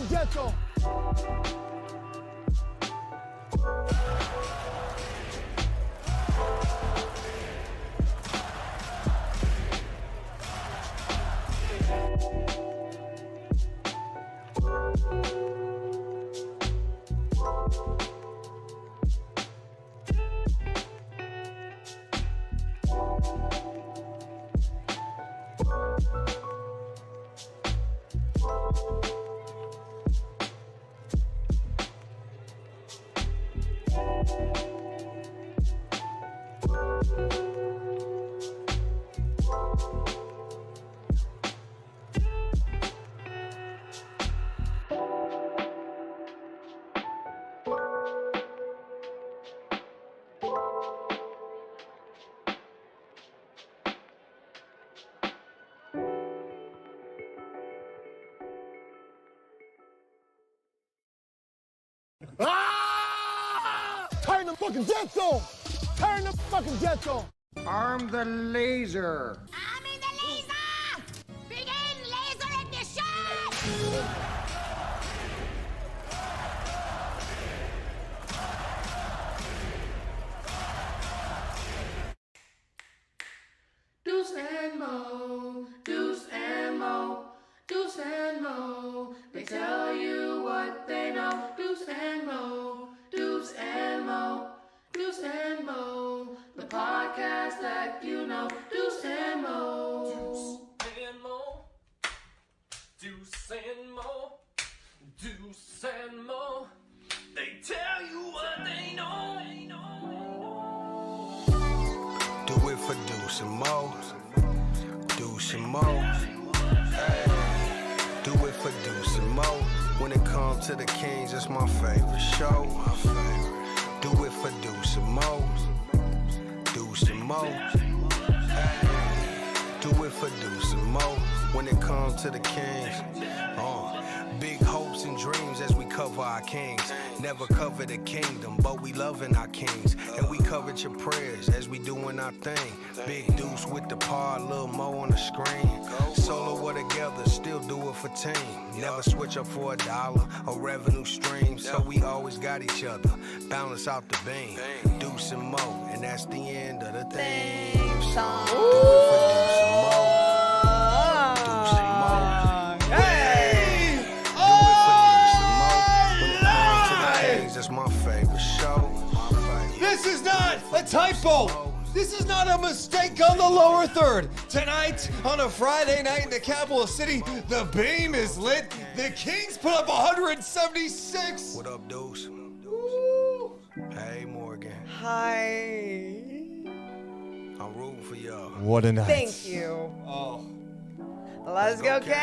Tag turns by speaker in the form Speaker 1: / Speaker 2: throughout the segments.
Speaker 1: fucking jets on. Ah! Turn the fucking jets on! Turn the fucking jets on!
Speaker 2: Arm the laser.
Speaker 3: Arming the laser! Begin laser ignition!
Speaker 4: Deuce and Mo, Deuce and Mo, Deuce and Mo. They tell you what they know. Deuce and Mo, Deuce and Mo, Deuce and Mo. The podcast that you know. Deuce and Mo.
Speaker 5: Deuce and Mo, Deuce and Mo, Deuce and Mo. They tell you what they know.
Speaker 6: Do it for Deuce and Mo, Deuce and Mo. Hey. Do it for Deuce and Mo. When it comes to the Kings, it's my favorite show. Do it for Deuce and Mo, Deuce and Mo. Hey. Do it for Deuce and Mo. When it comes to the Kings, big hopes and dreams as we cover our kings. Never cover the kingdom, but we loving our kings. And we covered your prayers as we doing our thing. Big Deuce with the par, Lil Mo on the screen. Solo or together, still do it for team. Never switch up for $1 or revenue stream. So we always got each other, balance out the beam. Deuce and Mo, and that's the end of the theme song. Do it for Deuce and Mo. Deuce and Mo. That's my favorite show.
Speaker 7: This is not a typo. This is not a mistake on the lower third. Tonight, on a Friday night in the capital city, the beam is lit. The Kings put up 176.
Speaker 6: What up, Deuce? Hey, Morgan.
Speaker 8: Hi.
Speaker 6: I'm rooting for y'all.
Speaker 7: What a night.
Speaker 8: Thank you.
Speaker 7: Oh.
Speaker 8: Let's go, Kings.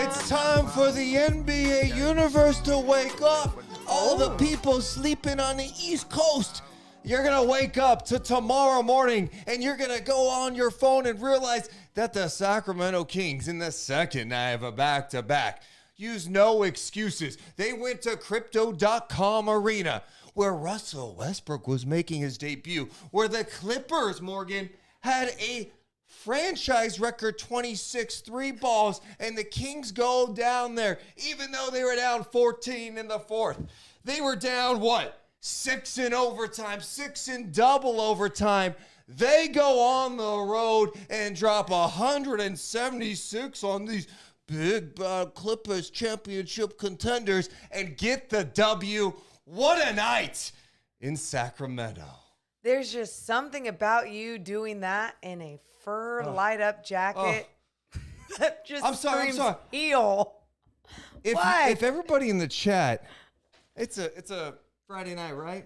Speaker 7: It's time for the NBA universe to wake up. All the people sleeping on the East Coast. You're going to wake up to tomorrow morning and you're going to go on your phone and realize that the Sacramento Kings in the second night of a back-to-back use no excuses. They went to Crypto.com Arena where Russell Westbrook was making his debut, where the Clippers, Morgan, had a franchise record 26 three balls, and the Kings go down there, even though they were down 14 in the fourth. They were down, 6 in overtime, 6 in double overtime. They go on the road and drop 176 on these big bad Clippers championship contenders and get the W. What a night in Sacramento.
Speaker 8: There's just something about you doing that in a fur light-up jacket that just screams heel.
Speaker 7: If everybody in the chat, it's a Friday night, right?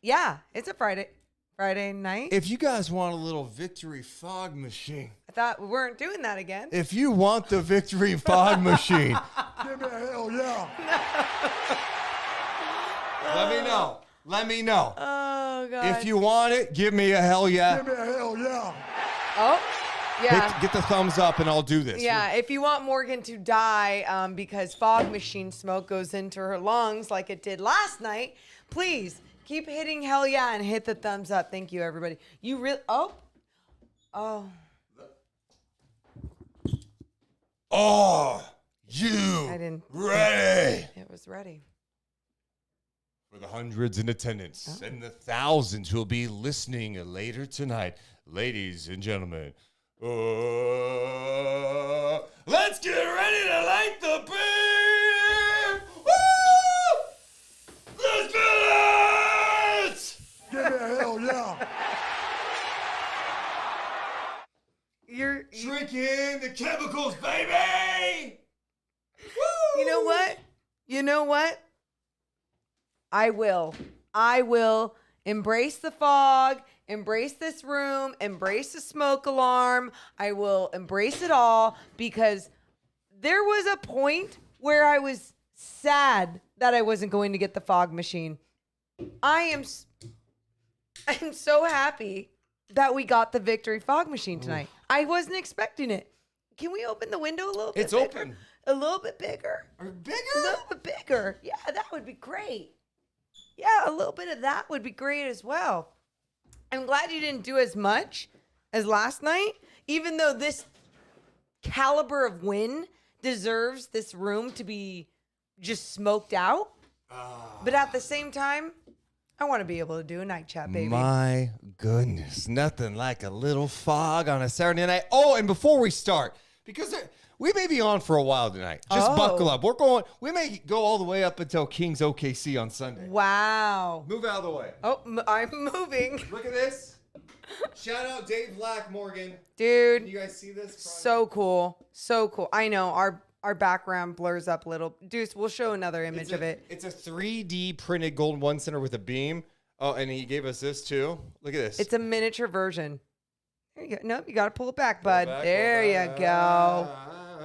Speaker 8: Yeah, it's a Friday night.
Speaker 7: If you guys want a little victory fog machine,
Speaker 8: I thought we weren't doing that again.
Speaker 7: if you want the victory fog machine,
Speaker 1: Give me a hell yeah.
Speaker 7: let me know.
Speaker 8: Oh, God.
Speaker 7: If you want it, give me a hell yeah.
Speaker 1: Give me a hell yeah.
Speaker 8: Oh, yeah.
Speaker 7: Get the thumbs up and I'll do this.
Speaker 8: Yeah, if you want Morgan to die because fog machine smoke goes into her lungs like it did last night, please keep hitting hell yeah and hit the thumbs up. Thank you, everybody. You really... Oh.
Speaker 7: Are you
Speaker 8: I didn't.
Speaker 7: ready?
Speaker 8: It was ready.
Speaker 7: For the hundreds in attendance and the thousands who will be listening later tonight, ladies and gentlemen, let's get ready to light the beam! Woo! Let's do it!
Speaker 1: Give me a hell yeah.
Speaker 8: You
Speaker 7: Drink in the chemicals, baby!
Speaker 8: You know what? You know what? I will embrace the fog, embrace this room, embrace the smoke alarm. I will embrace it all because there was a point where I was sad that I wasn't going to get the fog machine. I'm so happy that we got the victory fog machine tonight. I wasn't expecting it. Can we open the window a little bit?
Speaker 7: It's
Speaker 8: bigger?
Speaker 7: open.
Speaker 8: A little bit bigger.
Speaker 7: Bigger?
Speaker 8: A little bit bigger. Yeah, that would be great. Yeah, a little bit of that would be great as well. I'm glad you didn't do as much as last night, even though this caliber of win deserves this room to be just smoked out. But at the same time, I want to be able to do a night chat, baby.
Speaker 7: My goodness, nothing like a little fog on a Saturday night. Oh, and before we start, because we may be on for a while tonight. Just buckle up. We may go all the way up until Kings OKC on Sunday.
Speaker 8: Wow.
Speaker 7: Move out of the way.
Speaker 8: Oh, I'm moving.
Speaker 7: Look at this. Shout out Dave Black Morgan.
Speaker 8: Dude.
Speaker 7: You guys see this?
Speaker 8: So cool. So cool. I know our background blurs up a little. Deuce, we'll show another image of it.
Speaker 7: It's a 3D printed Golden One Center with a beam. Oh, and he gave us this too. Look at this.
Speaker 8: It's a miniature version. There you go. Nope, you got to pull it back, bud. There you go.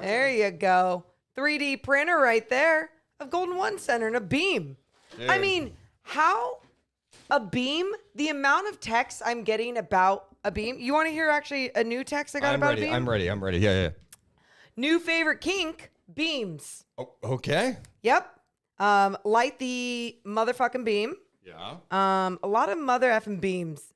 Speaker 8: There you go. 3D printer right there of Golden One Center and a beam.
Speaker 7: Dude.
Speaker 8: I mean, how a beam, the amount of text I'm getting about a beam. You want to hear actually a new text I got about a beam?
Speaker 7: I'm ready. Yeah.
Speaker 8: New favorite kink, beams.
Speaker 7: Oh, okay.
Speaker 8: Yep. Light the motherfucking beam.
Speaker 7: Yeah.
Speaker 8: A lot of mother effing beams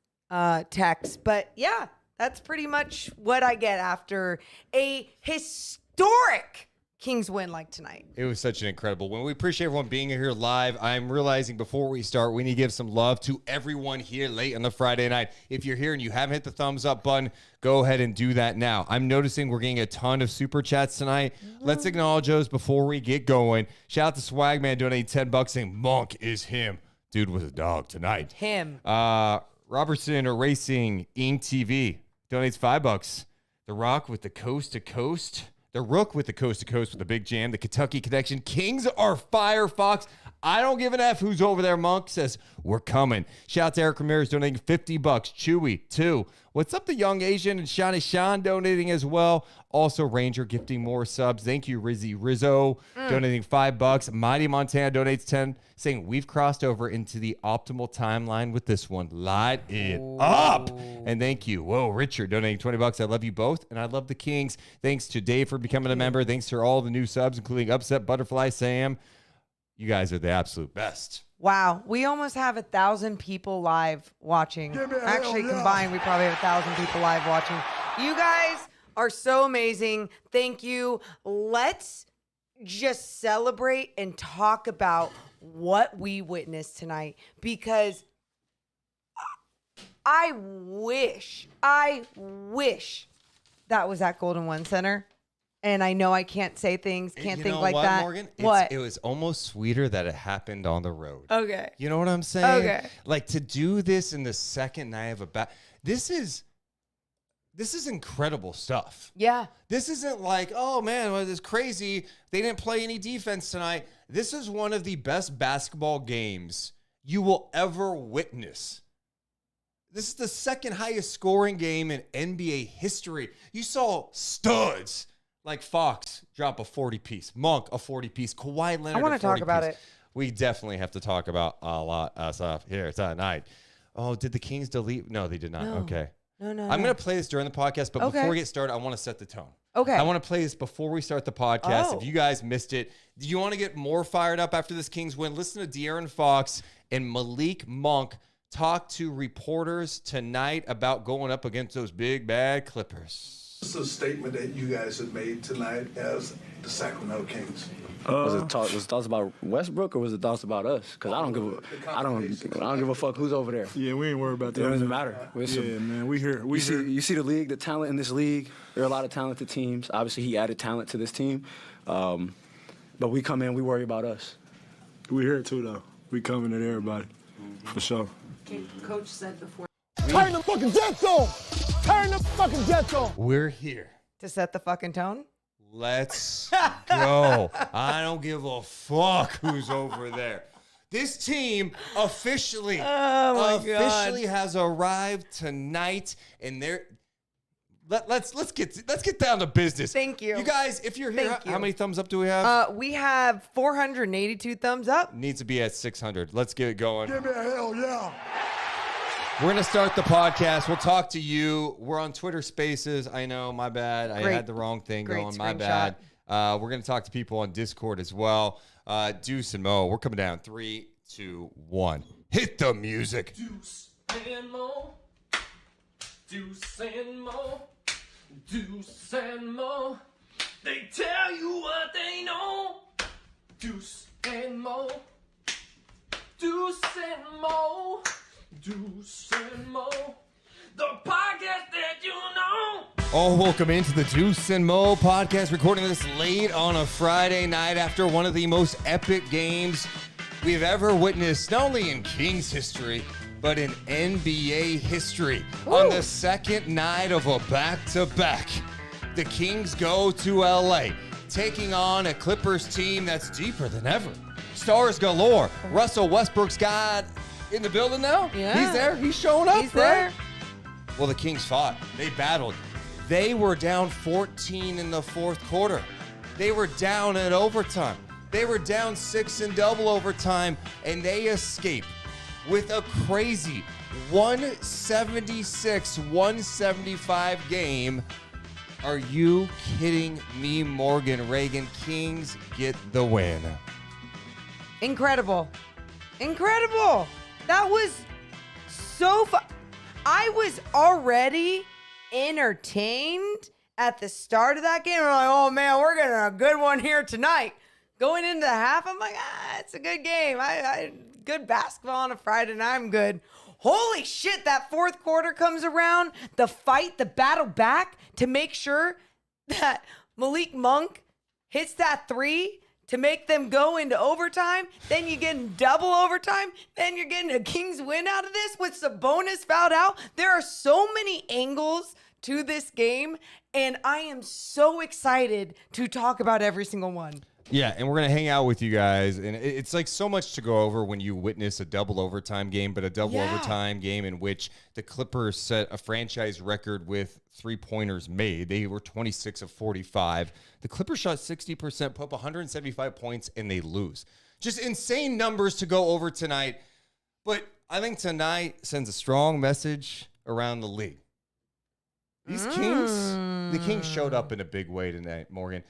Speaker 8: text. But yeah, that's pretty much what I get after a historic Kings win like tonight.
Speaker 7: It was such an incredible win. We appreciate everyone being here live. I'm realizing before we start, we need to give some love to everyone here late on the Friday night. If you're here and you haven't hit the thumbs up button, go ahead and do that now. I'm noticing we're getting a ton of super chats tonight. Let's acknowledge those before we get going. Shout out to Swagman donating $10 saying Monk is him. Dude was a dog tonight.
Speaker 8: Him.
Speaker 7: Robertson Racing Inc. TV donates $5. The Rock with the Coast to Coast. The Rook with the Coast to Coast with the Big Jam. The Kentucky Connection. Kings are fire, Fox. I don't give an F who's over there. Monk says, we're coming. Shout out to Eric Ramirez donating $50. Chewy, 2. What's up, the Young Asian and Shani Sean donating as well. Also, Ranger gifting more subs. Thank you, Rizzo donating $5. Mighty Montana donates 10, saying we've crossed over into the optimal timeline with this one. Light it up. And thank you. Whoa, Richard donating $20. I love you both, and I love the Kings. Thanks to Dave for becoming a member. Thanks to all the new subs, including Upset Butterfly Sam. You guys are the absolute best.
Speaker 8: Wow. We almost have 1,000 people live watching. Actually, combined, we probably have 1,000 people live watching. You guys are so amazing. Thank you. Let's just celebrate and talk about what we witnessed tonight, because I wish that was at Golden One Center. And I know I can't say things, can't think like that.
Speaker 7: Morgan?
Speaker 8: What?
Speaker 7: It was almost sweeter that it happened on the road.
Speaker 8: Okay.
Speaker 7: You know what I'm saying?
Speaker 8: Okay.
Speaker 7: Like, to do this in the second night of a this is incredible stuff.
Speaker 8: Yeah.
Speaker 7: This isn't like, oh man, well, this is crazy. They didn't play any defense tonight. This is one of the best basketball games you will ever witness. This is the second highest scoring game in NBA history. You saw studs like Fox drop a 40-piece, Monk a 40-piece, Kawhi Leonard.
Speaker 8: I want to talk about it.
Speaker 7: We definitely have to talk about a lot of stuff here tonight. Oh, did the Kings delete? No, they did not.
Speaker 8: No.
Speaker 7: Okay.
Speaker 8: No.
Speaker 7: I'm going to play this during the podcast, but
Speaker 8: Okay.
Speaker 7: before we get started, I want to set the tone.
Speaker 8: Okay.
Speaker 7: I want to play this before we start the podcast.
Speaker 8: Oh.
Speaker 7: If you guys missed it, do you want to get more fired up after this Kings win? Listen to De'Aaron Fox and Malik Monk talk to reporters tonight about going up against those big, bad Clippers.
Speaker 9: This is a statement that you guys have made tonight as the Sacramento Kings.
Speaker 10: Was it thoughts about Westbrook or was it thoughts about us? Because I don't give a fuck who's over there.
Speaker 11: Yeah, we ain't worried about that.
Speaker 10: It doesn't matter.
Speaker 11: Man, we here.
Speaker 10: You see the league, the talent in this league. There are a lot of talented teams. Obviously, he added talent to this team, but we come in, we worry about us.
Speaker 11: We here too, though. We coming at everybody, for sure.
Speaker 8: Coach said before.
Speaker 1: Turn the fucking Jets on. Turn the fucking Jets on.
Speaker 7: We're here.
Speaker 8: To set the fucking tone?
Speaker 7: Let's go. I don't give a fuck who's over there. This team officially has arrived tonight, and let's get down to business.
Speaker 8: Thank you.
Speaker 7: You guys, if you're here, how many thumbs up do we have?
Speaker 8: We have 482 thumbs up.
Speaker 7: Needs to be at 600. Let's get it going.
Speaker 1: Give me a hell yeah.
Speaker 7: We're going to start the podcast. We'll talk to you. We're on Twitter Spaces. I know, my bad. I had the wrong thing going. My bad. We're going to talk to people on Discord as well. Deuce and Mo, we're coming down. 3, 2, 1. Hit the music.
Speaker 5: Deuce and Mo. Deuce and Mo. Deuce and Mo. They tell you what they know. Deuce and Mo. Deuce and Mo. Deuce and Mo, the podcast that you know.
Speaker 7: Oh, welcome into the Deuce and Mo podcast, recording this late on a Friday night after one of the most epic games we've ever witnessed, not only in Kings history, but in NBA history. Ooh. On the second night of a back-to-back, the Kings go to LA, taking on a Clippers team that's deeper than ever. Stars galore. Russell Westbrook's got in the building now?
Speaker 8: Yeah.
Speaker 7: He's there? He's showing up,
Speaker 8: He's there.
Speaker 7: Well, the Kings fought. They battled. They were down 14 in the fourth quarter. They were down at overtime. They were down 6 in double overtime, and they escape with a crazy 176-175 game. Are you kidding me, Morgan Reagan? Kings get the win.
Speaker 8: Incredible. That was so fun. I was already entertained at the start of that game. I'm like, oh man, we're getting a good one here tonight. Going into the half, I'm like, it's a good game. I good basketball on a Friday night. I'm good. Holy shit, that fourth quarter comes around. The fight, the battle back to make sure that Malik Monk hits that three to make them go into overtime. Then you're getting double overtime. Then you're getting a Kings win out of this with Sabonis fouled out. There are so many angles to this game, and I am so excited to talk about every single one.
Speaker 7: Yeah, and we're going to hang out with you guys. And it's like so much to go over when you witness a double overtime game, but a double overtime game in which the Clippers set a franchise record with three-pointers made. They were 26 of 45. The Clippers shot 60%, put up 175 points, and they lose. Just insane numbers to go over tonight. But I think tonight sends a strong message around the league. These Kings, the Kings showed up in a big way tonight, Morgan.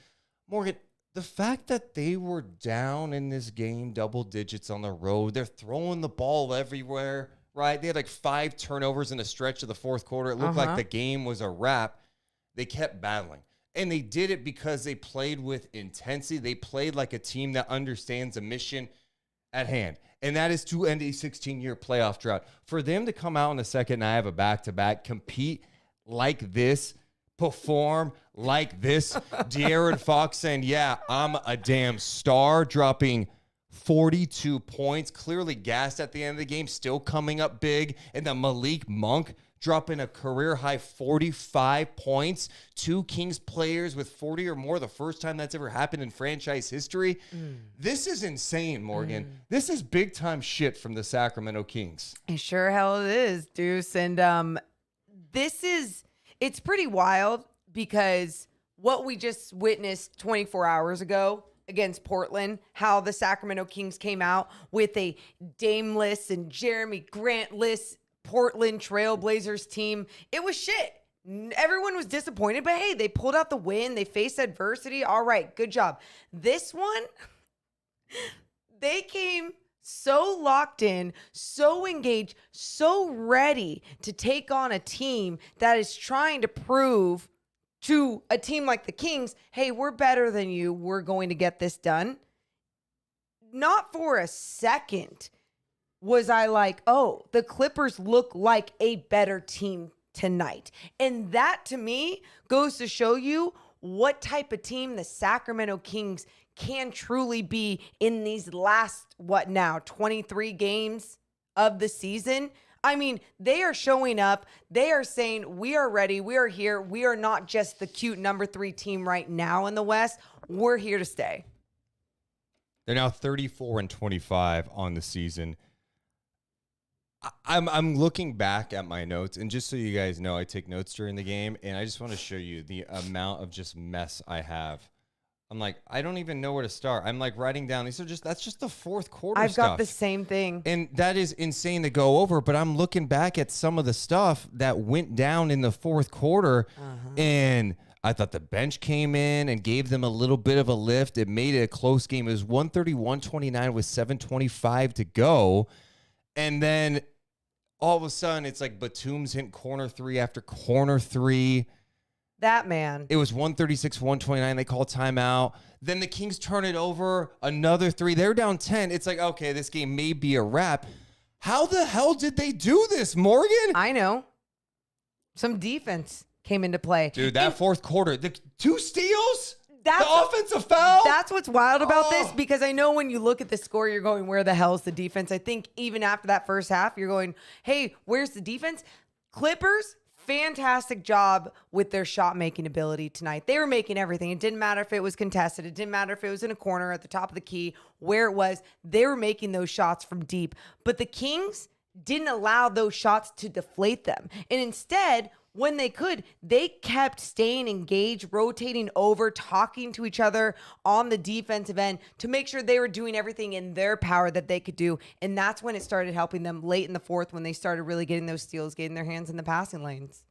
Speaker 7: The fact that they were down in this game, double digits on the road, they're throwing the ball everywhere, right? They had like 5 turnovers in a stretch of the fourth quarter. It looked like the game was a wrap. They kept battling. And they did it because they played with intensity. They played like a team that understands a mission at hand, and that is to end a 16-year playoff drought. For them to come out in the second night of a back-to-back, compete like this, perform like this. De'Aaron Fox saying, yeah, I'm a damn star, dropping 42 points, clearly gassed at the end of the game, still coming up big. And then Malik Monk dropping a career-high 45 points. 2 Kings players with 40 or more, the first time that's ever happened in franchise history. This is insane, Morgan. This is big-time shit from the Sacramento Kings.
Speaker 8: It sure hell it is, Deuce. And it's pretty wild because what we just witnessed 24 hours ago against Portland, how the Sacramento Kings came out with a Dameless and Jeremy Grantless Portland Trailblazers team. It was shit. Everyone was disappointed, but hey, they pulled out the win. They faced adversity. All right, good job. This one, they came so locked in, so engaged, so ready to take on a team that is trying to prove to a team like the Kings, hey, we're better than you. We're going to get this done. Not for a second was I like, oh, the Clippers look like a better team tonight. And that to me goes to show you what type of team the Sacramento Kings can truly be in these last, 23 games of the season. I mean, they are showing up. They are saying, we are ready. We are here. We are not just the cute number 3 team right now in the West. We're here to stay.
Speaker 12: They're now 34-25 on the season. I'm looking back at my notes, and just so you guys know, I take notes during the game, and I just want to show you the amount of just mess I have. I'm like, I don't even know where to start. I'm like writing down that's just the fourth quarter
Speaker 8: I've
Speaker 12: stuff.
Speaker 8: got the same thing.
Speaker 12: And that is insane to go over, but I'm looking back at some of the stuff that went down in the fourth quarter, and I thought the bench came in and gave them a little bit of a lift. It made it a close game. It was 131-29 with 7:25 to go. And then all of a sudden, it's like Batum's hitting corner 3 after corner 3.
Speaker 8: That man.
Speaker 12: It was 136-129. They call timeout. Then the Kings turn it over, another 3. They're down 10. It's like, okay, this game may be a wrap. How the hell did they do this, Morgan?
Speaker 8: I know. Some defense came into play.
Speaker 12: Dude, that fourth quarter, the 2 steals? The offensive foul?
Speaker 8: That's what's wild about this, because I know when you look at the score, you're going, where the hell's the defense? I think even after that first half, you're going, hey, where's the defense? Clippers, fantastic job with their shot-making ability tonight. They were making everything. It didn't matter if it was contested. It didn't matter if it was in a corner at the top of the key, where it was. They were making those shots from deep. But the Kings didn't allow those shots to deflate them. And instead, when they could, they kept staying engaged, rotating over, talking to each other on the defensive end to make sure they were doing everything in their power that they could do. And that's when it started helping them late in the fourth, when they started really getting those steals, getting their hands in the passing lanes.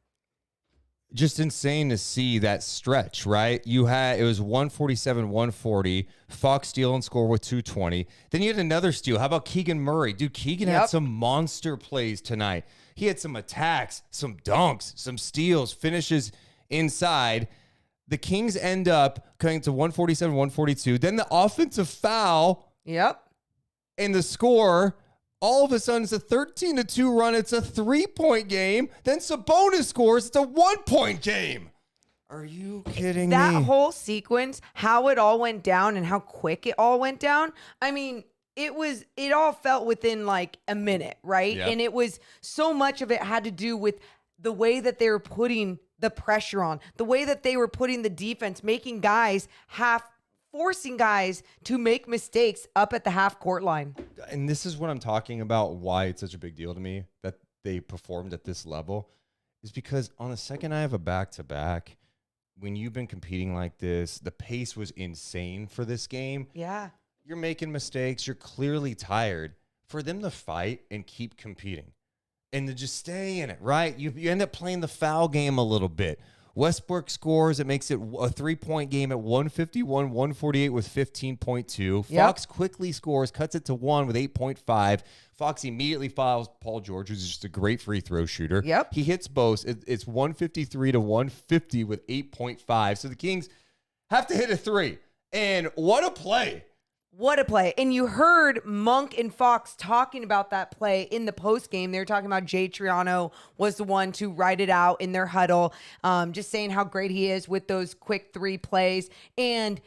Speaker 12: Just insane to see that stretch, right? It was 147-140. Fox steal and score with 220. Then you had another steal. How about Keegan Murray? Dude, Keegan had some monster plays tonight. He had some attacks, some dunks, some steals, finishes inside. The Kings end up coming to 147-142. Then the offensive foul.
Speaker 8: Yep.
Speaker 12: And the score, all of a sudden, it's a 13-2 run. It's a 3-point game. Then Sabonis scores. It's a 1-point game. Are you kidding me?
Speaker 8: That whole sequence, how it all went down and how quick it all went down. I mean, it all felt within like a minute, right?
Speaker 12: Yep.
Speaker 8: And it was so much of it had to do with the way that they were putting the pressure on, the way that they were putting the defense, forcing guys to make mistakes up at the half court line.
Speaker 12: And this is what I'm talking about, why it's such a big deal to me that they performed at this level, is because on the second I have a back-to-back, when you've been competing like this, the pace was insane for this game.
Speaker 8: Yeah.
Speaker 12: You're making mistakes. You're clearly tired. For them to fight and keep competing and to just stay in it, right? You end up playing the foul game a little bit. Westbrook scores. It makes it a 3-point game at 151-148 with 15.2. Fox quickly scores, cuts it to 1 with 8.5. Fox immediately fouls Paul George, who's just a great free throw shooter.
Speaker 8: Yep.
Speaker 12: He hits both. It's 153-150 with 8.5. So the Kings have to hit a 3. And what a play.
Speaker 8: What a play. And you heard Monk and Fox talking about that play in the post game. They were talking about Jay Triano was the one to write it out in their huddle, just saying how great he is with those quick 3 plays. And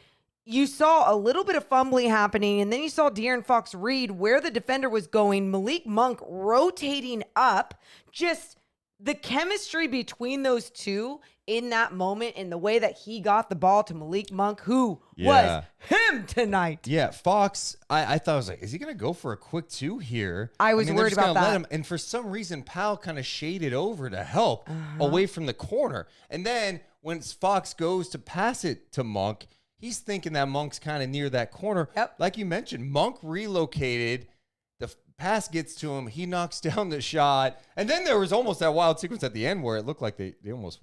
Speaker 8: you saw a little bit of fumbling happening, and then you saw De'Aaron Fox read where the defender was going. Malik Monk rotating up, just the chemistry between those two in that moment and the way that he got the ball to Malik Monk, who was him tonight.
Speaker 12: Yeah, Fox, I thought, I was like, is he going to go for a quick 2 here?
Speaker 8: I was worried about that.
Speaker 12: Let him, and for some reason, Powell kind of shaded over to help away from the corner. And then when Fox goes to pass it to Monk, he's thinking that Monk's kind of near that corner.
Speaker 8: Yep.
Speaker 12: Like you mentioned, Monk relocated. The pass gets to him. He knocks down the shot. And then there was almost that wild sequence at the end where it looked like they almost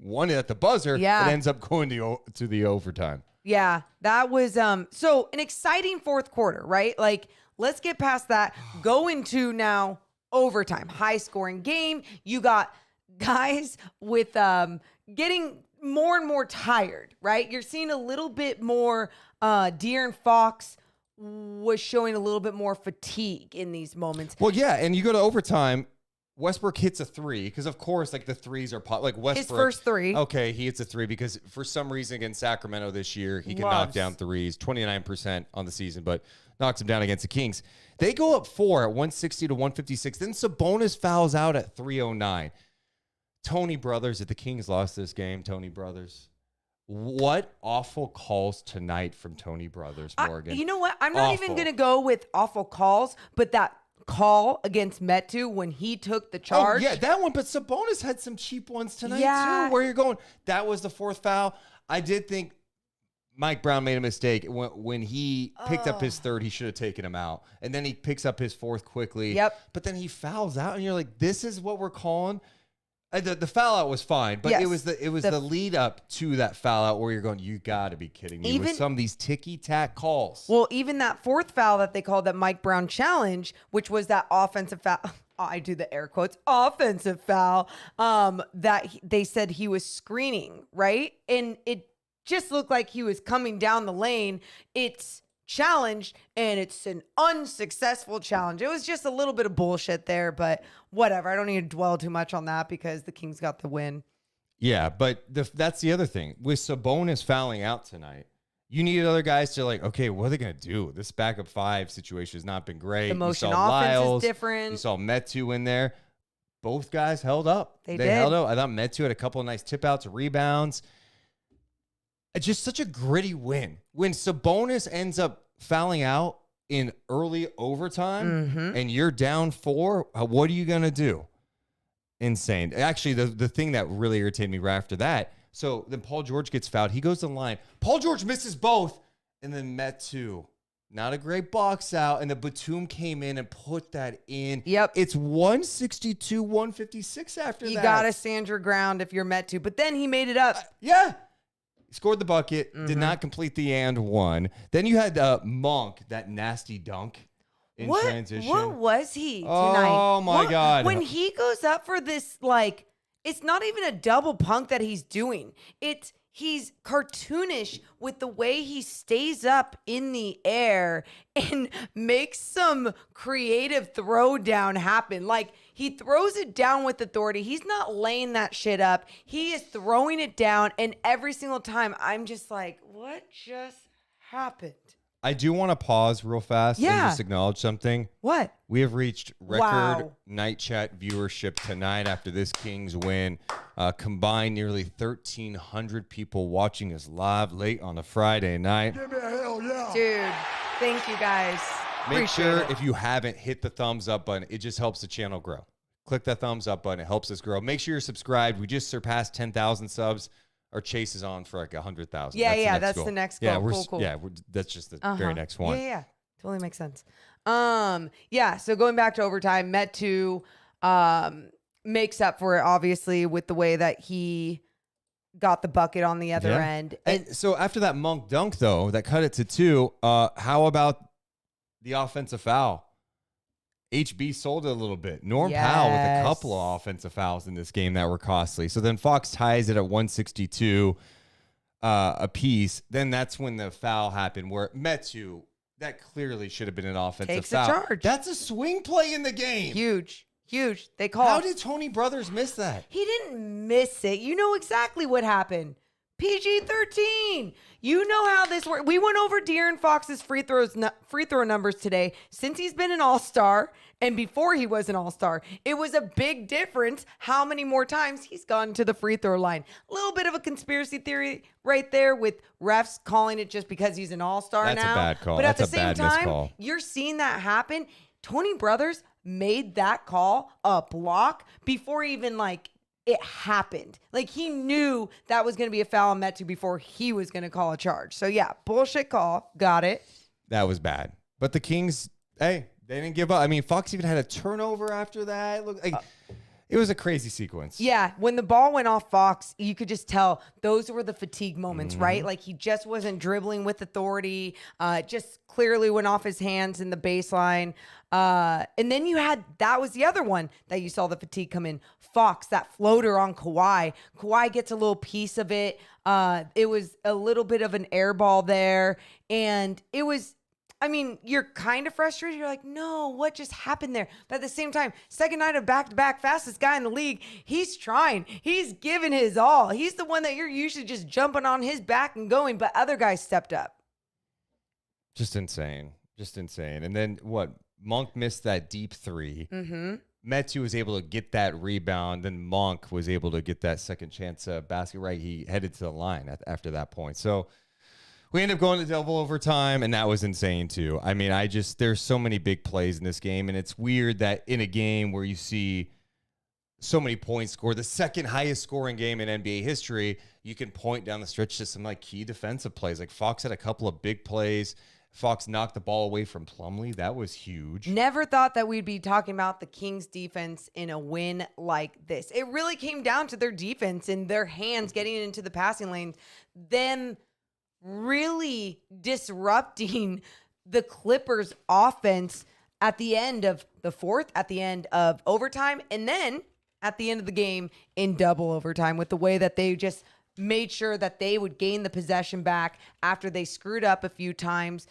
Speaker 12: won it at the buzzer.
Speaker 8: Yeah.
Speaker 12: It ends up going to the overtime.
Speaker 8: Yeah, that was so an exciting fourth quarter, right? Like, let's get past that. Go into now overtime, high scoring game. You got guys with getting more and more tired, right? You're seeing a little bit more. De'Aaron Fox was showing a little bit more fatigue in these moments.
Speaker 12: Well, yeah, and you go to overtime. Westbrook hits a three because, of course, like the threes are like Westbrook.
Speaker 8: His first three.
Speaker 12: Okay, he hits a three because for some reason against Sacramento this year, he can knock down threes, 29% on the season, but knocks him down against the Kings. They go up 4 at 160 to 156. Then Sabonis fouls out at 309. Tony Brothers, if the Kings lost this game, Tony Brothers. What awful calls tonight from Tony Brothers, Morgan.
Speaker 8: You know what? I'm not even going to go with awful calls, but that call against Metu when he took the charge.
Speaker 12: Oh, yeah, that one. But Sabonis had some cheap ones tonight, too, where you're going. That was the 4th foul. I did think Mike Brown made a mistake. When he picked up his 3rd, he should have taken him out. And then he picks up his 4th quickly.
Speaker 8: Yep.
Speaker 12: But then he fouls out, and you're like, this is what we're calling? The foul out was fine, but
Speaker 8: Yes.
Speaker 12: it was the lead up to that foul out where you're going, you got to be kidding me with some of these ticky-tack calls.
Speaker 8: Well, even that 4th foul that they called that Mike Brown challenge, which was that offensive foul. I do the air quotes, offensive foul, they said he was screening, right? And it just looked like he was coming down the lane. It's challenged, and it's an unsuccessful challenge. It was just a little bit of bullshit there, but whatever. I don't need to dwell too much on that because the Kings got the win.
Speaker 12: Yeah, but that's the other thing. With Sabonis fouling out tonight, you need other guys to like, okay, what are they going to do? This backup 5 situation has not been great.
Speaker 8: The motion
Speaker 12: you saw
Speaker 8: offense
Speaker 12: Lyles,
Speaker 8: is different.
Speaker 12: You saw Metu in there. Both guys held up.
Speaker 8: They did.
Speaker 12: held up. I thought Metu had a couple of nice tip outs, rebounds. It's just such a gritty win. When Sabonis ends up fouling out in early overtime and you're down 4, what are you going to do? Insane. Actually, the thing that really irritated me right after that, so then Paul George gets fouled. He goes to the line. Paul George misses both and then Metu. Not a great box out. And the Batum came in and put that in.
Speaker 8: Yep.
Speaker 12: It's 162, 156 after that.
Speaker 8: You got to stand your ground if you're meant to. But then he made it up.
Speaker 12: Yeah. Scored the bucket, did not complete the and one. Then you had Monk, that nasty dunk in transition.
Speaker 8: What was he tonight?
Speaker 12: Oh, my God.
Speaker 8: When he goes up for this, like, it's not even a double punk that he's doing. He's cartoonish with the way he stays up in the air and makes some creative throwdown happen. Like, he throws it down with authority. He's not laying that shit up. He is throwing it down, and every single time I'm just like, what just happened?
Speaker 12: I do want to pause real fast and just acknowledge something.
Speaker 8: What?
Speaker 12: We have reached record night chat viewership tonight after this Kings win. Combined nearly 1,300 people watching us live late on a Friday night.
Speaker 9: Give me a hell yeah.
Speaker 8: Dude, thank you guys.
Speaker 12: Make sure if you haven't hit the thumbs up button, it just helps the channel grow. Click that thumbs up button. It helps us grow. Make sure you're subscribed. We just surpassed 10,000 subs. Our chase is on for like 100,000.
Speaker 8: Yeah,
Speaker 12: that's
Speaker 8: the next goal.
Speaker 12: Yeah,
Speaker 8: cool.
Speaker 12: Yeah, that's just the very next one.
Speaker 8: Yeah. Totally makes sense. So going back to overtime, Metu makes up for it, obviously, with the way that he got the bucket on the other end.
Speaker 12: And so after that Monk dunk, though, that cut it to 2, how about the offensive foul? HB sold it a little bit. Norm Powell with a couple of offensive fouls in this game that were costly. So then Fox ties it at 162 apiece. Then that's when the foul happened where Metu, that clearly should have been an offensive foul.
Speaker 8: Takes a charge.
Speaker 12: That's a swing play in the game.
Speaker 8: Huge. They called.
Speaker 12: How did Tony Brothers miss that?
Speaker 8: He didn't miss it. You know exactly what happened. PG-13. You know how this works. We went over De'Aaron Fox's free throw numbers today since he's been an all-star and before he was an all-star. It was a big difference how many more times he's gone to the free throw line. A little bit of a conspiracy theory right there with refs calling it just because he's an all-star now.
Speaker 12: That's a bad call.
Speaker 8: But at the
Speaker 12: That's a
Speaker 8: same
Speaker 12: bad
Speaker 8: time,
Speaker 12: miscall.
Speaker 8: you're seeing that happen. Tony Brothers made that call a block before even it happened. Like, he knew that was going to be a foul on Metu before he was going to call a charge. So, yeah, bullshit call. Got it.
Speaker 12: That was bad. But the Kings, hey, they didn't give up. I mean, Fox even had a turnover after that. It was a crazy sequence.
Speaker 8: Yeah, when the ball went off Fox, you could just tell those were the fatigue moments, right? Like he just wasn't dribbling with authority, just clearly went off his hands in the baseline. And then that was the other one that you saw the fatigue come in. Fox, that floater on Kawhi. Kawhi gets a little piece of it. It was a little bit of an air ball there. And it was, I mean, you're kind of frustrated. You're like, no, what just happened there? But at the same time, second night of back-to-back, fastest guy in the league. He's trying. He's giving his all. He's the one that you're usually just jumping on his back and going, but other guys stepped up.
Speaker 12: Just insane. And then what? Monk missed that deep three. Metu was able to get that rebound. Then Monk was able to get that second chance basket right. He headed to the line after that point. So we ended up going to double overtime, and that was insane too. I mean, there's so many big plays in this game, and it's weird that in a game where you see so many points scored, the second highest scoring game in NBA history, you can point down the stretch to some like key defensive plays. Like Fox had a couple of big plays. Fox knocked the ball away from Plumlee. That was huge.
Speaker 8: Never thought that we'd be talking about the Kings defense in a win like this. It really came down to their defense and their hands getting into the passing lanes, them really disrupting the Clippers offense at the end of the fourth, at the end of overtime, and then at the end of the game in double overtime with the way that they just made sure that they would gain the possession back after they screwed up a few times.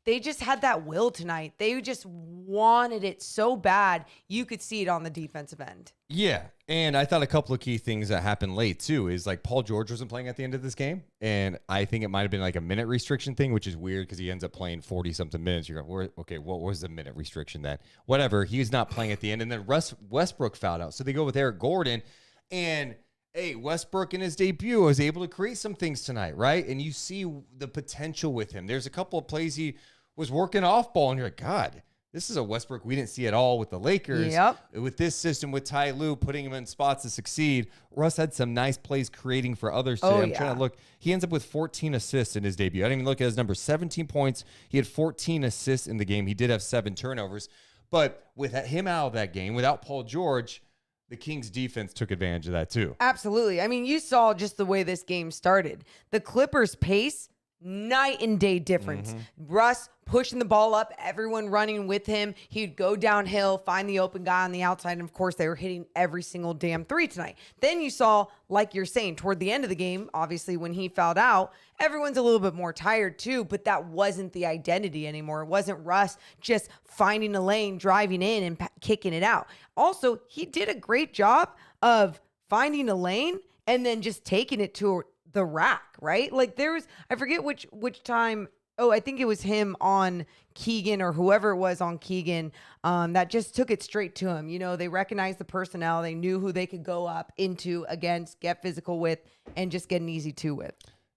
Speaker 8: They just had that will tonight. They just wanted it so bad. You could see it on the defensive end.
Speaker 12: Yeah. And I thought a couple of key things that happened late too is like Paul George wasn't playing at the end of this game. And I think it might have been like a minute restriction thing, which is weird because he ends up playing 40 something minutes. You're going, okay, what was the minute restriction then? Whatever. He was not playing at the end. And then Westbrook fouled out. So they go with Eric Gordon. And hey, Westbrook in his debut was able to create some things tonight, right? And you see the potential with him. There's a couple of plays he was working off ball, and you're like, God, this is a Westbrook we didn't see at all with the Lakers.
Speaker 8: Yep.
Speaker 12: With this system, with Ty Lue putting him in spots to succeed, Russ had some nice plays creating for others today. I'm trying to look. He ends up with 14 assists in his debut. I didn't even look at his number. 17 points. He had 14 assists in the game. He did have 7 turnovers. But with him out of that game, without Paul George, the Kings defense took advantage of that too.
Speaker 8: Absolutely. I mean, you saw just the way this game started. The Clippers' pace, night and day difference. Russ pushing the ball up, everyone running with him. He'd go downhill, find the open guy on the outside, and of course, they were hitting every single damn three tonight. Then you saw, like you're saying, toward the end of the game, obviously when he fouled out, everyone's a little bit more tired too, but that wasn't the identity anymore. It wasn't Russ just finding a lane, driving in, and kicking it out. Also, he did a great job of finding a lane and then just taking it to the rack, right? Like I forget which time. Oh, I think it was him on Keegan or whoever it was on Keegan that just took it straight to him. You know, they recognized the personnel. They knew who they could go up into, against, get physical with, and just get an easy 2 with.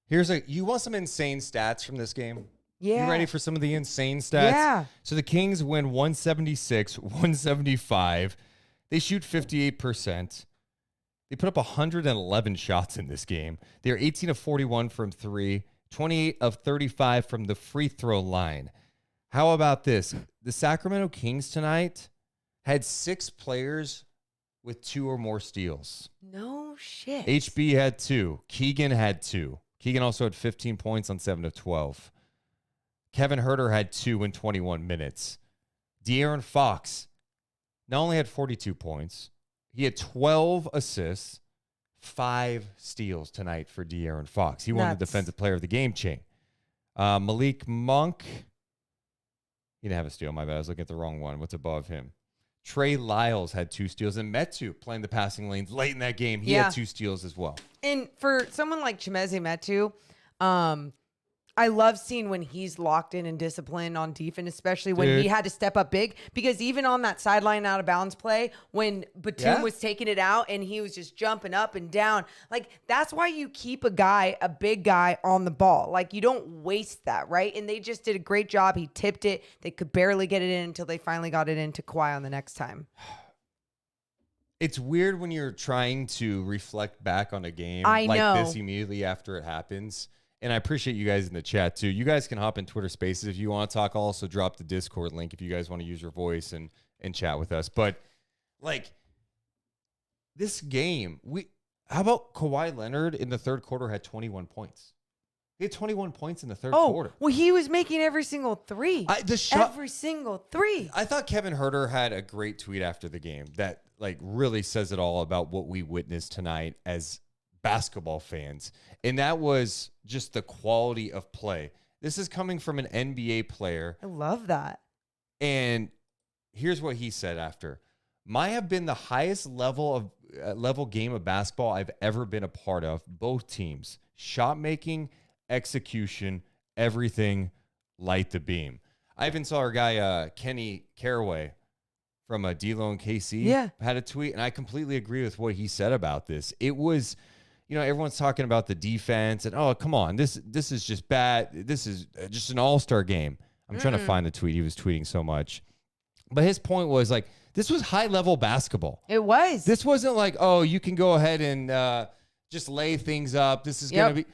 Speaker 12: You want some insane stats from this game?
Speaker 8: Yeah.
Speaker 12: You ready for some of the insane stats?
Speaker 8: Yeah.
Speaker 12: So the Kings win 176, 175. They shoot 58%. They put up 111 shots in this game. They're 18 of 41 from 3, 28 of 35 from the free throw line. How about this? The Sacramento Kings tonight had 6 players with 2 or more steals.
Speaker 8: No shit.
Speaker 12: HB had 2. Keegan had 2. Keegan also had 15 points on 7 of 12. Kevin Huerter had 2 in 21 minutes. De'Aaron Fox not only had 42 points, he had 12 assists, 5 steals tonight for De'Aaron Fox. He won the Defensive Player of the Game chain. Malik Monk, he didn't have a steal, my bad. I was looking at the wrong one. What's above him? Trey Lyles had 2 steals, and Metu playing the passing lanes late in that game. He had 2 steals as well.
Speaker 8: And for someone like Chimeze Metu, I love seeing when he's locked in and disciplined on defense, especially when he had to step up big. Because even on that sideline out of bounds play, when Batum was taking it out and he was just jumping up and down, like that's why you keep a big guy on the ball. Like you don't waste that, right? And they just did a great job. He tipped it. They could barely get it in until they finally got it into Kawhi on the next time.
Speaker 12: It's weird when you're trying to reflect back on a game this immediately after it happens. And I appreciate you guys in the chat too. You guys can hop in Twitter Spaces if you want to talk. I'll also drop the Discord link if you guys want to use your voice and chat with us. But like this game, how about Kawhi Leonard in the third quarter had 21 points? He had 21 points in the third quarter.
Speaker 8: Well, he was making every single three. Every single three.
Speaker 12: I thought Kevin Herter had a great tweet after the game that like really says it all about what we witnessed tonight as basketball fans. And that was just the quality of play. This is coming from an NBA player.
Speaker 8: I love that.
Speaker 12: And here's what he said after. Might have been the highest level game of basketball I've ever been a part of. Both teams. Shot making, execution, everything light the beam. I even saw our guy Kenny Caraway from D-Lo and KC had a tweet, and I completely agree with what he said about this. It was, everyone's talking about the defense, and come on, this is just bad. This is just an all-star game. I'm trying to find the tweet. He was tweeting so much. But his point was like, this was high-level basketball.
Speaker 8: It was.
Speaker 12: This wasn't like, you can go ahead and just lay things up. This is going to be...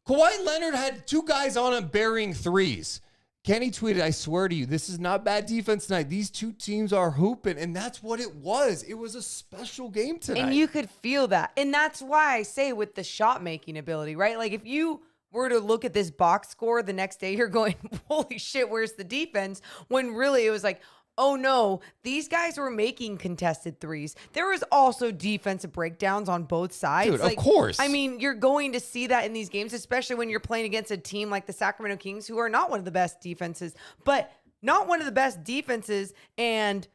Speaker 12: Kawhi Leonard had two guys on him burying threes. Kenny tweeted, I swear to you, this is not bad defense tonight. These two teams are hooping, and that's what it was. It was a special game tonight.
Speaker 8: And you could feel that. And that's why I say with the shot-making ability, right? Like, if you were to look at this box score the next day, you're going, holy shit, where's the defense? When really it was like, oh no, these guys were making contested threes. There was also defensive breakdowns on both sides.
Speaker 12: Dude, of course.
Speaker 8: I mean, you're going to see that in these games, especially when you're playing against a team like the Sacramento Kings, who are not one of the best defenses, and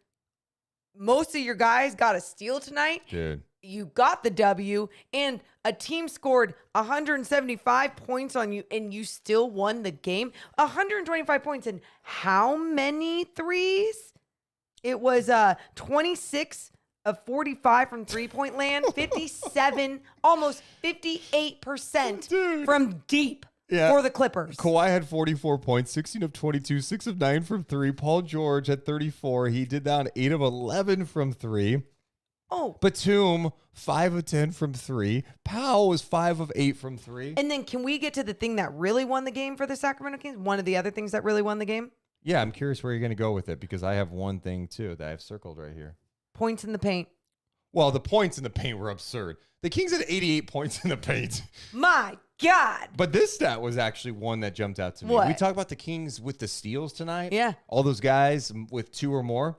Speaker 8: most of your guys got a steal tonight.
Speaker 12: Dude.
Speaker 8: You got the W, and a team scored 175 points on you, and you still won the game. 125 points, and how many threes? It was 26 of 45 from three-point land, 57, almost 58% from deep for the Clippers.
Speaker 12: Kawhi had 44 points, 16 of 22, 6 of 9 from 3. Paul George had 34. He did that on 8 of 11 from 3.
Speaker 8: Oh.
Speaker 12: Batum, 5 of 10 from 3. Powell was 5 of 8 from 3.
Speaker 8: And then can we get to the thing that really won the game for the Sacramento Kings? One of the other things that really won the game?
Speaker 12: Yeah, I'm curious where you're going to go with it because I have one thing, too, that I've circled right here.
Speaker 8: Points in the paint.
Speaker 12: Well, the points in the paint were absurd. The Kings had 88 points in the paint.
Speaker 8: My God.
Speaker 12: But this stat was actually one that jumped out to me.
Speaker 8: What?
Speaker 12: We talked about the Kings with the steals tonight.
Speaker 8: Yeah.
Speaker 12: All those guys with 2 or more.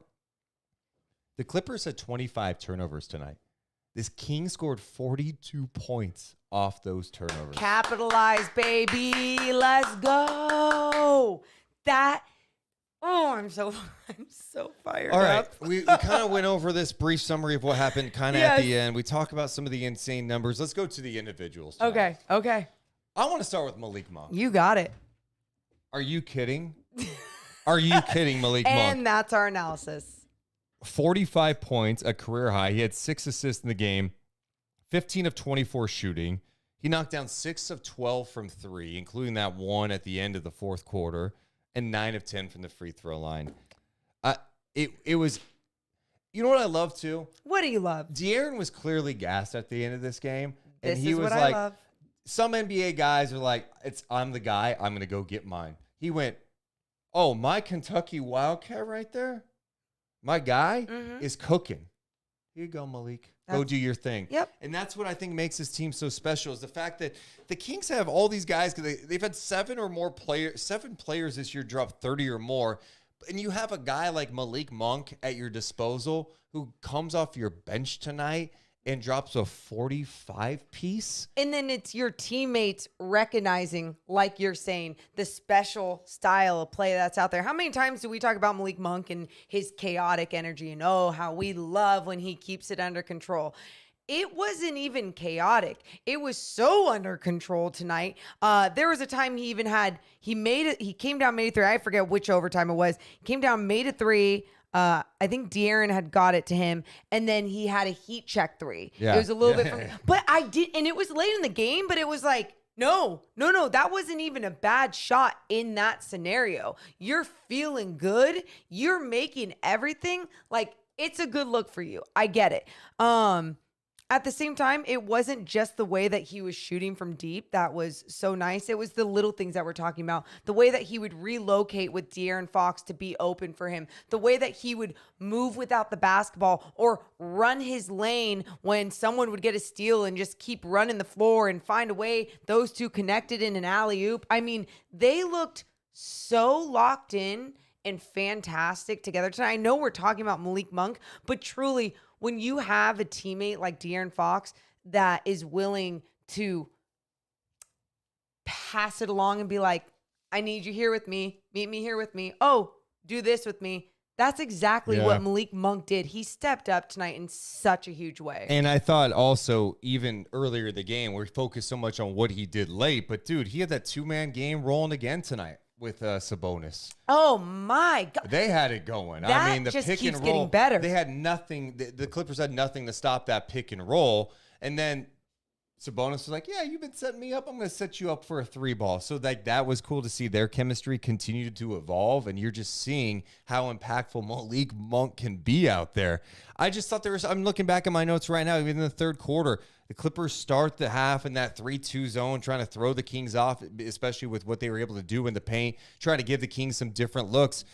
Speaker 12: The Clippers had 25 turnovers tonight. This King scored 42 points off those turnovers.
Speaker 8: Capitalize, baby. Let's go. I'm so fired
Speaker 12: All right.
Speaker 8: up.
Speaker 12: We kind of went over this brief summary of what happened kind of at the end. We talked about some of the insane numbers. Let's go to the individuals tonight.
Speaker 8: Okay.
Speaker 12: I want to start with Malik Monk.
Speaker 8: You got it.
Speaker 12: Are you kidding? Are you kidding, Malik Monk?
Speaker 8: And that's our analysis.
Speaker 12: 45 points, a career high. He had 6 assists in the game, 15 of 24 shooting. He knocked down 6 of 12 from 3, including that one at the end of the fourth quarter, and 9 of 10 from the free throw line. It was, you know what I love too?
Speaker 8: What do you love?
Speaker 12: De'Aaron was clearly gassed at the end of this game. And
Speaker 8: This
Speaker 12: he
Speaker 8: is
Speaker 12: was
Speaker 8: what
Speaker 12: like,
Speaker 8: I love.
Speaker 12: some NBA guys are like, I'm the guy, I'm going to go get mine. He went, oh, my Kentucky Wildcat right there? My guy is cooking. Here you go, Malik. Go do your thing.
Speaker 8: Yep.
Speaker 12: And that's what I think makes this team so special is the fact that the Kings have all these guys because they've had 7 players this year drop 30 or more. And you have a guy like Malik Monk at your disposal who comes off your bench tonight and drops a 45 piece.
Speaker 8: And then it's your teammates recognizing, like you're saying, the special style of play that's out there. How many times do we talk about Malik Monk and his chaotic energy and how we love when he keeps it under control? It wasn't even chaotic. It was so under control tonight. There was a time he even had, he came down, made a 3. I forget which overtime it was. He came down, made a 3. I think De'Aaron had got it to him, and then he had a heat check 3.
Speaker 12: Yeah.
Speaker 8: It was a little bit from, but I did, and it was late in the game, but it was like, no, that wasn't even a bad shot in that scenario. You're feeling good. You're making everything like it's a good look for you. I get it. at the same time, it wasn't just the way that he was shooting from deep that was so nice. It was the little things that we're talking about. The way that he would relocate with De'Aaron Fox to be open for him. The way that he would move without the basketball or run his lane when someone would get a steal and just keep running the floor and find a way those two connected in an alley-oop. I mean, they looked so locked in and fantastic together tonight. I know we're talking about Malik Monk, but truly, when you have a teammate like De'Aaron Fox that is willing to pass it along and be like, I need you here with me. Meet me here with me. Oh, do this with me. That's exactly what Malik Monk did. He stepped up tonight in such a huge way.
Speaker 12: And I thought also, even earlier in the game, we focused so much on what he did late. But, dude, he had that two-man game rolling again tonight with Sabonis.
Speaker 8: Oh, my God.
Speaker 12: They had it going.
Speaker 8: That
Speaker 12: I mean, the
Speaker 8: just
Speaker 12: pick
Speaker 8: keeps
Speaker 12: and roll.
Speaker 8: getting better.
Speaker 12: They had nothing. The Clippers had nothing to stop that pick and roll. And then Sabonis was like, yeah, you've been setting me up. I'm going to set you up for a three ball. So that was cool to see their chemistry continue to evolve. And you're just seeing how impactful Malik Monk can be out there. I just thought I'm looking back at my notes right now, even in the third quarter, the Clippers start the half in that 3-2 zone, trying to throw the Kings off, especially with what they were able to do in the paint, trying to give the Kings some different looks.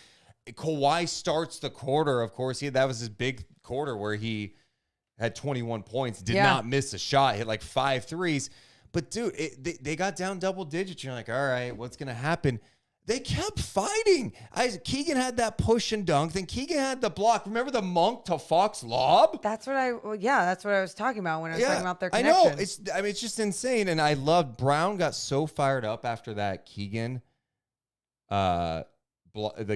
Speaker 12: Kawhi starts the quarter, of course. That was his big quarter where he had 21 points, did not miss a shot, hit like 5 threes. But, dude, they got down double digits. You're like, all right, what's going to happen? They kept fighting. Keegan had that push and dunk. Then Keegan had the block. Remember the Monk to Fox lob?
Speaker 8: That's what I was talking about when I was talking about their connection.
Speaker 12: I know. It's just insane. And I loved Brown got so fired up after that Keegan, the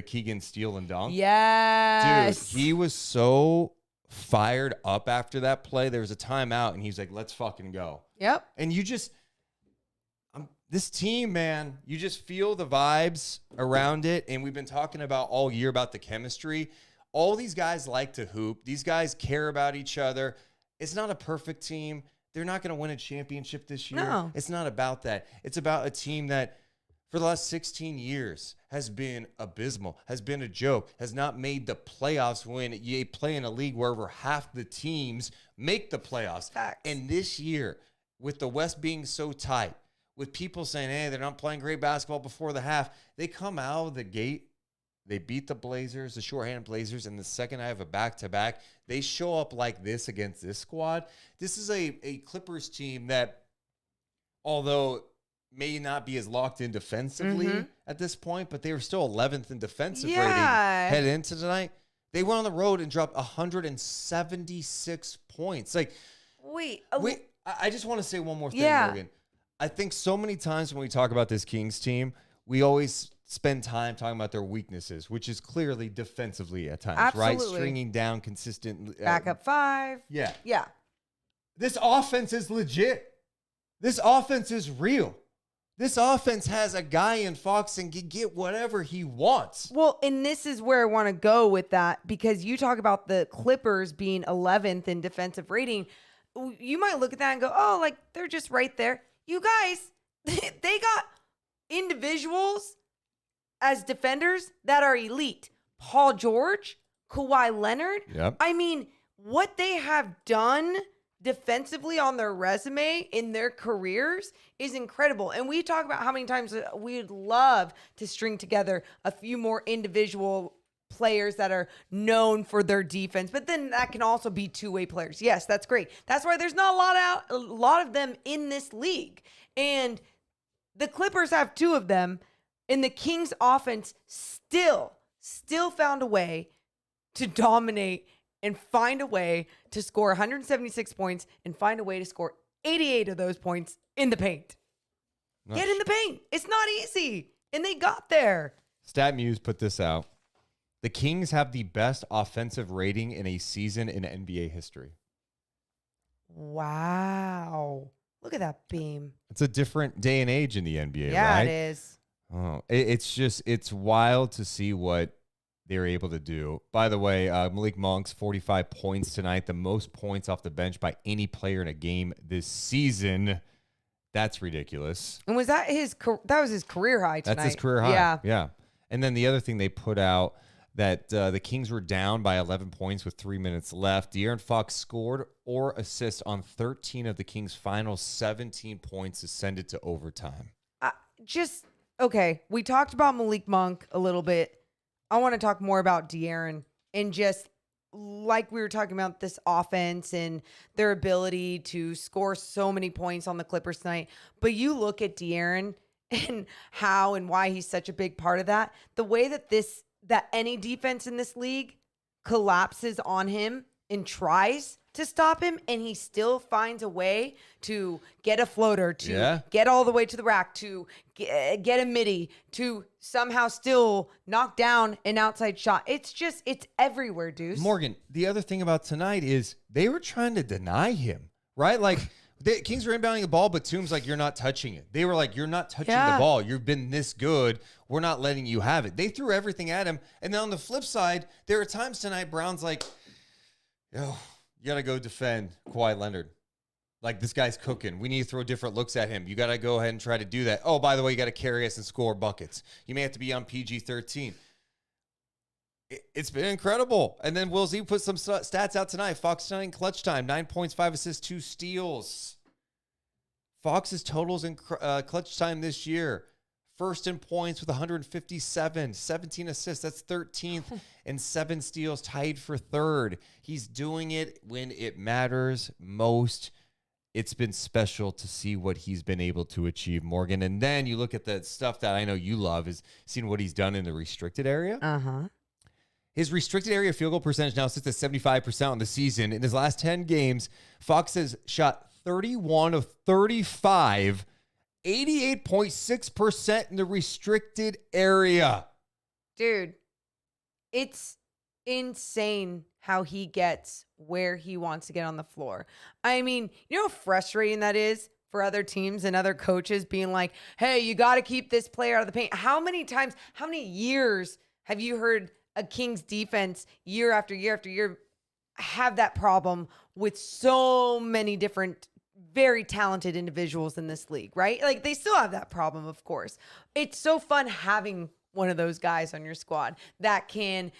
Speaker 12: Keegan steal and dunk.
Speaker 8: Yes.
Speaker 12: Dude, he was so fired up after that play. There was a timeout, and he's like, let's fucking go.
Speaker 8: Yep.
Speaker 12: And you just... this team, man, you just feel the vibes around it. And we've been talking about all year about the chemistry. All these guys like to hoop. These guys care about each other. It's not a perfect team. They're not going to win a championship this year.
Speaker 8: No.
Speaker 12: It's not about that. It's about a team that for the last 16 years has been abysmal, has been a joke, has not made the playoffs when you play in a league where over half the teams make the playoffs.
Speaker 8: Facts.
Speaker 12: And this year, with the West being so tight, with people saying, hey, they're not playing great basketball before the half, they come out of the gate, they beat the Blazers, the shorthanded Blazers, and the second I have a back-to-back, they show up like this against this squad. This is a Clippers team that, although may not be as locked in defensively at this point, but they were still 11th in defensive rating headed into tonight. They went on the road and dropped 176 points. Like, I just want to say one more thing, Morgan. I think so many times when we talk about this Kings team, we always spend time talking about their weaknesses, which is clearly defensively at times, right? Stringing down consistent.
Speaker 8: Backup five.
Speaker 12: Yeah.
Speaker 8: Yeah.
Speaker 12: This offense is legit. This offense is real. This offense has a guy in Fox and can get whatever he wants.
Speaker 8: Well, and this is where I want to go with that, because you talk about the Clippers being 11th in defensive rating. You might look at that and go, oh, like they're just right there. You guys, they got individuals as defenders that are elite. Paul George, Kawhi Leonard.
Speaker 12: Yep.
Speaker 8: I mean, what they have done defensively on their resume in their careers is incredible. And we talk about how many times we'd love to string together a few more individual players that are known for their defense, but then that can also be two-way players. Yes, that's great. That's why there's not a lot of them in this league. And the Clippers have two of them, and the Kings offense still found a way to dominate and find a way to score 176 points and find a way to score 88 of those points in the paint. Get in the paint. It's not easy. And they got there.
Speaker 12: StatMuse put this out. The Kings have the best offensive rating in a season in NBA history.
Speaker 8: Wow. Look at that beam.
Speaker 12: It's a different day and age in the NBA, right?
Speaker 8: Yeah, it is.
Speaker 12: Oh, it's wild to see what they're able to do. By the way, Malik Monk's 45 points tonight, the most points off the bench by any player in a game this season. That's ridiculous.
Speaker 8: And was that was his career high tonight?
Speaker 12: That's his career high. Yeah. And then the other thing they put out, that the Kings were down by 11 points with 3 minutes left. De'Aaron Fox scored or assist on 13 of the Kings' final 17 points, ascended to overtime.
Speaker 8: Okay, we talked about Malik Monk a little bit. I want to talk more about De'Aaron and just like we were talking about this offense and their ability to score so many points on the Clippers tonight. But you look at De'Aaron and how and why he's such a big part of that. The way that any defense in this league collapses on him and tries to stop him, and he still finds a way to get a floater, to get all the way to the rack, to get a midi, to somehow still knock down an outside shot. It's everywhere, Deuce.
Speaker 12: Morgan, the other thing about tonight is they were trying to deny him, right? Like, the Kings were inbounding the ball, but Toombs like, you're not touching it. They were like, you're not touching the ball. You've been this good. We're not letting you have it. They threw everything at him. And then on the flip side, there are times tonight Brown's like, yo, you got to go defend Kawhi Leonard. Like, this guy's cooking. We need to throw different looks at him. You got to go ahead and try to do that. Oh, by the way, you got to carry us and score buckets. You may have to be on PG-13. It's been incredible. And then Will Z put some stats out tonight. Fox tonight in clutch time, 9 points, 5 assists, 2 steals. Fox's totals in clutch time this year. First in points with 157, 17 assists. That's 13th, and 7 steals, tied for third. He's doing it when it matters most. It's been special to see what he's been able to achieve, Morgan. And then you look at the stuff that I know you love, is seeing what he's done in the restricted area.
Speaker 8: Uh-huh.
Speaker 12: His restricted area field goal percentage now sits at 75% on the season. In his last 10 games, Fox has shot 31 of 35, 88.6% in the restricted area.
Speaker 8: Dude, it's insane how he gets where he wants to get on the floor. I mean, you know how frustrating that is for other teams and other coaches being like, hey, you got to keep this player out of the paint. How many times, how many years have you heard a Kings defense year after year after year have that problem with so many different very talented individuals in this league, right? Like, they still have that problem, of course. It's so fun having one of those guys on your squad that can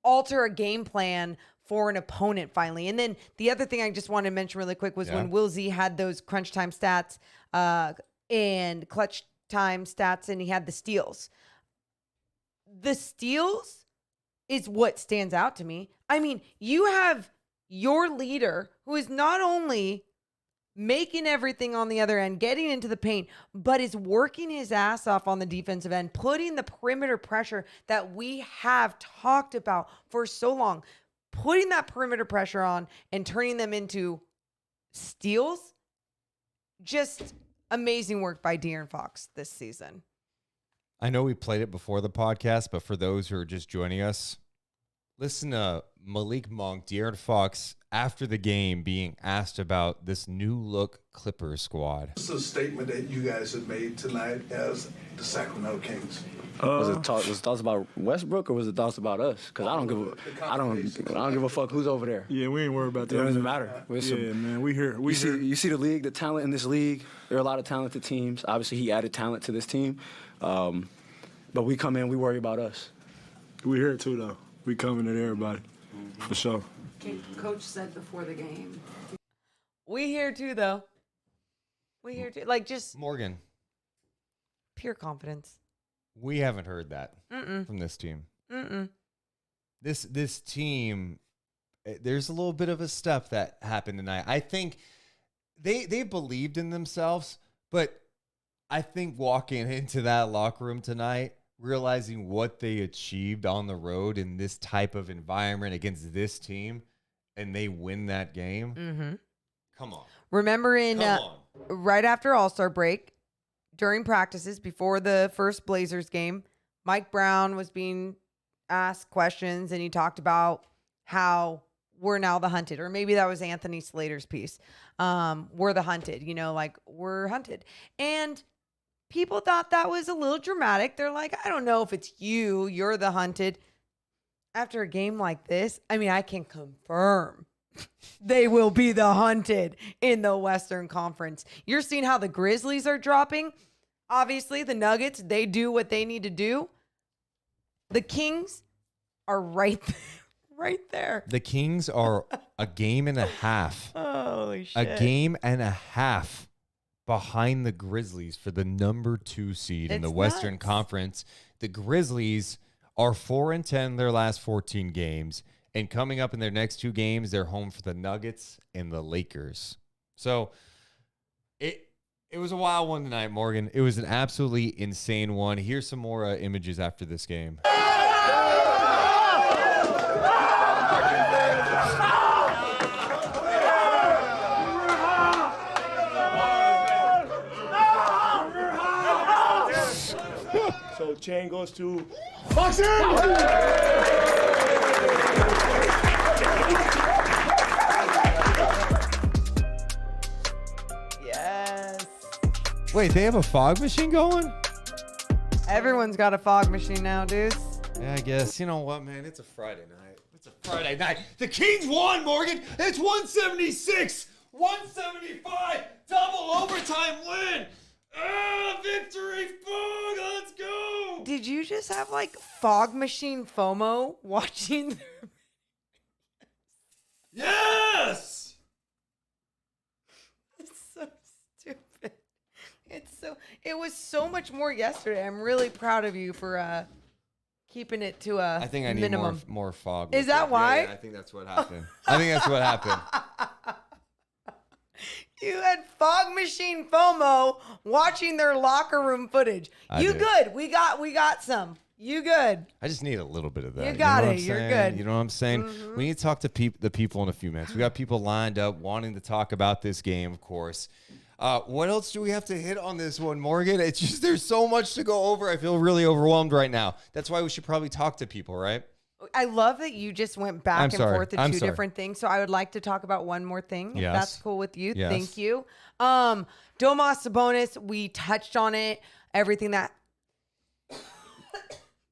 Speaker 8: alter a game plan for an opponent finally. And then the other thing I just wanted to mention really quick was when Will Z had those crunch time stats and clutch time stats, and he had the steals. The steals is what stands out to me. I mean, you have your leader who is not only making everything on the other end, getting into the paint, but is working his ass off on the defensive end, putting the perimeter pressure that we have talked about for so long, putting that perimeter pressure on and turning them into steals. Just amazing work by De'Aaron Fox this season.
Speaker 12: I know we played it before the podcast, but for those who are just joining us, listen to Malik Monk, De'Aaron Fox, after the game being asked about this new look Clippers squad.
Speaker 9: This is a statement that you guys have made tonight as the Sacramento Kings.
Speaker 10: Was it thoughts about Westbrook, or was it thoughts about us? Because I don't give a fuck who's over there.
Speaker 11: Yeah, we ain't worried about that.
Speaker 10: It doesn't matter.
Speaker 11: Man, we here.
Speaker 10: You see the league, the talent in this league. There are a lot of talented teams. Obviously, he added talent to this team. But we come in, we worry about us.
Speaker 11: We here too, though. We coming at everybody, for sure.
Speaker 8: Coach said before the game. We here too, though. We here too. Like, just
Speaker 12: Morgan,
Speaker 8: pure confidence.
Speaker 12: we haven't heard that from this team. This team, there's a little bit of a step that happened tonight. I think they believed in themselves, but I think walking into that locker room tonight, realizing what they achieved on the road in this type of environment against this team, and they win that game. Come on.
Speaker 8: Remember right after All-Star break, during practices before the first Blazers game, Mike Brown was being asked questions, and he talked about how we're now the hunted, or maybe that was Anthony Slater's piece. We're the hunted, like we're hunted. And people thought that was a little dramatic. They're like, I don't know if it's you're the hunted. After a game like this, I mean, I can confirm they will be the hunted in the Western Conference. You're seeing how the Grizzlies are dropping. Obviously, the Nuggets, they do what they need to do. The Kings, are right there. Right there.
Speaker 12: The Kings are a game and a half.
Speaker 8: Holy shit.
Speaker 12: A game and a half behind the Grizzlies for the number 2 seed in the Western
Speaker 8: nuts.
Speaker 12: Conference. The Grizzlies are 4-10 their last 14 games. And coming up in their next 2 games, they're home for the Nuggets and the Lakers. So it was a wild one tonight, Morgan. It was an absolutely insane one. Here's some more images after this game.
Speaker 11: So chain goes to
Speaker 1: Boxing!
Speaker 8: Yes.
Speaker 12: Wait, they have a fog machine going?
Speaker 8: Everyone's got a fog machine now, Deuce.
Speaker 12: Yeah, I guess. You know what, man? It's a Friday night. It's a Friday night. The Kings won, Morgan. It's 176, 175, double overtime win. Victory fog. Let's go.
Speaker 8: Did you just have like fog machine FOMO watching?
Speaker 12: Yes.
Speaker 8: It's so stupid. It was so much more yesterday. I'm really proud of you for keeping it to a
Speaker 12: I think I need
Speaker 8: minimum.
Speaker 12: more fog.
Speaker 8: Is
Speaker 12: with
Speaker 8: that
Speaker 12: it.
Speaker 8: why?
Speaker 12: Yeah, I think that's what happened. I think that's what happened.
Speaker 8: You had fog machine FOMO watching their locker room footage.
Speaker 12: I
Speaker 8: You
Speaker 12: did.
Speaker 8: good? We got some. You good?
Speaker 12: I just need a little bit of that.
Speaker 8: You got
Speaker 12: know
Speaker 8: it.
Speaker 12: what I'm
Speaker 8: You're
Speaker 12: saying?
Speaker 8: good.
Speaker 12: You know what I'm saying? We need to talk to the people in a few minutes. We got people lined up wanting to talk about this game, of course. What else do we have to hit on this one, Morgan? It's just there's so much to go over. I feel really overwhelmed right now. That's why we should probably talk to people, right?
Speaker 8: I love that you just went back
Speaker 12: I'm
Speaker 8: and
Speaker 12: sorry.
Speaker 8: forth to
Speaker 12: I'm
Speaker 8: two
Speaker 12: sorry.
Speaker 8: different things. So I would like to talk about one more thing, if
Speaker 12: Yes.
Speaker 8: that's cool with you.
Speaker 12: Yes.
Speaker 8: Thank you. Domas Sabonis, we touched on it. Everything that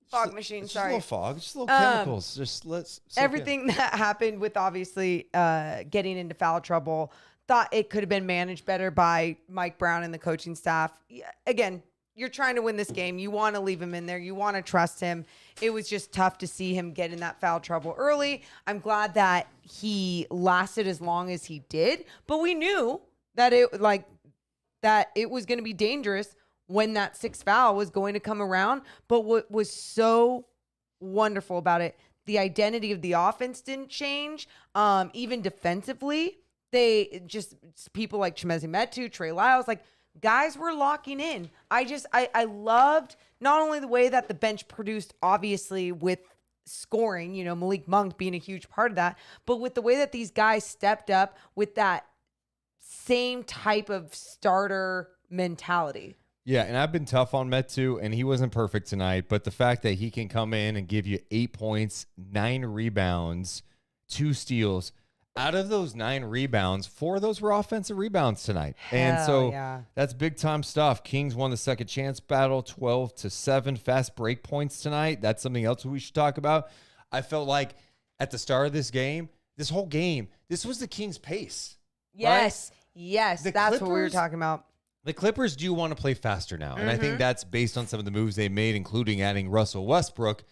Speaker 8: fog machine,
Speaker 12: It's
Speaker 8: sorry.
Speaker 12: just a little fog, just little chemicals. Just let's soak in.
Speaker 8: Everything that happened with obviously getting into foul trouble, thought it could have been managed better by Mike Brown and the coaching staff. Yeah, again, you're trying to win this game. You want to leave him in there. You want to trust him. It was just tough to see him get in that foul trouble early. I'm glad that he lasted as long as he did, but we knew that it was going to be dangerous when that sixth foul was going to come around. But what was so wonderful about it, the identity of the offense didn't change. Even defensively, they just people like Chimezie Metu, Trey Lyles, like guys were locking in. I loved not only the way that the bench produced, obviously with scoring, you know, Malik Monk being a huge part of that, but with the way that these guys stepped up with that same type of starter mentality.
Speaker 12: Yeah, and I've been tough on Metu, and he wasn't perfect tonight, but the fact that he can come in and give you 8 points, 9 rebounds, 2 steals, out of those 9 rebounds, 4 of those were offensive rebounds tonight. And so that's big time stuff. Kings won the second chance battle 12-7, fast break points tonight. That's something else we should talk about. I felt like at the start of this game, this whole game, this was the Kings' pace.
Speaker 8: Yes.
Speaker 12: Right?
Speaker 8: Yes,
Speaker 12: The
Speaker 8: that's what we were
Speaker 12: Clippers-
Speaker 8: talking about.
Speaker 12: The Clippers do want to play faster now, and I think that's based on some of the moves they made, including adding Russell Westbrook.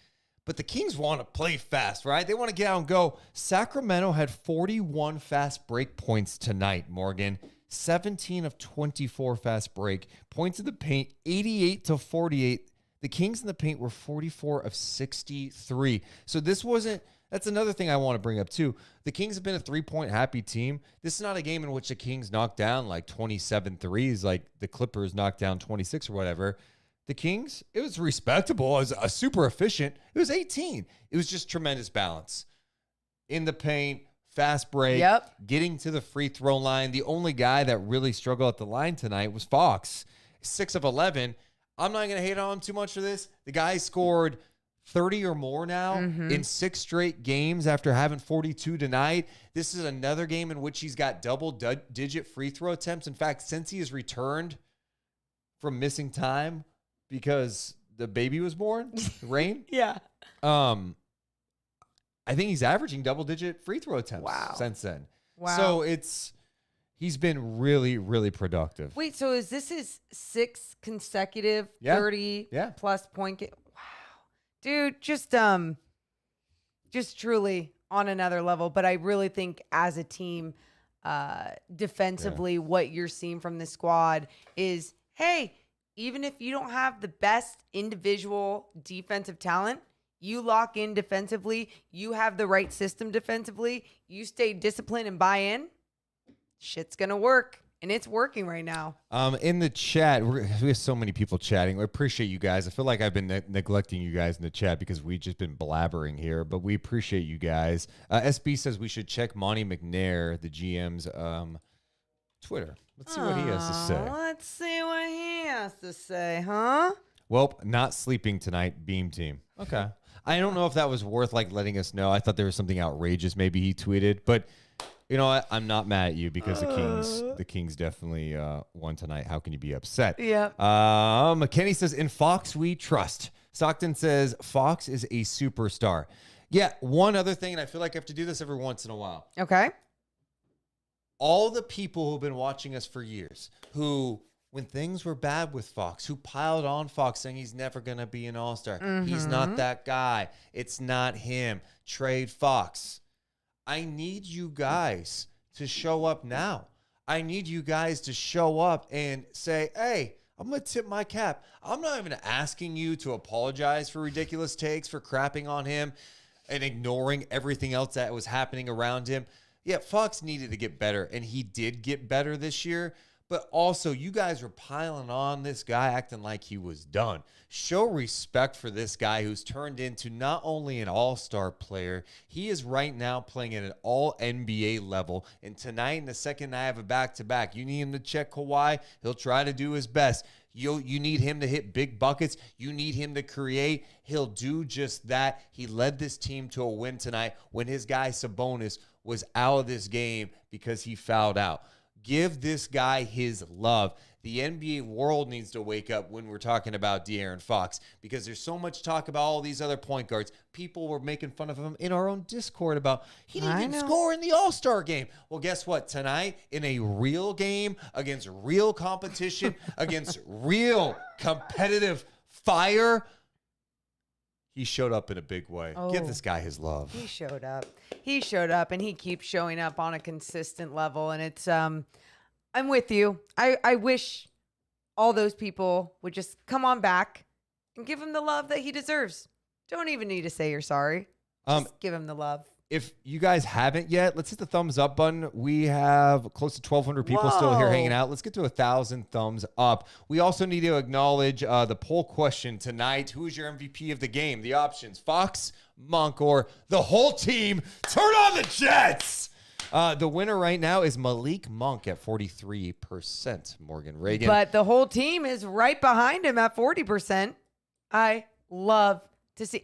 Speaker 12: But the Kings want to play fast, right? They want to get out and go. Sacramento had 41 fast break points tonight, Morgan. 17 of 24 fast break. Points in the paint, 88-48. The Kings in the paint were 44 of 63. So this wasn't... That's another thing I want to bring up, too. The Kings have been a three-point happy team. This is not a game in which the Kings knocked down like 27 threes, like the Clippers knocked down 26 or whatever. The Kings, it was respectable. It was super efficient. It was 18. It was just tremendous balance. In the paint, fast break, getting to the free throw line. The only guy that really struggled at the line tonight was Fox. 6 of 11. I'm not going to hate on him too much for this. The guy scored 30 or more now in 6 straight games after having 42 tonight. This is another game in which he's got double-digit free throw attempts. In fact, since he has returned from missing time because the baby was born, Rain. I think he's averaging double-digit free throw attempts since then.
Speaker 8: Wow.
Speaker 12: So he's been really, really productive.
Speaker 8: Wait, so is this his 6th consecutive 30 plus point game? Wow. Dude, just just truly on another level. But I really think as a team, defensively, what you're seeing from this squad is, hey, even if you don't have the best individual defensive talent, you lock in defensively, you have the right system defensively, you stay disciplined and buy in, shit's going to work. And it's working right now.
Speaker 12: In the chat, we have so many people chatting. We appreciate you guys. I feel like I've been neglecting you guys in the chat because we've just been blabbering here, but we appreciate you guys. SB says we should check Monty McNair, the GM's Twitter. Let's see what he has to say.
Speaker 8: Let's see what he has to say, huh?
Speaker 12: Well, not sleeping tonight, Beam Team. Okay. I don't know if that was worth like letting us know. I thought there was something outrageous maybe he tweeted, but you know what? I'm not mad at you because the Kings definitely won tonight. How can you be upset?
Speaker 8: Yeah.
Speaker 12: McKinney says, in Fox we trust. Stockton says, Fox is a superstar. Yeah, one other thing, and I feel like I have to do this every once in a while.
Speaker 8: Okay.
Speaker 12: All the people who've been watching us for years, who, when things were bad with Fox, who piled on Fox saying he's never going to be an all-star. He's not that guy. It's not him. Trade Fox. I need you guys to show up now. I need you guys to show up and say, hey, I'm going to tip my cap. I'm not even asking you to apologize for ridiculous takes, for crapping on him and ignoring everything else that was happening around him. Yeah, Fox needed to get better, and he did get better this year. But also, you guys were piling on this guy, acting like he was done. Show respect for this guy who's turned into not only an all-star player, he is right now playing at an all-NBA level. And tonight, in the second night of a back-to-back, you need him to check Kawhi. He'll try to do his best. You need him to hit big buckets. You need him to create. He'll do just that. He led this team to a win tonight when his guy Sabonis was out of this game because he fouled out. Give this guy his love. The NBA world needs to wake up when we're talking about De'Aaron Fox because there's so much talk about all these other point guards. People were making fun of him in our own Discord about he didn't even score in the All-Star game. Well, guess what? Tonight, in a real game against real competition, against real competitive fire, he showed up in a big way. Give this guy his love.
Speaker 8: He showed up. He showed up, and he keeps showing up on a consistent level. And it's, I'm with you. I wish all those people would just come on back and give him the love that he deserves. Don't even need to say you're sorry. Just give him the love.
Speaker 12: If you guys haven't yet, let's hit the thumbs up button. We have close to 1,200 people still here hanging out. Let's get to 1,000 thumbs up. We also need to acknowledge the poll question tonight. Who is your MVP of the game? The options: Fox, Monk, or the whole team. Turn on the Jets! The winner right now is Malik Monk at 43%. Morgan Reagan.
Speaker 8: But the whole team is right behind him at 40%. I love to see.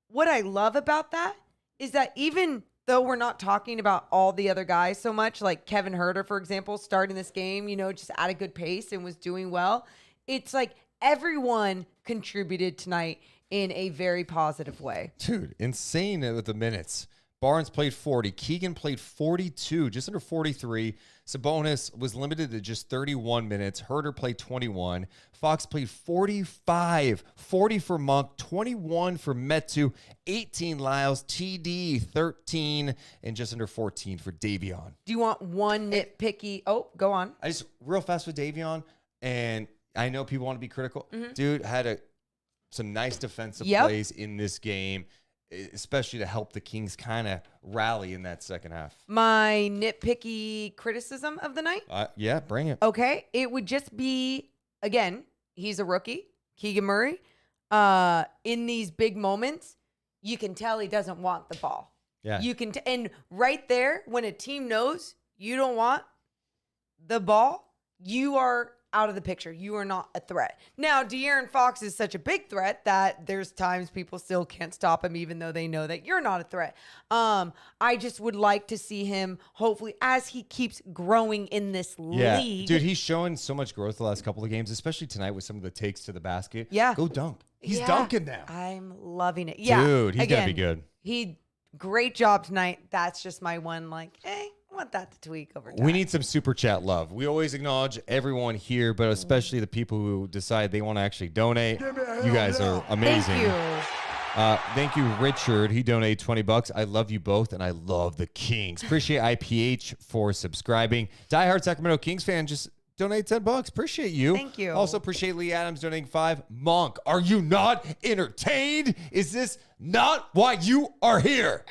Speaker 8: What I love about that is that even though we're not talking about all the other guys so much, like Kevin Huerter, for example, starting this game, just at a good pace and was doing well, it's like everyone contributed tonight in a very positive way.
Speaker 12: Dude, insane with the minutes. Barnes played 40. Keegan played 42, just under 43. Sabonis was limited to just 31 minutes. Herter played 21. Fox played 45. 40 for Monk, 21 for Metu, 18 Lyles, TD 13, and just under 14 for Davion.
Speaker 8: Do you want one nitpicky? Oh, go on.
Speaker 12: I just, real fast with Davion, and I know people want to be critical. Dude had some nice defensive plays in this game, especially to help the Kings kind of rally in that second half.
Speaker 8: My nitpicky criticism of the night?
Speaker 12: Yeah, bring it.
Speaker 8: Okay. It would just be, again, he's a rookie, Keegan Murray. In these big moments, you can tell he doesn't want the ball.
Speaker 12: Yeah.
Speaker 8: You can, and right there, when a team knows you don't want the ball, you are out of the picture. You are not a threat. Now, De'Aaron Fox is such a big threat that there's times people still can't stop him, even though they know that you're not a threat. I just would like to see him, hopefully, as he keeps growing in this league.
Speaker 12: Dude, he's showing so much growth the last couple of games, especially tonight with some of the takes to the basket.
Speaker 8: Yeah.
Speaker 12: Go dunk. He's dunking now.
Speaker 8: I'm loving it. Yeah.
Speaker 12: Dude, he's got to be good.
Speaker 8: Great job tonight. That's just my one, I want that to tweak over time.
Speaker 12: We need some super chat love. We always acknowledge everyone here, but especially the people who decide they want to actually donate. You guys are amazing.
Speaker 8: Thank you.
Speaker 12: Thank you, Richard. He donated $20. I love you both, and I love the Kings. Appreciate IPH for subscribing. Diehard Sacramento Kings fan just donate $10. Appreciate you.
Speaker 8: Thank you.
Speaker 12: Also appreciate Lee Adams donating $5. Monk, are you not entertained? Is this not why you are here?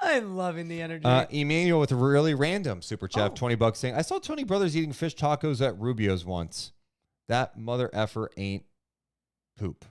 Speaker 8: I'm loving the energy.
Speaker 12: Emmanuel with a really random super chat, $20 saying, I saw Tony Brothers eating fish tacos at Rubio's once. That mother effer ain't poop.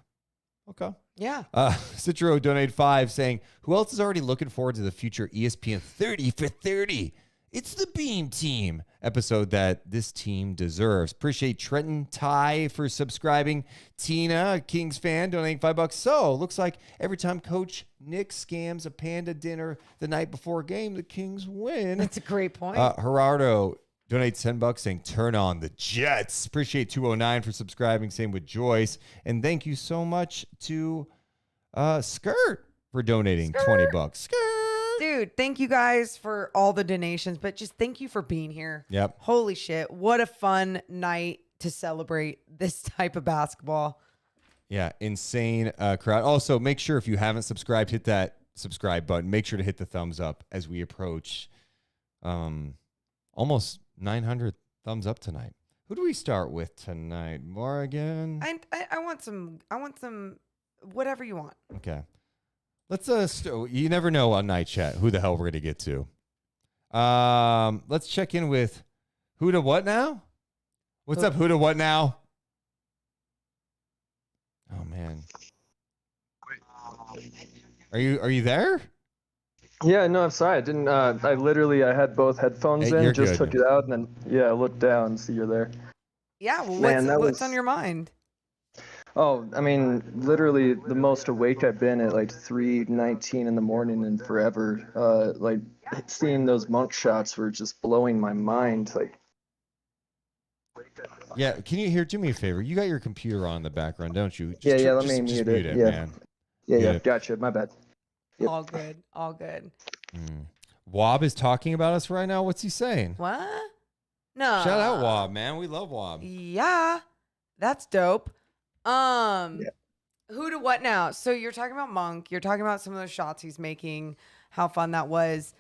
Speaker 12: Okay.
Speaker 8: Yeah.
Speaker 12: Citro donated $5 saying, who else is already looking forward to the future ESPN 30 for 30? It's the Beam Team episode that this team deserves. Appreciate Trenton Ty for subscribing. Tina, a Kings fan, donating $5. So, looks like every time Coach Nick scams a Panda dinner the night before a game, the Kings win.
Speaker 8: That's a great point.
Speaker 12: Gerardo donates $10 saying, turn on the Jets. Appreciate 209 for subscribing. Same with Joyce. And thank you so much to Skirt for donating $20. Skirt.
Speaker 8: Dude, thank you guys for all the donations, but just thank you for being here.
Speaker 12: Yep.
Speaker 8: Holy shit. What a fun night to celebrate this type of basketball.
Speaker 12: Yeah, insane crowd. Also, make sure if you haven't subscribed, hit that subscribe button. Make sure to hit the thumbs up as we approach almost 900 thumbs up tonight. Who do we start with tonight? Morgan?
Speaker 8: I want some whatever you want.
Speaker 12: Okay. Let's you never know on night chat who the hell we're gonna get to. Let's check in with who to what now? What's up, who to what now? Oh man. Are you there?
Speaker 13: Yeah, no, I'm sorry. I didn't I had both headphones in, just took it out, and then I looked down, see you're there.
Speaker 8: Yeah, well, what's on your mind?
Speaker 13: Oh, I mean, literally the most awake I've been at like 3:19 in the morning in forever. Like seeing those monk shots were just blowing my mind. Like,
Speaker 12: yeah, can you do me a favor? You got your computer on in the background, don't you?
Speaker 13: Let me mute it. Yeah.
Speaker 12: Man.
Speaker 13: Yeah, gotcha. My bad. Yep.
Speaker 8: All good.
Speaker 12: Wob is talking about us right now. What's he saying?
Speaker 8: What? No.
Speaker 12: Shout out Wob, man. We love Wob.
Speaker 8: Yeah, that's dope. Who to what now? So you're talking about Monk. You're talking about some of the shots he's making, how fun that was.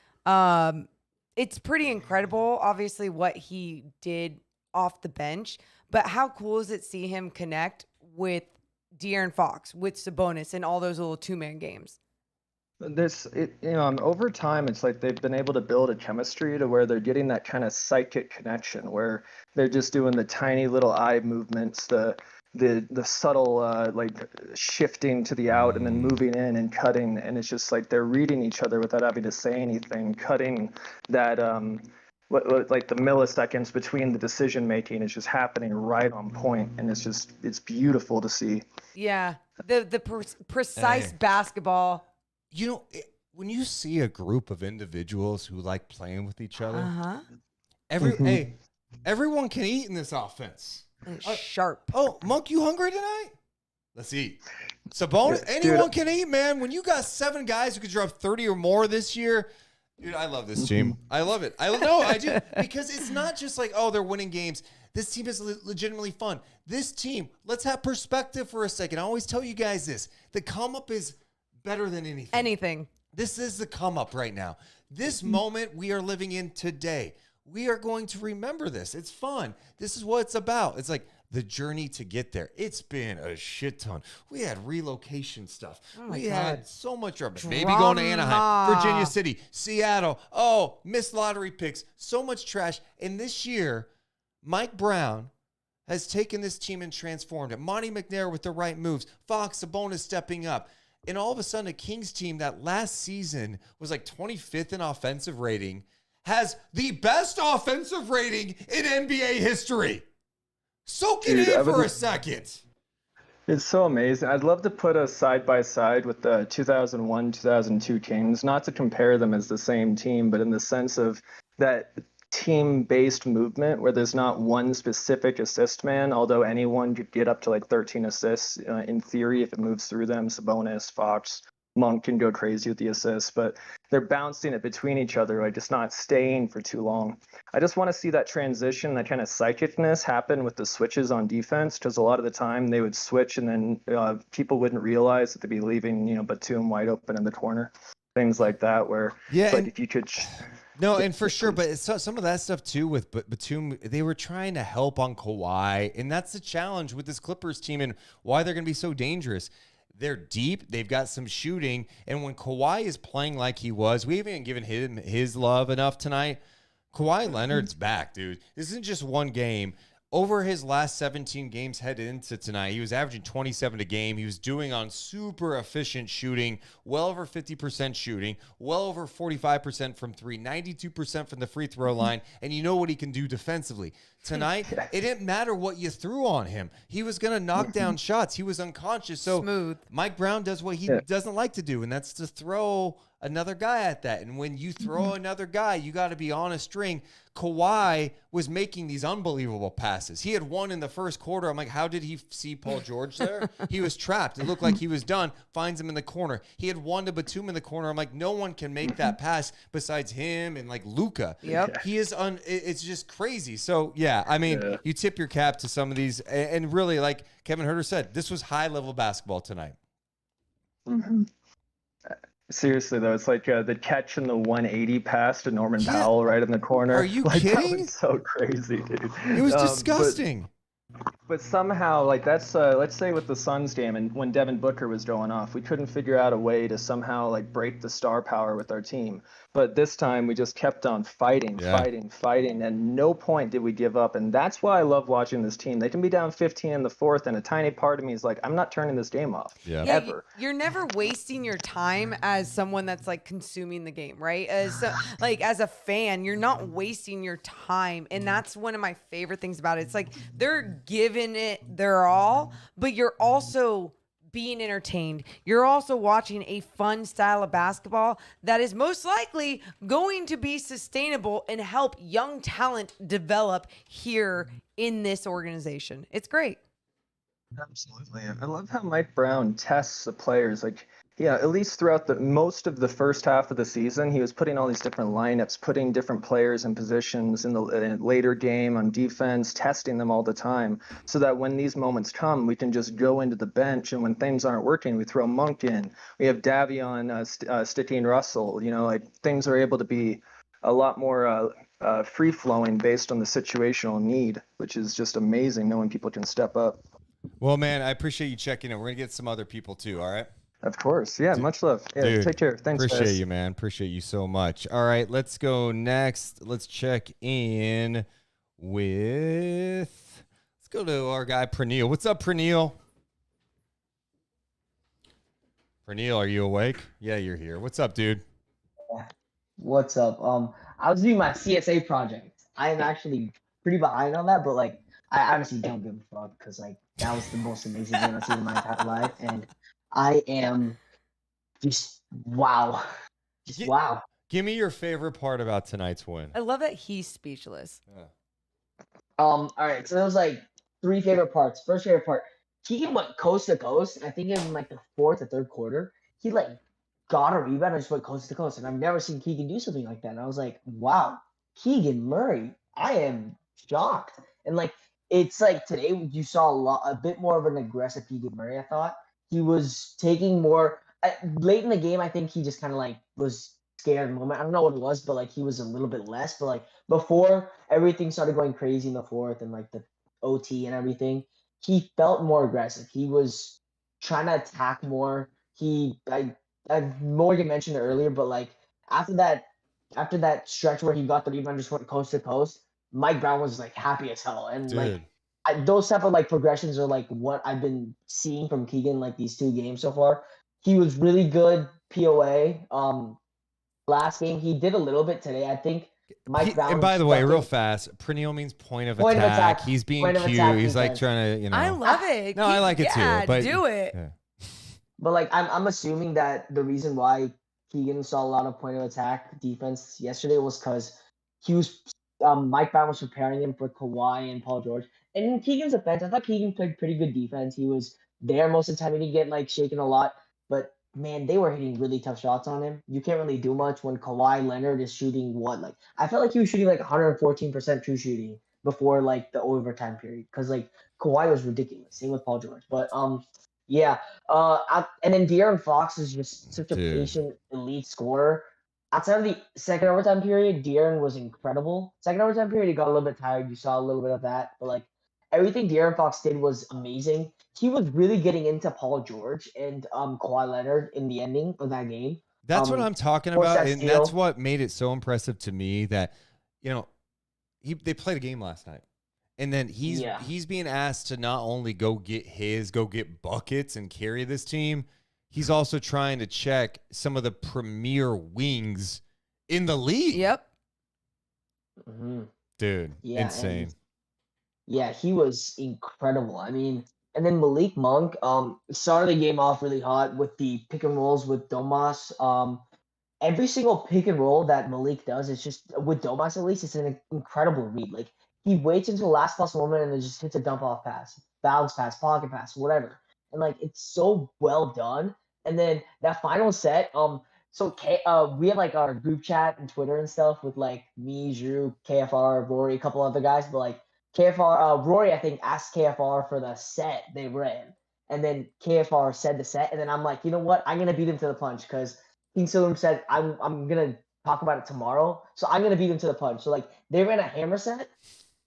Speaker 8: It's pretty incredible, obviously, what he did off the bench. But how cool is it to see him connect with De'Aaron Fox, with Sabonis, and all those little two-man games?
Speaker 13: Over time, it's like they've been able to build a chemistry to where they're getting that kind of psychic connection where they're just doing the tiny little eye movements, the subtle like shifting to the out and then moving in and cutting, and it's just like they're reading each other without having to say anything, cutting that like the milliseconds between the decision making is just happening right on point, and it's beautiful to see.
Speaker 8: Yeah, the precise basketball.
Speaker 12: You know, when you see a group of individuals who like playing with each other, everyone can eat in this offense.
Speaker 8: Sharp.
Speaker 12: Oh, Monk, you hungry tonight? Let's eat. Sabonis, anyone can eat, man. When you got 7 guys who could drop 30 or more this year, dude, I love this team. I love it. I do. Because it's not just like, oh, they're winning games. This team is legitimately fun. This team, let's have perspective for a second. I always tell you guys this. The come up is better than anything. This is the come up right now. This moment we are living in today. We are going to remember this. It's fun. This is what it's about. It's like the journey to get there. It's been a shit ton. We had relocation stuff. We had so much rubbish. Maybe going to Anaheim, Virginia City, Seattle. Oh, missed lottery picks. So much trash. And this year, Mike Brown has taken this team and transformed it. Monty McNair with the right moves. Fox, Sabonis stepping up. And all of a sudden, a Kings team that last season was like 25th in offensive rating has the best offensive rating in NBA history. Soak it in for a second.
Speaker 13: It's so amazing. I'd love to put us side by side with the 2001, 2002 Kings, not to compare them as the same team, but in the sense of that team-based movement where there's not one specific assist man, although anyone could get up to like 13 assists in theory if it moves through them. Sabonis, Fox, Monk can go crazy with the assists, but they're bouncing it between each other, like just not staying for too long. I just want to see that transition, that kind of psychicness happen with the switches on defense, because a lot of the time they would switch and then people wouldn't realize that they'd be leaving, Batum wide open in the corner, things like that. Where but if you could.
Speaker 12: No, and for sure, but some of that stuff too with Batum, they were trying to help on Kawhi, and that's the challenge with this Clippers team and why they're going to be so dangerous. They're deep, they've got some shooting, and when Kawhi is playing like he was, we haven't given him his love enough tonight. Kawhi Leonard's back, dude. This isn't just one game. Over his last 17 games headed into tonight, he was averaging 27 a game. He was doing on super efficient shooting, well over 50% shooting, well over 45% from three, 92% from the free throw line. And you know what he can do defensively. Tonight, it didn't matter what you threw on him. He was going to knock down shots. He was unconscious. So
Speaker 8: Smooth.
Speaker 12: Mike Brown does what he doesn't like to do, and that's to throw another guy at that. And when you throw another guy, you got to be on a string. Kawhi was making these unbelievable passes. He had one in the first quarter. I'm like, how did he see Paul George there? He was trapped. It looked like he was done. Finds him in the corner. He had one to Batum in the corner. I'm like, no one can make that pass besides him and like Luka.
Speaker 8: Yep.
Speaker 12: He is it's just crazy. So yeah, I mean, you tip your cap to some of these, and really, like Kevin Herter said, this was high level basketball tonight.
Speaker 13: Seriously though, it's like the catch in the 180 pass to Norman Powell right in the corner.
Speaker 12: Are you
Speaker 13: like,
Speaker 12: kidding?
Speaker 13: That was so crazy, dude.
Speaker 12: It was disgusting.
Speaker 13: But somehow, like that's let's say with the Suns game, and when Devin Booker was going off, we couldn't figure out a way to somehow like break the star power with our team. But this time we just kept on fighting, and no point did we give up. And that's why I love watching this team. They can be down 15 in the fourth, and a tiny part of me is like, I'm not turning this game off. Ever.
Speaker 8: You're never wasting your time as someone that's like consuming the game, right? As a fan, you're not wasting your time, and that's one of my favorite things about it. It's like they're giving it their all, but you're also being entertained. You're also watching a fun style of basketball that is most likely going to be sustainable and help young talent develop here in this organization. It's great.
Speaker 13: Absolutely. I love how Mike Brown tests the players. Like, yeah, at least throughout the most of the first half of the season, he was putting all these different lineups, putting different players in positions in the later game on defense, testing them all the time, so that when these moments come, we can just go into the bench, and when things aren't working, we throw Monk in. We have Davion sticking Russell. You know, like things are able to be a lot more free flowing based on the situational need, which is just amazing knowing people can step up.
Speaker 12: Well, man, I appreciate you checking in. We're gonna get some other people too. All right.
Speaker 13: Of course. Yeah, much love. Yeah,
Speaker 12: dude,
Speaker 13: take care. Thanks,
Speaker 12: appreciate
Speaker 13: guys.
Speaker 12: you, man. Appreciate you so much. All right, let's go next. Let's check in with, let's go to our guy, Praneel. What's up, Praneel? Praneel, are you awake? Yeah, you're here. What's up, dude?
Speaker 14: What's up? I was doing my CSA project. I am actually pretty behind on that, but like, I honestly don't give a fuck because like that was the most amazing game I've seen in my entire life, and I am just wow. Wow.
Speaker 12: Give me your favorite part about tonight's win.
Speaker 8: I love that he's speechless.
Speaker 12: Yeah.
Speaker 14: All right, so there was like three favorite parts. First favorite part, Keegan went coast to coast. I think in like the fourth or third quarter, he like got a rebound and just went coast to coast. And I've never seen Keegan do something like that. And I was like, wow, Keegan Murray. I am shocked. And like it's like today you saw a bit more of an aggressive Keegan Murray, I thought. He was taking more late in the game. I think he just kind of like was scared in the moment. I don't know what it was, but like he was a little bit less. But like before everything started going crazy in the fourth and like the OT and everything, he felt more aggressive. He was trying to attack more. Morgan mentioned it earlier, but like after that stretch where he got the rebound, just went coast to coast, Mike Brown was like happy as hell. And
Speaker 12: dude,
Speaker 14: like those type of like progressions are like what I've been seeing from Keegan like these two games so far. He was really good POA. Last game he did a little bit today. I think Mike Brown.
Speaker 12: And by the way, real fast, Praneel means point of attack. He's being cute. He's like trying to, you know.
Speaker 8: I love it.
Speaker 12: No, I like it too. But
Speaker 8: do it.
Speaker 12: Yeah.
Speaker 14: But like I'm assuming that the reason why Keegan saw a lot of point of attack defense yesterday was because he was Mike Brown was preparing him for Kawhi and Paul George. And in Keegan's defense, I thought Keegan played pretty good defense. He was there most of the time. He didn't get like shaken a lot. But man, they were hitting really tough shots on him. You can't really do much when Kawhi Leonard is shooting what? Like, I felt like he was shooting like 114% true shooting before like the overtime period because like Kawhi was ridiculous. Same with Paul George, but yeah. And then De'Aaron Fox is just such a
Speaker 12: Dude.
Speaker 14: patient elite scorer. Outside of the second overtime period, De'Aaron was incredible. Second overtime period, he got a little bit tired. You saw a little bit of that, but like everything De'Aaron Fox did was amazing. He was really getting into Paul George and Kawhi Leonard in the ending of that game.
Speaker 12: That's what I'm talking
Speaker 14: forced
Speaker 12: about,
Speaker 14: that
Speaker 12: and
Speaker 14: steal.
Speaker 12: that's what made it so impressive to me that, you know, they played a game last night, and then he's being asked to not only go get buckets and carry this team, he's also trying to check some of the premier wings in the league.
Speaker 8: Yep.
Speaker 12: Dude,
Speaker 14: Yeah,
Speaker 12: insane.
Speaker 14: Yeah, he was incredible. I mean, and then Malik Monk started the game off really hot with the pick and rolls with Domas. Every single pick and roll that Malik does is just with Domas at least, it's an incredible read. Like he waits until the last possible moment and then just hits a dump off pass, bounce pass, pocket pass, whatever. And like it's so well done. And then that final set, we have like our group chat and Twitter and stuff with like me, Drew, KFR, Rory, a couple other guys, but like KFR, Rory, I think, asked KFR for the set they ran. And then KFR said the set. And then I'm like, you know what? I'm going to beat him to the punch because King Silver said, I'm going to talk about it tomorrow. So I'm going to beat him to the punch. So, like, they ran a hammer set.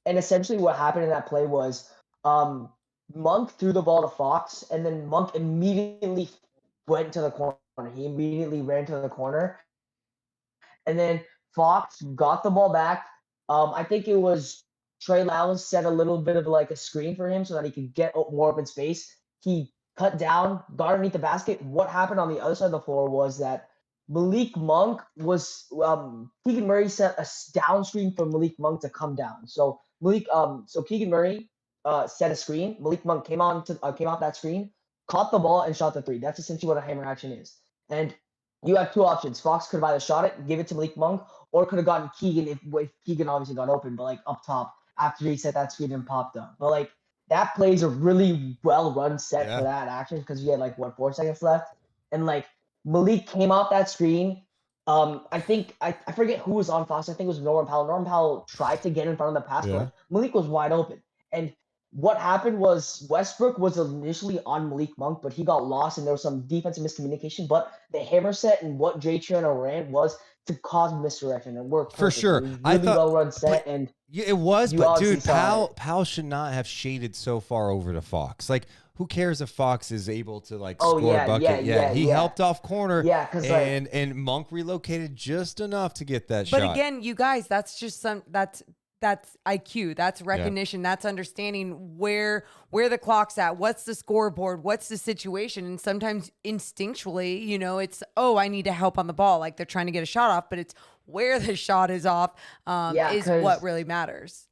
Speaker 14: And essentially what happened in that play was Monk threw the ball to Fox. And then Monk immediately went to the corner. He immediately ran to the corner. And then Fox got the ball back. I think it was Trey Lyles set a little bit of like a screen for him so that he could get more open space. He cut down, got underneath the basket. What happened on the other side of the floor was that Malik Monk was Keegan Murray set a down screen for Malik Monk to come down. So Keegan Murray set a screen. Malik Monk came off that screen, caught the ball and shot the three. That's essentially what a hammer action is. And you have two options. Fox could have either shot it, give it to Malik Monk, or could have gotten Keegan if Keegan obviously got open, but like up top after he set that screen and popped up. But like that plays a really well run set for that action because you had like 4 seconds left, and like Malik came off that screen. I think I forget who was on Fox. I think it was Norman Powell. Norman Powell tried to get in front of the pass, but like, Malik was wide open. And what happened was Westbrook was initially on Malik Monk, but he got lost and there was some defensive miscommunication. But the hammer set and what Jay Triano ran was to cause misdirection and work
Speaker 12: For sure.
Speaker 14: Really I thought, well run set and
Speaker 12: yeah, it was, but dude, Powell should not have shaded so far over to Fox. Like, who cares if Fox is able to like score a bucket? He helped off corner.
Speaker 14: Yeah, because
Speaker 12: and Monk relocated just enough to get that shot.
Speaker 8: But again, you guys, that's just that's IQ, that's recognition, that's understanding where the clock's at, what's the scoreboard, what's the situation. And sometimes instinctually, you know, it's, oh, I need to help on the ball. Like they're trying to get a shot off, but it's where the shot is off is what really matters.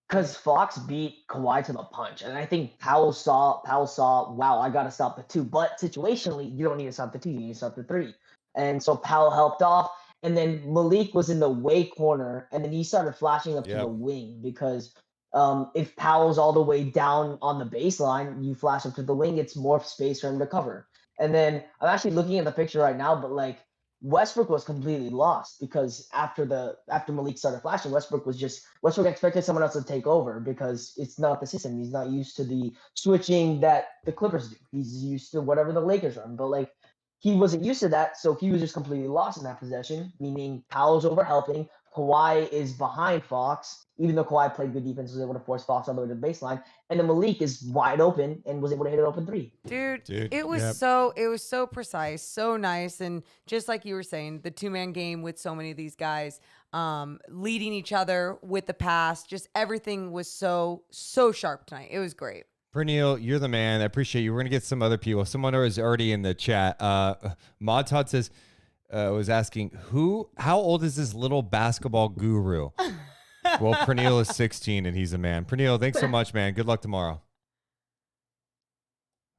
Speaker 14: Because Fox beat Kawhi to the punch. And I think Powell saw, wow, I got to stop the two. But situationally, you don't need to stop the two, you need to stop the three. And so Powell helped off. And then Malik was in the way corner, and then he started flashing up to the wing because if Powell's all the way down on the baseline, you flash up to the wing, it's more space for him to cover. And then I'm actually looking at the picture right now, but like Westbrook was completely lost because after Malik started flashing, Westbrook expected someone else to take over because it's not the system. He's not used to the switching that the Clippers do. He's used to whatever the Lakers run, but like he wasn't used to that, so he was just completely lost in that possession, meaning Powell's over helping. Kawhi is behind Fox, even though Kawhi played good defense, was able to force Fox all the way to the baseline. And then Malik is wide open and was able to hit an open three.
Speaker 8: Dude, it was so precise, so nice. And just like you were saying, the two-man game with so many of these guys leading each other with the pass, just everything was so sharp tonight. It was great.
Speaker 12: Pernille, you're the man. I appreciate you. We're going to get some other people. Someone who is already in the chat. Mod Todd says, was asking, how old is this little basketball guru? Well, Pernille is 16 and he's a man. Pernille, thanks so much, man. Good luck tomorrow.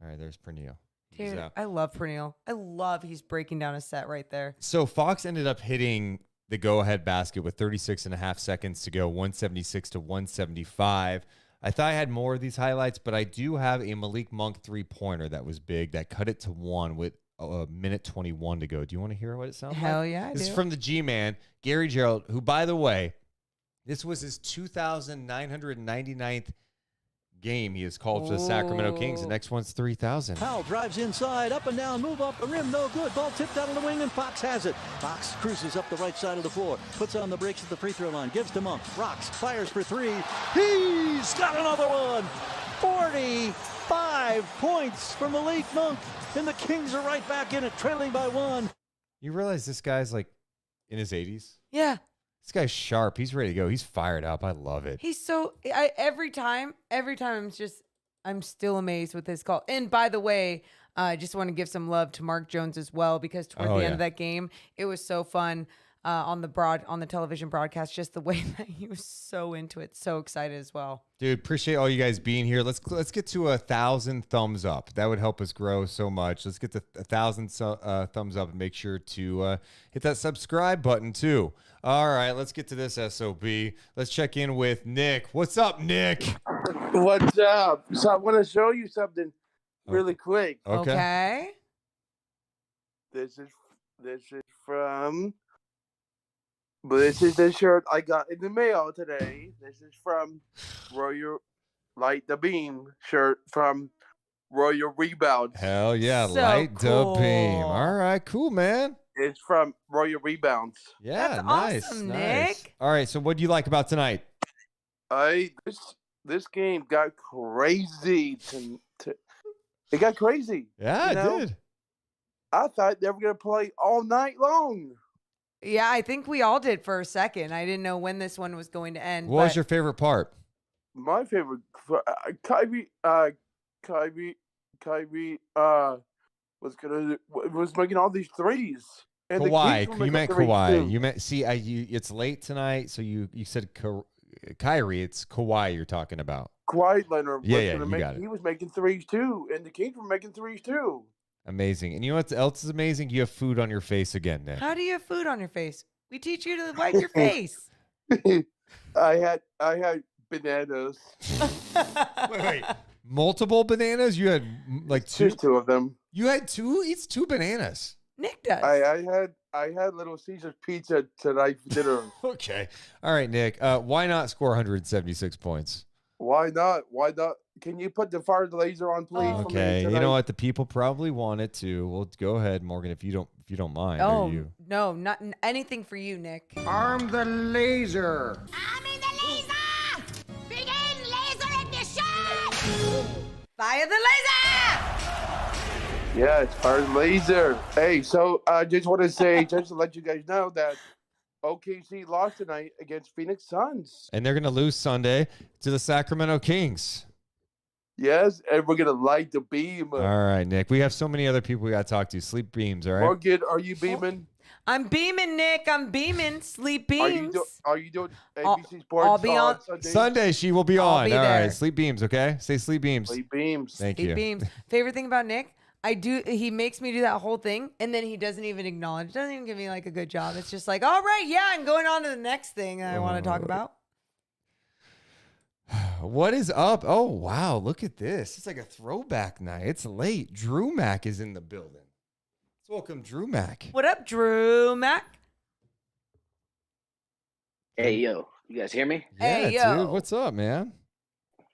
Speaker 12: All right, there's Pernille.
Speaker 8: Dude, I love Pernille. I love he's breaking down a set right there.
Speaker 12: So Fox ended up hitting the go-ahead basket with 36 and a half seconds to go, 176 to 175. I thought I had more of these highlights, but I do have a Malik Monk 3-pointer that was big that cut it to 1 with a minute 21 to go. Do you want to hear what it sounds like?
Speaker 8: Hell yeah, I
Speaker 12: This
Speaker 8: do.
Speaker 12: is from the G-Man, Gary Gerald, who, by the way, this was his 2,999th game he has called for the Sacramento Kings. The next one's 3,000.
Speaker 15: Powell drives inside, up and down, move up the rim, no good. Ball tipped out of the wing, and Fox has it. Fox cruises up the right side of the floor, puts on the brakes at the free throw line, gives to Monk, rocks, fires for 3. He's got another one. 45 points for Malik Monk, and the Kings are right back in it, trailing by 1.
Speaker 12: You realize this guy's like in his 80s?
Speaker 8: Yeah.
Speaker 12: This guy's sharp. He's ready to go. He's fired up. I love it.
Speaker 8: He's so every time I'm still amazed with his call. And by the way, I just want to give some love to Mark Jones as well, because toward the end of that game, it was so fun on the television broadcast, just the way that he was so into it, so excited as well.
Speaker 12: Dude, appreciate all you guys being here. Let's get to 1,000 thumbs up. That would help us grow so much. Let's get to 1,000 thumbs up, and make sure to hit that subscribe button too. All right, let's get to this SOB. Let's check in with Nick. What's up, Nick?
Speaker 16: What's up? So I want to show you something really quick.
Speaker 8: Okay.
Speaker 16: This is from. This is the shirt I got in the mail today. This is from Royal Light the Beam shirt from Royal Rebounds.
Speaker 12: Hell yeah,
Speaker 8: So
Speaker 12: light
Speaker 8: cool.
Speaker 12: the beam. All right, cool, man.
Speaker 16: It's from Royal Rebounds.
Speaker 12: Yeah,
Speaker 8: That's
Speaker 12: nice,
Speaker 8: awesome,
Speaker 12: nice.
Speaker 8: Nick.
Speaker 12: All right, so what do you like about tonight?
Speaker 16: This game got crazy. It got crazy.
Speaker 12: Yeah,
Speaker 16: you know?
Speaker 12: it did.
Speaker 16: I thought they were gonna play all night long.
Speaker 8: Yeah, I think we all did for a second. I didn't know when this one was going to end.
Speaker 12: What was your favorite part?
Speaker 16: My favorite, Kyrie was making all these threes. And the Kings were
Speaker 12: Kawhi, you
Speaker 16: making
Speaker 12: meant
Speaker 16: threes,
Speaker 12: Kawhi.
Speaker 16: too.
Speaker 12: You meant it's late tonight, so you said Kyrie. It's Kawhi you're talking about.
Speaker 16: Kawhi Leonard was
Speaker 12: Yeah,
Speaker 16: gonna
Speaker 12: you got it.
Speaker 16: he was making threes too, and the Kings were making threes too.
Speaker 12: Amazing. And you know what else is amazing? You have food on your face again, Nick.
Speaker 8: How do you have food on your face? We teach you to wipe your face.
Speaker 16: I had bananas.
Speaker 12: Wait. Multiple bananas? You had like two?
Speaker 16: Just 2 of them.
Speaker 12: You had 2? Eats 2 bananas.
Speaker 8: Nick does.
Speaker 16: I had Little Caesar's pizza tonight for dinner.
Speaker 12: Okay. All right, Nick. Why not score 176 points?
Speaker 16: Why not? Why not? Can you put the fire laser on, please? for me
Speaker 12: Okay. You
Speaker 16: tonight?
Speaker 12: know what? The people probably want it to. Well, go ahead, Morgan, if you don't mind.
Speaker 8: Oh,
Speaker 12: Or you.
Speaker 8: no, not anything for you, Nick.
Speaker 2: Arm the laser.
Speaker 3: Arming the laser! Begin laser ignition!
Speaker 8: Fire the laser!
Speaker 16: Yeah, it's fire laser. Hey, so I just want to say, just to let you guys know that OKC lost tonight against Phoenix Suns.
Speaker 12: And they're going to lose Sunday to the Sacramento Kings.
Speaker 16: Yes, and we're gonna light the beam.
Speaker 12: All right, Nick. We have so many other people we got to talk to. Sleep beams, all right?
Speaker 16: Morgan, are you beaming?
Speaker 8: I'm beaming, Nick. I'm beaming. Sleep beams.
Speaker 16: Are you doing
Speaker 8: I'll-
Speaker 16: ABC Sports
Speaker 8: I'll be on
Speaker 16: Sunday?
Speaker 12: Sunday, she will be
Speaker 8: I'll
Speaker 12: on.
Speaker 8: be
Speaker 12: All
Speaker 8: there.
Speaker 12: right, sleep beams, okay? Say sleep beams.
Speaker 16: Sleep beams.
Speaker 12: Thank
Speaker 8: Sleep
Speaker 12: you.
Speaker 8: beams. Favorite thing about Nick? He makes me do that whole thing, and then he doesn't even acknowledge, doesn't even give me like a good job. It's just like, all right, yeah, I'm going on to the next thing that I want to talk about.
Speaker 12: What is up? Oh, wow. Look at this. It's like a throwback night. It's late. Drew Mack is in the building. Let's welcome Drew Mack.
Speaker 8: What up, Drew Mack?
Speaker 17: Hey, yo. You guys hear me?
Speaker 8: Hey,
Speaker 12: Yeah,
Speaker 8: yo.
Speaker 12: dude. What's up, man?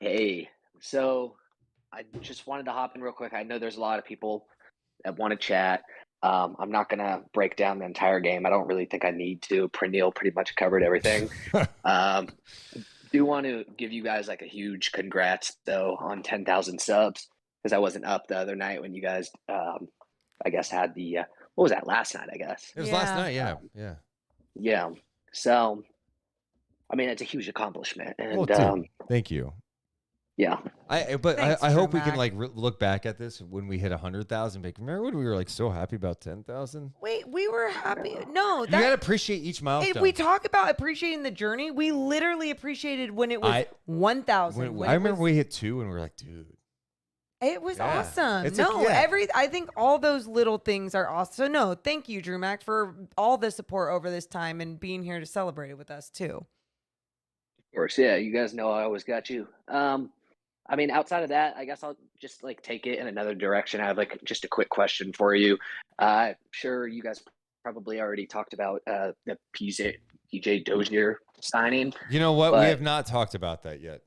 Speaker 17: Hey. So I just wanted to hop in real quick. I know there's a lot of people that want to chat. I'm not going to break down the entire game. I don't really think I need to. Pernille pretty much covered everything. Do want to give you guys like a huge congrats, though, on 10,000 subs, because I wasn't up the other night when you guys, I guess, had the, what was that, last night, I guess?
Speaker 12: It was last night, yeah. Yeah.
Speaker 17: Yeah. So, I mean, it's a huge accomplishment. And,
Speaker 12: Well, dude, thank you.
Speaker 17: yeah.
Speaker 12: I hope we can like look back at this when we hit 100,000. Remember when we were like so happy about 10,000?
Speaker 8: Wait, we were happy. No,
Speaker 12: You gotta appreciate each milestone.
Speaker 8: If we talk about appreciating the journey, we literally appreciated when it was 1,000.
Speaker 12: I remember we hit 2 and we were like, dude.
Speaker 8: It was
Speaker 12: Yeah.
Speaker 8: awesome.
Speaker 12: It's
Speaker 8: No,
Speaker 12: yeah.
Speaker 8: I think all those little things are awesome. So no, thank you, Drew Mack, for all the support over this time and being here to celebrate it with us too.
Speaker 17: Of course, yeah. You guys know I always got you. I mean, outside of that, I guess I'll just like take it in another direction. I have like just a quick question for you. Sure, you guys probably already talked about the PJ Dozier signing.
Speaker 12: You know what? We
Speaker 17: but
Speaker 12: have not talked about that yet.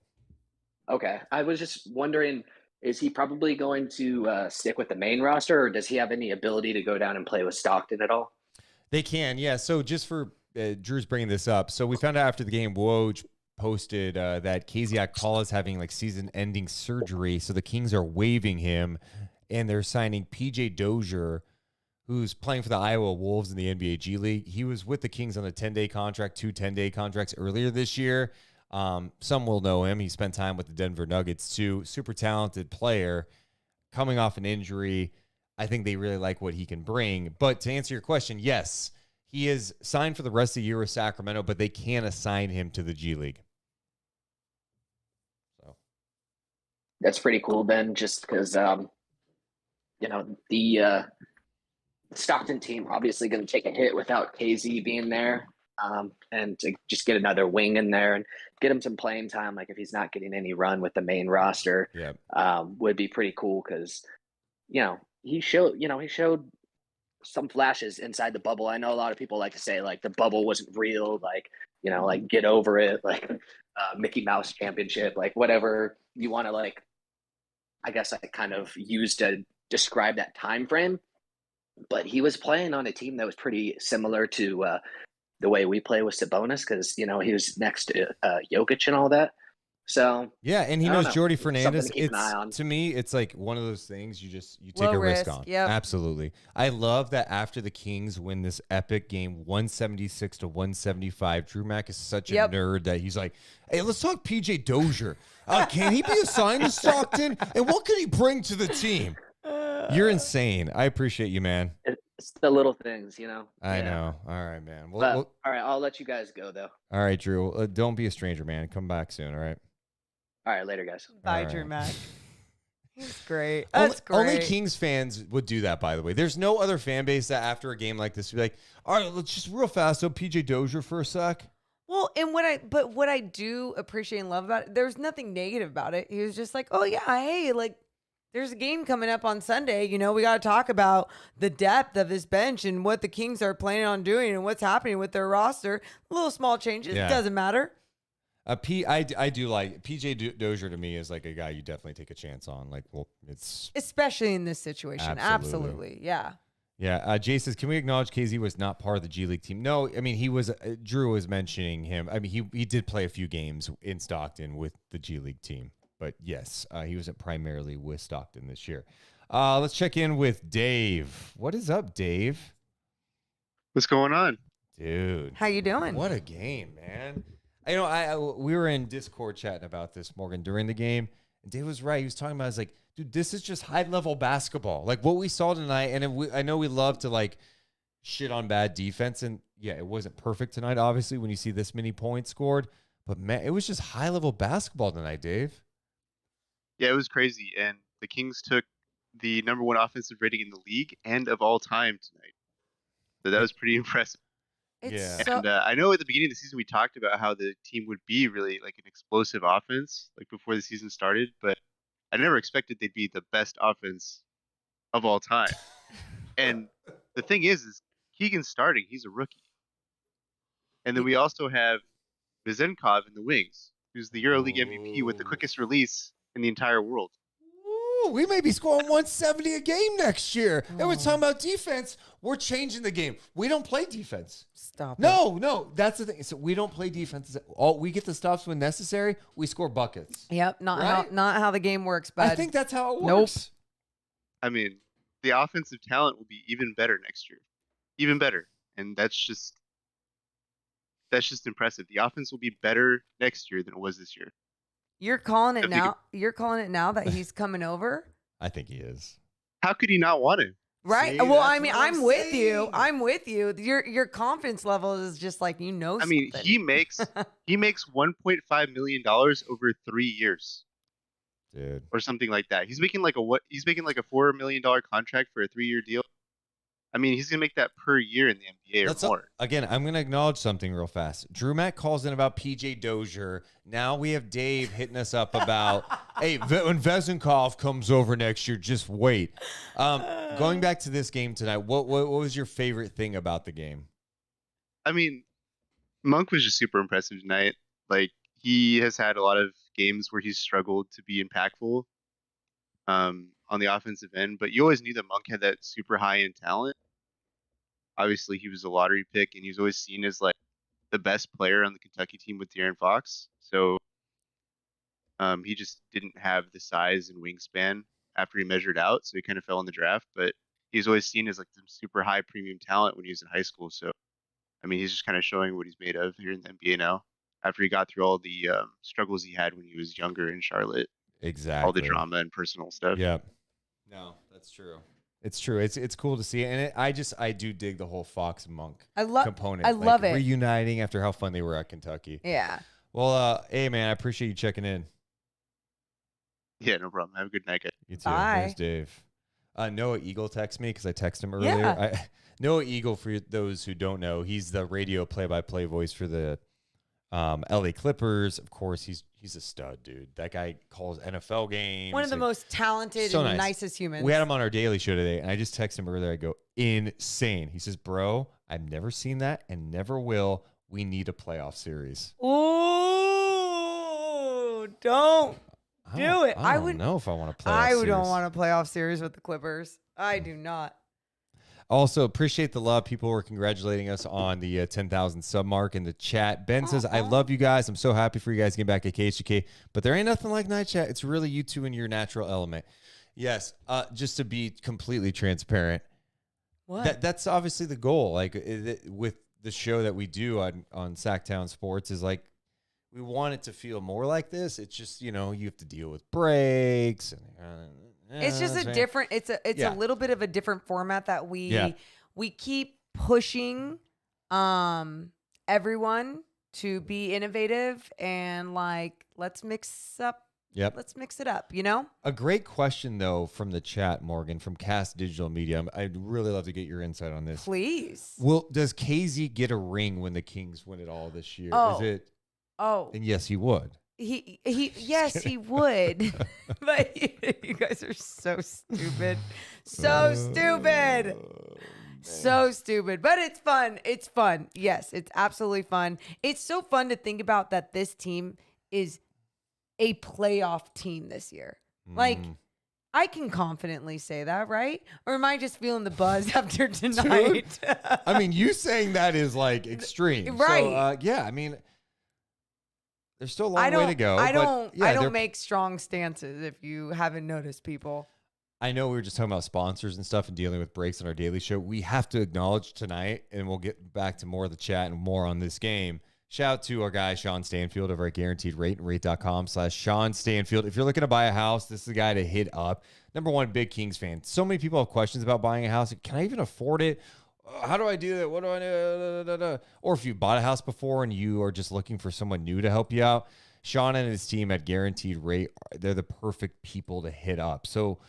Speaker 17: okay, I was just wondering, is he probably going to stick with the main roster, or does he have any ability to go down and play with Stockton at all?
Speaker 12: They can, yeah. So just for Drew's bringing this up, so we found out after the game, Woj posted that Kaziak Paul is having like season-ending surgery, so the Kings are waiving him, and they're signing PJ Dozier, who's playing for the Iowa Wolves in the NBA G League. He was with the Kings on a 10-day contract, 2 10-day contracts earlier this year. Some will know him. He spent time with the Denver Nuggets too. Super talented player, coming off an injury. I think they really like what he can bring. But to answer your question, yes, he is signed for the rest of the year with Sacramento, but they can assign him to the G League. So
Speaker 17: That's pretty cool, Ben. Just because the Stockton team obviously going to take a hit without KZ being there, and to just get another wing in there and get him some playing time. Like if he's not getting any run with the main roster, would be pretty cool because he showed some flashes inside the bubble. I know a lot of people like to say like the bubble wasn't real, like like get over it, like Mickey Mouse championship, like whatever you want to like. I guess I kind of used to describe that time frame. But he was playing on a team that was pretty similar to the way we play with Sabonis because, he was next to Jokic and all that. So
Speaker 12: yeah, and he knows Jordy Fernandez.
Speaker 17: To keep an eye on.
Speaker 12: To me, it's like one of those things you take
Speaker 8: Low
Speaker 12: a risk
Speaker 8: risk,
Speaker 12: on.
Speaker 8: yep.
Speaker 12: Absolutely. I love that after the Kings win this epic game, 176 to 175. Drew Mack is such a nerd that he's like, hey, let's talk PJ Dozier. Can he be assigned to Stockton? And what could he bring to the team? You're insane. I appreciate you, man.
Speaker 17: It's the little things,
Speaker 12: I know. All right, man.
Speaker 17: All right, I'll let you guys go, though.
Speaker 12: All right, Drew. Don't be a stranger, man. Come back soon, all right?
Speaker 17: All right, later, guys.
Speaker 8: Bye,
Speaker 12: All
Speaker 8: Drew
Speaker 12: right.
Speaker 8: Mack. He's great. That's
Speaker 12: Only
Speaker 8: great.
Speaker 12: Kings fans would do that, by the way. There's no other fan base that after a game like this would be like, all right, let's just real fast, so PJ Dozier for a sec.
Speaker 8: Well, and what I do appreciate and love about it, there's nothing negative about it. He was just like, oh yeah, hey, like there's a game coming up on Sunday. We got to talk about the depth of his bench and what the Kings are planning on doing and what's happening with their roster. Little small changes.
Speaker 12: Yeah.
Speaker 8: It doesn't matter.
Speaker 12: I do like PJ Dozier. To me is like a guy you definitely take a chance on. Like, well, it's
Speaker 8: especially in this situation. Absolutely. Yeah.
Speaker 12: Yeah. Jay says, can we acknowledge KZ was not part of the G League team? No, I mean he was. Drew was mentioning him. I mean he did play a few games in Stockton with the G League team, but yes, he wasn't primarily with Stockton this year. Let's check in with Dave. What is up, Dave?
Speaker 18: What's going on,
Speaker 12: dude?
Speaker 8: How you doing?
Speaker 12: What a game, man! We were in Discord chatting about this, Morgan, during the game, and Dave was right. He was talking about, I was like, dude, this is just high-level basketball. Like, what we saw tonight, and I know we love to, like, shit on bad defense, and, yeah, it wasn't perfect tonight, obviously, when you see this many points scored, but, man, it was just high-level basketball tonight, Dave.
Speaker 18: Yeah, it was crazy, and the Kings took the #1 offensive rating in the league and of all time tonight. So that was pretty impressive. And I know at the beginning of the season we talked about how the team would be really like an explosive offense, like before the season started, but I never expected they'd be the best offense of all time. And the thing is Keegan's starting; he's a rookie, and then we also have Vezenkov in the wings, who's the EuroLeague MVP with the quickest release in the entire world.
Speaker 12: Ooh, we may be scoring 170 a game next year. And we're talking about defense. We're changing the game. We don't play defense.
Speaker 8: Stop.
Speaker 12: No, that's the thing. So we don't play defense. We get the stops when necessary. We score buckets.
Speaker 8: Yep, not how the game works, but
Speaker 12: I think that's how it works.
Speaker 8: Nope.
Speaker 18: I mean, the offensive talent will be even better next year. Even better. And that's just impressive. The offense will be better next year than it was this year.
Speaker 8: You're calling it now. You're calling it now that he's coming over?
Speaker 12: I think he is.
Speaker 18: How could he not want to?
Speaker 8: Right.
Speaker 12: See,
Speaker 8: well, I mean,
Speaker 12: I'm
Speaker 8: with you. I'm with you. Your confidence level is just like,
Speaker 18: I mean,
Speaker 8: something.
Speaker 18: he makes $1.5 million over 3 years.
Speaker 12: Dude.
Speaker 18: Or something like that. He's making like a $4 million contract for a 3-year deal. I mean, he's gonna make that per year in the NBA or more.
Speaker 12: Again, I'm going to acknowledge something real fast. Drew Mack calls in about PJ Dozier. Now we have Dave hitting us up about, hey, when Vezenkov comes over next year, just wait. Going back to this game tonight, what was your favorite thing about the game?
Speaker 18: I mean, Monk was just super impressive tonight. Like, he has had a lot of games where he's struggled to be impactful on the offensive end, but you always knew that Monk had that super high end talent. Obviously, he was a lottery pick, and he's always seen as like the best player on the Kentucky team with De'Aaron Fox. So he just didn't have the size and wingspan after he measured out, so he kind of fell in the draft. But he's always seen as like the super high premium talent when he was in high school. So I mean, he's just kind of showing what he's made of here in the NBA now. After he got through all the struggles he had when he was younger in Charlotte,
Speaker 12: exactly,
Speaker 18: all the drama and personal stuff.
Speaker 12: Yeah, no, that's true. It's true. It's cool to see, and I do dig the whole Fox and Monk component.
Speaker 8: I love it.
Speaker 12: Reuniting after how fun they were at Kentucky.
Speaker 8: Yeah.
Speaker 12: Well, hey man, I appreciate you checking in.
Speaker 18: Yeah, no problem. Have a good night, guys.
Speaker 12: You too.
Speaker 8: Bye.
Speaker 12: There's Dave. Noah Eagle texted me because I texted him earlier.
Speaker 8: Yeah.
Speaker 12: Noah Eagle, for those who don't know, he's the radio play-by-play voice for the LA Clippers. Of course, he's a stud, dude. That guy calls NFL games.
Speaker 8: One of the most talented
Speaker 12: so
Speaker 8: and
Speaker 12: nice.
Speaker 8: nicest humans.
Speaker 12: We had him on our daily show today, and I just texted him earlier. I go, insane. He says, bro, I've never seen that and never will. We need a playoff series.
Speaker 8: Ooh, don't do it.
Speaker 12: I don't know if I want to play.
Speaker 8: don't want a playoff series with the Clippers. I do not.
Speaker 12: Also, appreciate the love. People were congratulating us on the 10,000 sub mark in the chat. Ben says, I love you guys. I'm so happy for you guys getting back at KHK. But there ain't nothing like night chat. It's really you two in your natural element. Yes, just to be completely transparent.
Speaker 8: What?
Speaker 12: That's obviously the goal. Like with the show that we do on Sacktown Sports is like, we want it to feel more like this. It's just, you have to deal with breaks and
Speaker 8: It's just a different. It's a little bit of a different format that we keep pushing everyone to be innovative and like let's mix it up.
Speaker 12: A great question though from the chat, Morgan, from Cast Digital Media. I'd really love to get your insight on this.
Speaker 8: Please.
Speaker 12: Well, does KZ get a ring when the Kings win it all this year?
Speaker 8: Oh.
Speaker 12: Is it?
Speaker 8: Oh.
Speaker 12: And yes, he would.
Speaker 8: Yes, he would. But you guys are so stupid. So stupid. So stupid. But it's fun. It's fun. Yes, it's absolutely fun. It's so fun to think about that this team is a playoff team this year. Like, I can confidently say that, right? Or am I just feeling the buzz after tonight?
Speaker 12: Dude, I mean, you saying that is like extreme.
Speaker 8: Right.
Speaker 12: So, I mean, there's still a long way to go.
Speaker 8: I don't make strong stances if you haven't noticed, people.
Speaker 12: I know we were just talking about sponsors and stuff and dealing with breaks on our daily show. We have to acknowledge tonight, and we'll get back to more of the chat and more on this game. Shout out to our guy, Sean Stanfield, over at Guaranteed Rate and rate.com/Sean Stanfield. If you're looking to buy a house, this is the guy to hit up. Number one, big Kings fan. So many people have questions about buying a house. Can I even afford it? How do I do that? What do I do? Or if you bought a house before and you are just looking for someone new to help you out, Sean and his team at Guaranteed Rate, they're the perfect people to hit up. So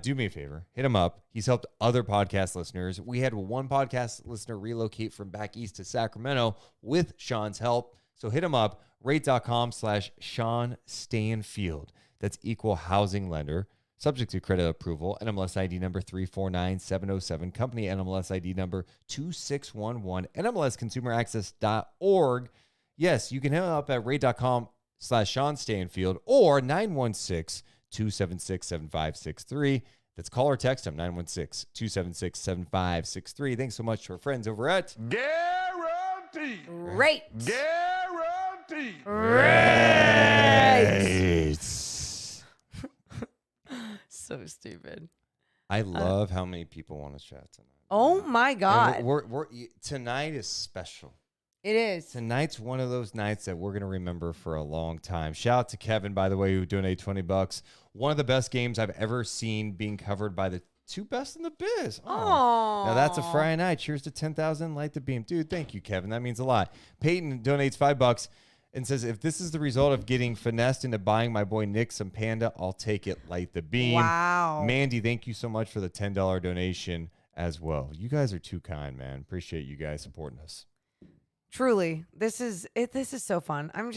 Speaker 12: do me a favor, hit him up. He's helped other podcast listeners. We had one podcast listener relocate from back east to Sacramento with Sean's help. So hit him up, rate.com/Sean Stanfield. That's equal housing lender. Subject to credit approval, NMLS ID number 349707, company NMLS ID number 2611, NMLSconsumeraccess.org. Yes, you can hit up at rate.com/Sean Stanfield or 916-276-7563. That's call or text him, 916-276-7563. Thanks so much to our friends over at
Speaker 1: Guaranteed
Speaker 8: Rate.
Speaker 1: Guaranteed
Speaker 8: Rate. So stupid.
Speaker 12: I love how many people want to chat tonight.
Speaker 8: Oh my God.
Speaker 12: Tonight is special.
Speaker 8: It is.
Speaker 12: Tonight's one of those nights that we're going to remember for a long time. Shout out to Kevin, by the way, who donated $20. One of the best games I've ever seen being covered by the two best in the biz. Oh. Now that's a Friday night. Cheers to 10,000. Light the beam. Dude, thank you, Kevin. That means a lot. Peyton donates $5 and says, if this is the result of getting finessed into buying my boy Nick some Panda, I'll take it. Light the beam.
Speaker 8: Wow.
Speaker 12: Mandy, thank you so much for the $10 donation. as well. You guys are too kind, man. Appreciate you guys supporting us.
Speaker 8: Truly, this is so fun. I'm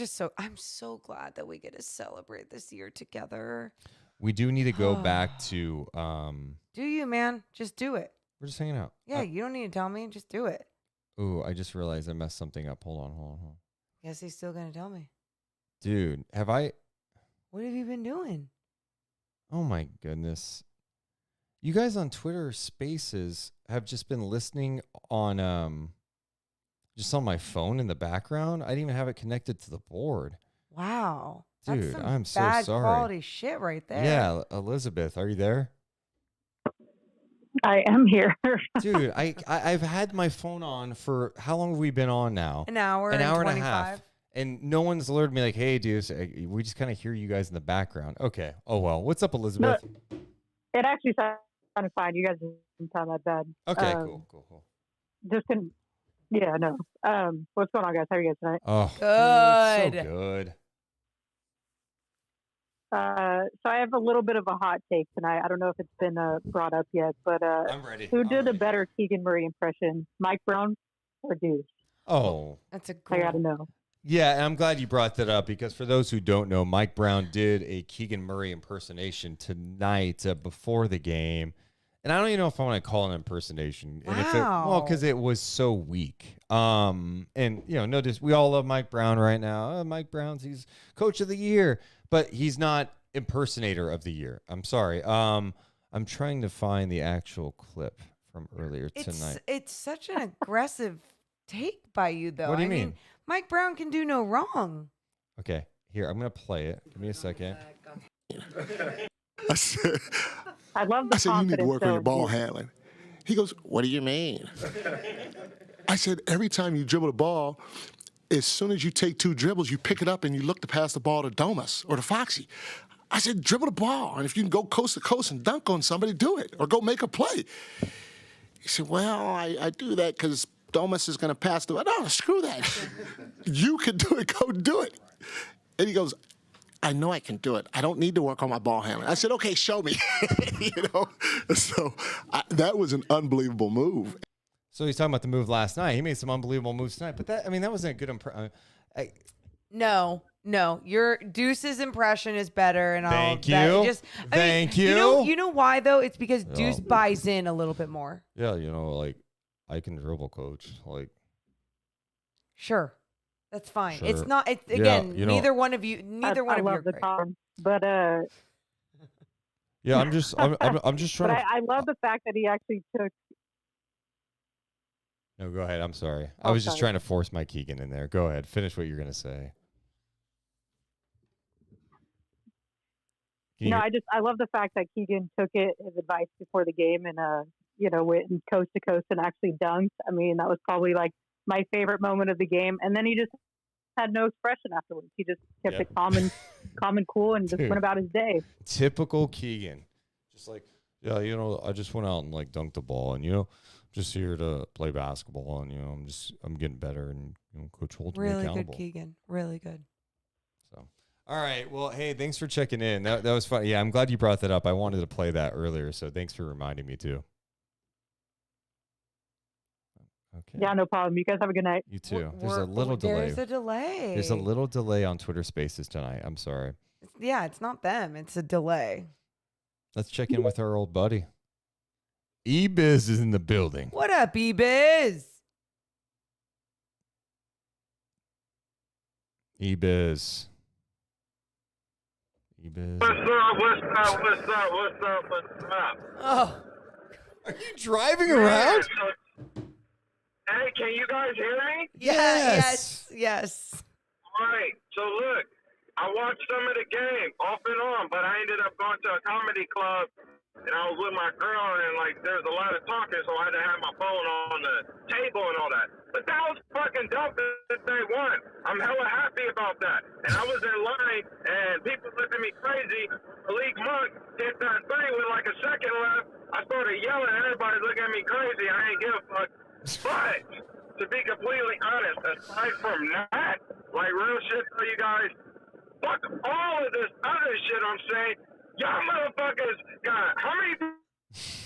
Speaker 8: so glad that we get to celebrate this year together.
Speaker 12: We do need to go back to
Speaker 8: Do you, man? Just do it.
Speaker 12: we're just hanging out.
Speaker 8: Yeah, you don't need to tell me. Just do it.
Speaker 12: Ooh, I just realized I messed something up. Hold on.
Speaker 8: Guess he's still gonna tell me.
Speaker 12: Dude, have I
Speaker 8: What have you been doing?
Speaker 12: Oh my goodness. You guys on Twitter Spaces have just been listening on just on my phone in the background. I didn't even have it connected to the board.
Speaker 8: Wow.
Speaker 12: Dude,
Speaker 8: That's some
Speaker 12: I'm so
Speaker 8: bad
Speaker 12: sorry.
Speaker 8: quality shit right there.
Speaker 12: Yeah, Elizabeth, are you there?
Speaker 19: I am here.
Speaker 12: Dude, I've had my phone on for how long have we been on now?
Speaker 8: An hour
Speaker 12: and
Speaker 8: and
Speaker 12: a
Speaker 8: 25.
Speaker 12: half. And no one's alerted me like, hey, Deuce, we just kind of hear you guys in the background. Okay. Oh, well. What's up, Elizabeth?
Speaker 19: No, it actually sounded fine. You guys didn't sound that bad.
Speaker 12: Okay, cool.
Speaker 19: Just can, yeah, no. What's going on, guys? How are you guys tonight?
Speaker 12: Oh,
Speaker 8: good.
Speaker 12: Dude, so good.
Speaker 19: So I have a little bit of a hot take tonight. I don't know if it's been brought up yet, but
Speaker 12: I'm ready.
Speaker 19: Who did a better Keegan Murray impression, Mike Brown or Deuce?
Speaker 12: Oh.
Speaker 8: That's
Speaker 19: I got to know.
Speaker 12: Yeah, and I'm glad you brought that up because for those who don't know, Mike Brown did a Keegan Murray impersonation tonight before the game. And I don't even know if I want to call it an impersonation.
Speaker 8: Wow.
Speaker 12: And if because it was so weak. And, notice we all love Mike Brown right now. Mike Brown's, he's coach of the year, but he's not impersonator of the year. I'm sorry. I'm trying to find the actual clip from earlier tonight.
Speaker 8: It's such an aggressive take by you, though.
Speaker 12: What do you mean?
Speaker 8: Mike Brown can do no wrong.
Speaker 12: Okay, here, I'm going to play it. Give me a second.
Speaker 20: I said,
Speaker 19: I love the
Speaker 20: you need to
Speaker 19: confidence,
Speaker 20: work on your
Speaker 19: though.
Speaker 20: ball handling. He goes, what do you mean? I said, every time you dribble the ball, as soon as you take 2 dribbles, you pick it up and you look to pass the ball to Domas or to Foxy. I said, dribble the ball, and if you can go coast to coast and dunk on somebody, do it, or go make a play. He said, well, I do that because Domas is going to pass the ball. No, screw that. You can do it. Go do it. And he goes, I know I can do it. I don't need to work on my ball handling. I said, okay, show me. So that was an unbelievable move.
Speaker 12: So he's talking about the move last night. He made some unbelievable moves tonight, but that wasn't a good impression.
Speaker 8: No, your Deuce's impression is better, and
Speaker 12: Thank
Speaker 8: all
Speaker 12: you.
Speaker 8: that.
Speaker 12: Thank you.
Speaker 8: You know why though? It's because Deuce buys in a little bit more.
Speaker 12: Yeah, I can dribble, coach.
Speaker 8: Sure, that's fine.
Speaker 12: Sure.
Speaker 8: It's not. It's again. Neither one of you. Neither one of you.
Speaker 19: I love the time, but
Speaker 12: Yeah, I'm just trying
Speaker 19: but
Speaker 12: to.
Speaker 19: I love the fact that he actually took.
Speaker 12: No, go ahead. I'm sorry. I was just trying to force my Keegan in there. Go ahead. Finish what you're gonna say.
Speaker 19: I love the fact that Keegan took his advice before the game and went coast to coast and actually dunked. I mean, that was probably like my favorite moment of the game. And then he just had no expression afterwards. He just kept it calm and cool and just went about his day.
Speaker 12: Typical Keegan. Just I just went out and dunked the ball, and just here to play basketball, and I'm getting better, and Coach holds me accountable.
Speaker 8: Really good, Keegan. Really good.
Speaker 12: So, all right. Well, hey, thanks for checking in. That was fun. Yeah, I'm glad you brought that up. I wanted to play that earlier, so thanks for reminding me too. Okay.
Speaker 19: Yeah, no problem. You guys have a good night.
Speaker 12: You too. There's a little delay.
Speaker 8: There's a delay.
Speaker 12: There's a little delay on Twitter Spaces tonight. I'm sorry.
Speaker 8: Yeah, it's not them. It's a delay.
Speaker 12: Let's check in with our old buddy. E-Biz is in the building.
Speaker 8: What up, E-Biz?
Speaker 12: E-Biz. E-Biz.
Speaker 21: What's up?
Speaker 8: Oh.
Speaker 12: Are you driving around?
Speaker 21: Hey, can you guys hear me?
Speaker 8: Yes.
Speaker 21: All right. So look, I watched some of the game off and on, but I ended up going to a comedy club, and I was with my girl, and there's a lot of talking, so I had to have my phone on the table and all that. But that was fucking dope that they won. I'm hella happy about that. And I was in line, and people looked at me crazy. Malik Monk hit that thing with a second left. I started yelling, everybody looking at me crazy. I ain't give a fuck. But to be completely honest, aside from that, real shit for you guys, fuck all of this other shit I'm saying. Y'all motherfuckers got how many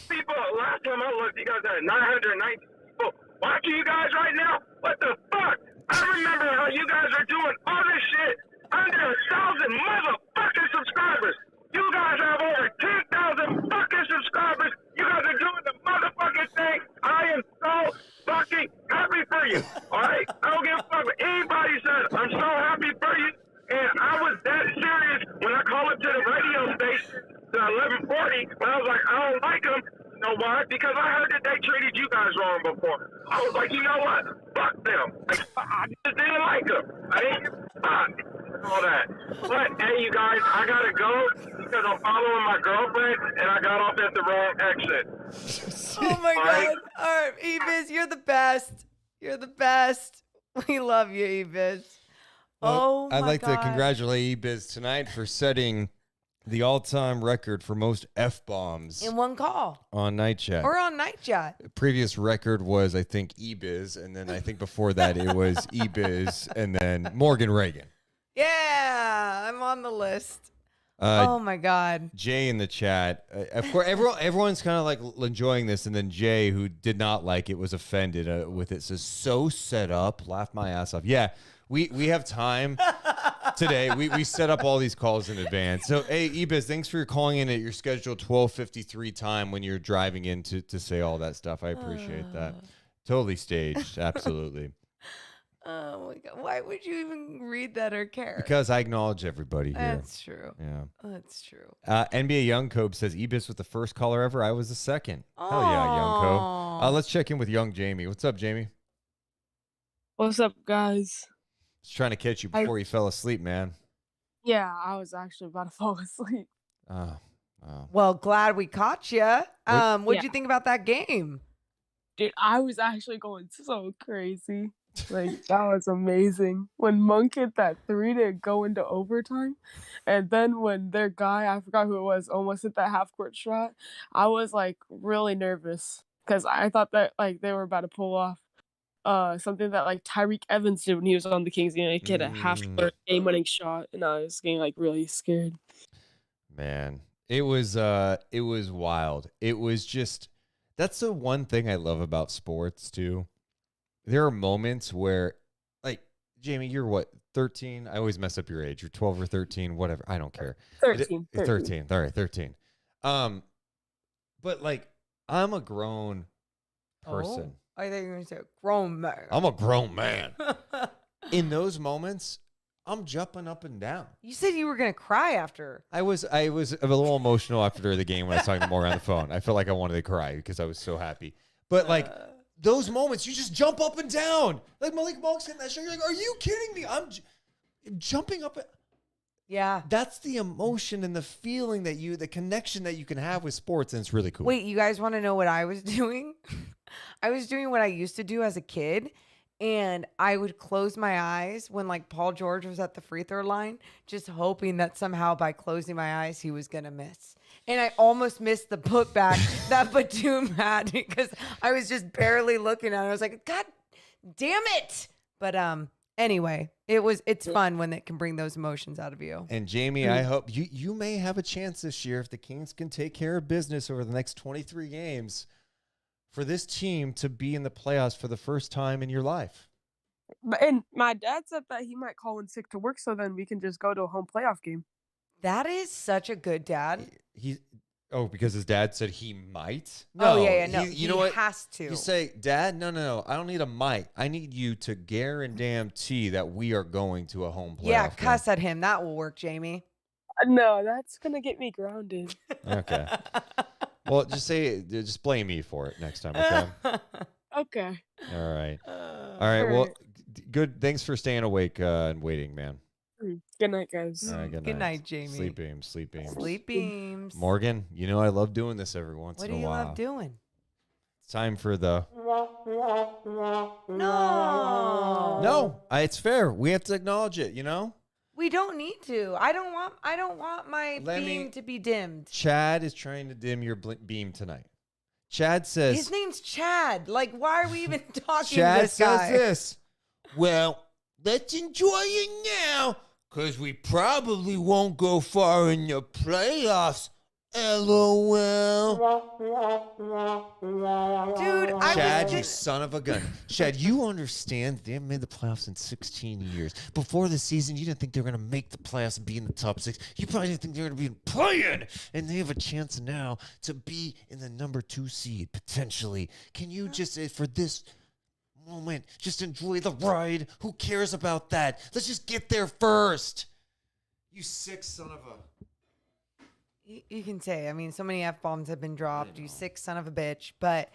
Speaker 21: people last time I looked, you guys had 990 people watching you guys right now. What the fuck? I remember how you guys are doing all this shit under 1,000 motherfucking subscribers. You guys have over 10,000 fucking subscribers. You guys are doing the motherfucking thing. I am so fucking happy for you. All right? I don't give a fuck what anybody says. I'm so happy for you. And I was that serious when I called up to the radio station to 1140 when I was like, I don't like them. You know why? Because I heard that they treated you guys wrong before. I was like, you know what? Fuck them. Like, I just didn't like them. I didn't give a fuck. All that. But, hey, you guys, I gotta go because I'm following my girlfriend and I got off at the wrong exit.
Speaker 8: Oh my
Speaker 21: All
Speaker 8: God.
Speaker 21: right?
Speaker 8: All right, Ebiz, you're the best. You're the best. We love you, Ebiz. Oh,
Speaker 12: I'd
Speaker 8: my
Speaker 12: like
Speaker 8: God.
Speaker 12: to congratulate eBiz tonight for setting the all-time record for most F-bombs
Speaker 8: In one call.
Speaker 12: on Night Chat.
Speaker 8: Or on Night Chat.
Speaker 12: Previous record was, I think, eBiz, and then I think before that it was eBiz, and then Morgan Reagan.
Speaker 8: Yeah, I'm on the list.
Speaker 12: Uh,
Speaker 8: Oh my God.
Speaker 12: Jay in the chat. Of course, everyone's kind of like enjoying this, and then Jay, who did not like it, was offended with it. Says, so set up. Laughed my ass off. Yeah, we have time today. We set up all these calls in advance. So, hey, Ebiz, thanks for calling in at your scheduled 12:53 time when you're driving in to say all that stuff. I appreciate that. Totally staged. Absolutely.
Speaker 8: Oh my God. Why would you even read that or care?
Speaker 12: Because I acknowledge everybody here.
Speaker 8: That's true.
Speaker 12: Yeah.
Speaker 8: That's true.
Speaker 12: NBA Young Cobe says Ebis was the first caller ever. I was the second. Hell yeah, Young Cobe. Let's check in with Young Jamie. What's up, Jamie?
Speaker 4: What's up, guys?
Speaker 12: Just trying to catch you before you fell asleep, man.
Speaker 4: Yeah, I was actually about to fall asleep.
Speaker 12: Oh.
Speaker 8: Well, glad we caught you. What'd
Speaker 4: Yeah.
Speaker 8: you think about that game?
Speaker 4: Dude, I was actually going so crazy. Like, that was amazing. When Monk hit that 3 to go into overtime, and then when their guy, I forgot who it was, almost hit that half-court shot, I was, like, really nervous. Because I thought that, like, they were about to pull off something that, like, Tyreek Evans did when he was on the Kings. You know, he hit a half-court game-winning shot, and I was getting, like, really scared.
Speaker 12: Man, it was wild. It was just, that's the one thing I love about sports, too. There are moments where, like, Jamie, you're what, 13? I always mess up your age. You're 12 or 13, whatever. I don't care.
Speaker 4: 13.
Speaker 12: 13. All right, 13. But, like, I'm a grown person.
Speaker 8: Oh, I think you're going to say grown man.
Speaker 12: I'm a grown man. In those moments, I'm jumping up and down.
Speaker 8: You said you were going to cry after.
Speaker 12: I was a little emotional after the game when I was talking to Morgan on the phone. I felt like I wanted to cry because I was so happy. But, like, those moments, you just jump up and down. Like Malik Monk's hitting that shot. You're like, are you kidding me? I'm jumping up.
Speaker 8: Yeah.
Speaker 12: That's the emotion and the feeling the connection that you can have with sports, and it's really cool.
Speaker 8: Wait, you guys want to know what I was doing? I was doing what I used to do as a kid, and I would close my eyes when, like, Paul George was at the free throw line, just hoping that somehow by closing my eyes, he was going to miss. And I almost missed the putback that Batum had because I was just barely looking at it. I was like, God damn it. But anyway, it's fun when it can bring those emotions out of you.
Speaker 12: And Jamie, I hope you may have a chance this year if the Kings can take care of business over the next 23 games for this team to be in the playoffs for the first time in your life.
Speaker 4: And my dad said that he might call in sick to work so then we can just go to a home playoff game.
Speaker 8: That is such a good dad.
Speaker 12: Because his dad said he might?
Speaker 8: No, no.
Speaker 12: You know what?
Speaker 8: He has to.
Speaker 12: You say, Dad, no. I don't need a might. I need you to guarantee that we are going to a home playoff
Speaker 8: Yeah,
Speaker 12: game.
Speaker 8: cuss at him. That will work, Jamie.
Speaker 4: No, that's going to get me grounded.
Speaker 12: Okay. Well, just blame me for it next time, okay?
Speaker 4: Okay.
Speaker 12: All right. Well, good. Thanks for staying awake and waiting, man.
Speaker 4: Good night, guys.
Speaker 12: All right,
Speaker 8: Good night, Jamie.
Speaker 12: Sleep beams.
Speaker 8: Sleep beams.
Speaker 12: Morgan, you know I love doing this every once in a while.
Speaker 8: What do you love doing?
Speaker 12: It's time for the...
Speaker 8: No.
Speaker 12: It's fair. We have to acknowledge it, you know?
Speaker 8: We don't need to. I don't want my beam to be dimmed.
Speaker 12: Chad is trying to dim your beam tonight. Chad says...
Speaker 8: His name's Chad. Like, why are we even talking
Speaker 12: Chad
Speaker 8: to this guy?
Speaker 12: says this. Well, let's enjoy it now, because we probably won't go far in the playoffs LOL.
Speaker 8: Dude,
Speaker 12: Chad, you son of a gun. Chad, you understand they haven't made the playoffs in 16 years. Before the season, you didn't think they were going to make the playoffs and be in the top 6. You probably didn't think they were going to be playing. And they have a chance now to be in the number 2 seed, potentially. Can you just, for this moment, just enjoy the ride? Who cares about that? Let's just get there first. You sick son of a...
Speaker 8: You can say, I mean, so many F-bombs have been dropped, you sick son of a bitch. But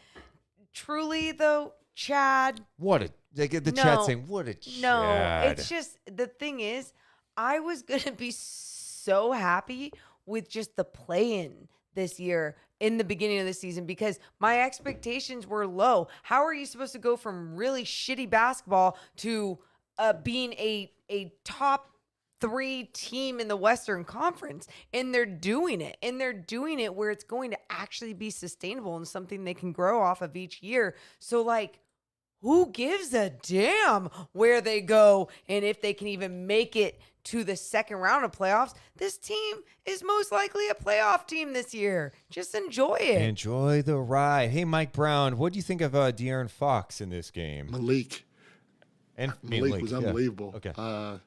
Speaker 8: truly, though, Chad.
Speaker 12: What a, they get the chat saying, what a Chad.
Speaker 8: No, it's just, the thing is, I was going to be so happy with just the play-in this year in the beginning of the season because my expectations were low. How are you supposed to go from really shitty basketball to being a top 3 team in the Western Conference? And they're doing it. And they're doing it where it's going to actually be sustainable and something they can grow off of each year. So, like, who gives a damn where they go and if they can even make it to the second round of playoffs? This team is most likely a playoff team this year. Just enjoy it.
Speaker 12: Enjoy the ride. Hey, Mike Brown, what do you think of De'Aaron Fox in this game?
Speaker 20: Malik.
Speaker 12: And
Speaker 20: Malik was unbelievable.
Speaker 12: Okay.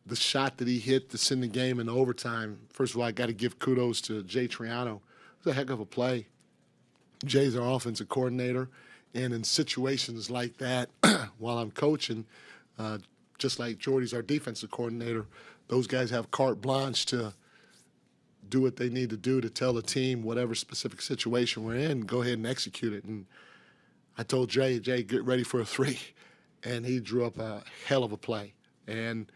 Speaker 20: The shot that he hit to send the game in overtime, first of all, I got to give kudos to Jay Triano. It was a heck of a play. Jay's our offensive coordinator, and in situations like that, while I'm coaching, just like Jordy's our defensive coordinator, those guys have carte blanche to do what they need to do to tell the team whatever specific situation we're in, go ahead and execute it. And I told Jay, get ready for a 3, and he drew up a hell of a play. And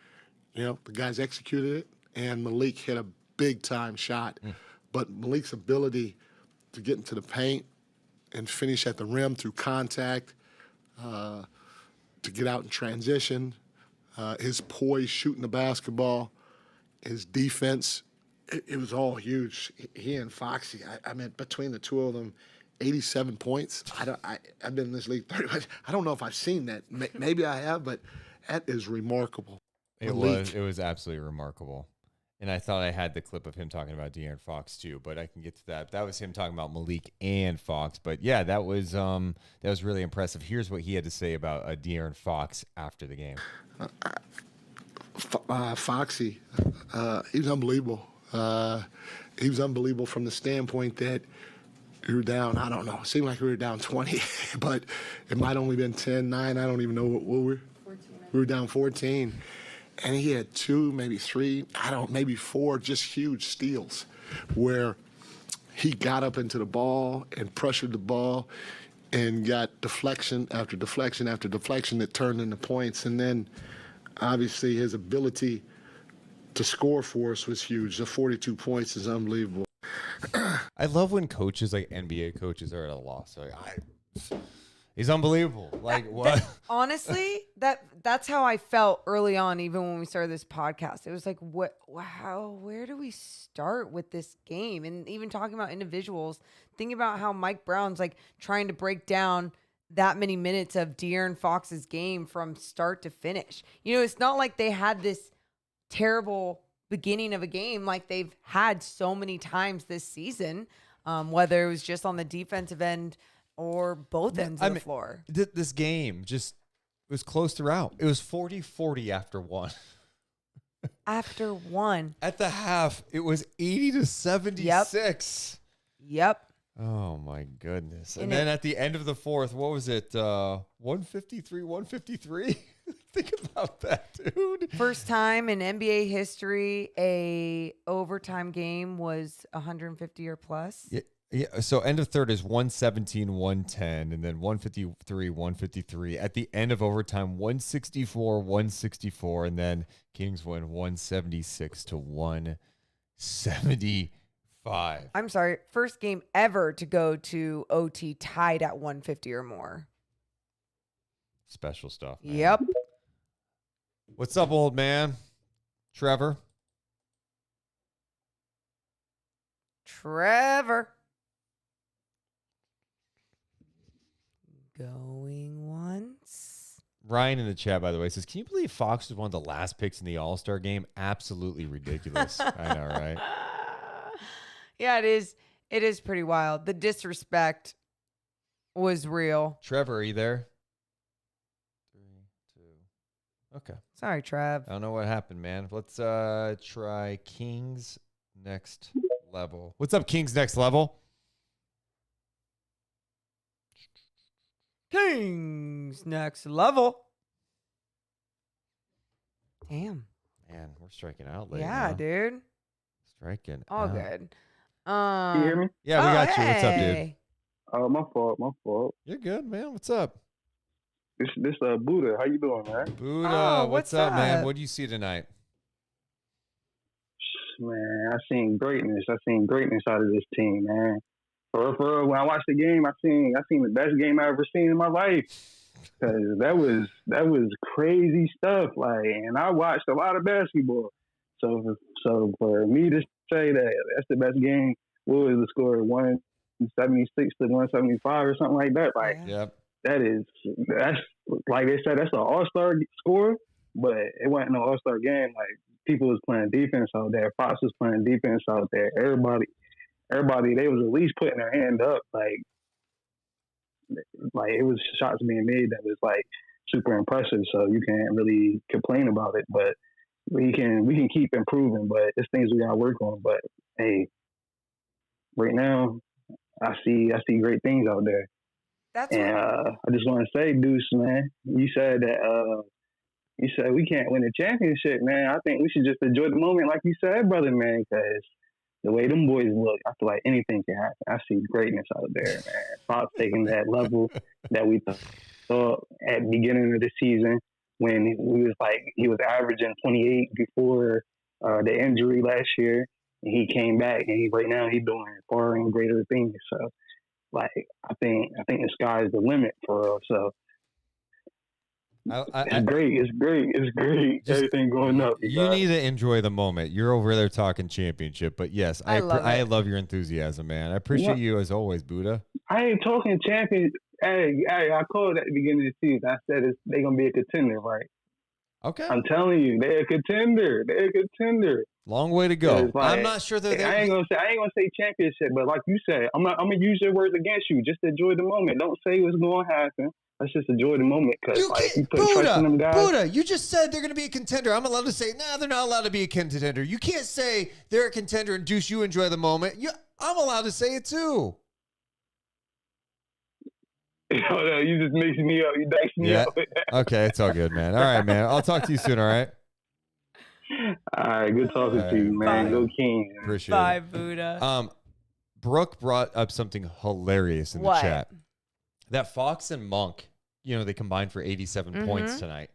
Speaker 20: you know, the guys executed it, and Malik hit a big-time shot. But Malik's ability to get into the paint and finish at the rim through contact, to get out in transition, his poise shooting the basketball, his defense, it was all huge. He and Foxy, I mean, between the two of them, 87 points. I've been in this league 30. I don't know if I've seen that. Maybe I have, but that is remarkable.
Speaker 12: It was absolutely remarkable. And I thought I had the clip of him talking about De'Aaron Fox too, but I can get to that. That was him talking about Malik and Fox. But yeah, that was really impressive. Here's what he had to say about De'Aaron Fox after the game.
Speaker 20: Foxy, he was unbelievable. He was unbelievable from the standpoint that we were down, I don't know, it seemed like we were down 20, but it might only been 10, 9, I don't even know what we were. 14. We were down 14. And he had 2, maybe 3, maybe 4 just huge steals where he got up into the ball and pressured the ball and got deflection after deflection after deflection that turned into points. And then, obviously, his ability to score for us was huge. The 42 points is unbelievable.
Speaker 12: I love when coaches, like NBA coaches, are at a loss. Like, he's unbelievable. Like, what?
Speaker 8: Honestly, that's how I felt early on, even when we started this podcast. It was like, where do we start with this game? And even talking about individuals, thinking about how Mike Brown's like trying to break down that many minutes of De'Aaron Fox's game from start to finish. You know, it's not like they had this terrible beginning of a game like they've had so many times this season, whether it was just on the defensive end or both ends of the floor.
Speaker 12: This game just was close throughout. It was 40-40 after one.
Speaker 8: After one.
Speaker 12: At the half, it was 80-76.
Speaker 8: Yep.
Speaker 12: Oh, my goodness. And then at the end of the fourth, what was it? 153-153? Think about that, dude.
Speaker 8: First time in NBA history, a overtime game was 150 or plus.
Speaker 12: Yeah. So end of third is 117-110, and then 153-153. At the end of overtime, 164-164, and then Kings win 176-175.
Speaker 8: I'm sorry, first game ever to go to OT tied at 150 or more.
Speaker 12: Special stuff, man.
Speaker 8: Yep.
Speaker 12: What's up, old man? Trevor.
Speaker 8: Going once.
Speaker 12: Ryan in the chat, by the way, says, can you believe Fox was one of the last picks in the All-Star game? Absolutely ridiculous. I know, right?
Speaker 8: Yeah, it is. It is pretty wild. The disrespect was real.
Speaker 12: Trevor, are you there? 3, 2. Okay.
Speaker 8: Sorry, Trev.
Speaker 12: I don't know what happened, man. Let's try King's Next Level. What's up, King's Next Level?
Speaker 8: King's Next Level. Damn.
Speaker 12: Man, we're striking out late.
Speaker 8: Yeah,
Speaker 12: now.
Speaker 8: dude.
Speaker 12: Striking
Speaker 8: All
Speaker 12: out.
Speaker 8: good.
Speaker 6: Can you hear me?
Speaker 12: Yeah, we got you. What's up, dude?
Speaker 8: Hey.
Speaker 6: Oh, my fault.
Speaker 12: You're good, man. What's up?
Speaker 6: This Buddha. How you doing, man?
Speaker 12: Buddha,
Speaker 8: Oh,
Speaker 12: what's up, man? What do you see tonight?
Speaker 6: Man, I seen greatness. I seen greatness out of this team, man. For real, when I watched the game, I seen the best game I ever seen in my life. Cause that was crazy stuff. Like, and I watched a lot of basketball. So for me to say that that's the best game, what was the score? 176 to 175 or something like that. Like,
Speaker 12: yep.
Speaker 6: That's like they said, that's an all-star score, but it wasn't no all-star game. Like, people was playing defense out there. Fox was playing defense out there. Everybody, they was at least putting their hand up. Like it was shots being made that was like super impressive. So you can't really complain about it. But we can keep improving. But it's things we gotta work on. But hey, right now, I see great things out there. I just want to say, Deuce, man, you said that you said we can't win the championship, man. I think we should just enjoy the moment, like you said, brother, man, because the way them boys look, I feel like anything can happen. I see greatness out there, man. Fox taking that level that we thought at the beginning of the season when he was averaging 28 before the injury last year, and he came back, and right now he's doing far and greater things. So, like, I think the sky is the limit for us. So. It's great. Everything going up.
Speaker 12: You need to enjoy the moment. You're over there talking championship, but yes, I love your enthusiasm, man. I appreciate you as always, Buddha.
Speaker 6: I ain't talking champions. Hey, I called at the beginning of the season. I said they're gonna be a contender, right?
Speaker 12: Okay.
Speaker 6: I'm telling you, they're a contender.
Speaker 12: Long way to go.
Speaker 6: Like,
Speaker 12: I'm not sure they're there.
Speaker 6: I ain't gonna say championship, but like you said, I'm gonna use your words against you. Just enjoy the moment. Don't say what's gonna happen. Let's just enjoy the moment, because you put trust in them guys.
Speaker 12: Buddha, you just said they're going to be a contender. I'm allowed to say, nah, they're not allowed to be a contender. You can't say they're a contender and Deuce, you enjoy the moment. I'm allowed to say it too.
Speaker 6: You just mix me up. You dice me up.
Speaker 12: Okay, it's all good, man. All right, man. I'll talk to you soon, all right?
Speaker 6: All right, good talking to you, man. Go Kings.
Speaker 12: Appreciate
Speaker 8: Bye,
Speaker 12: it.
Speaker 8: Buddha.
Speaker 12: Brooke brought up something hilarious in the chat. That Fox and Monk, they combined for 87 points tonight.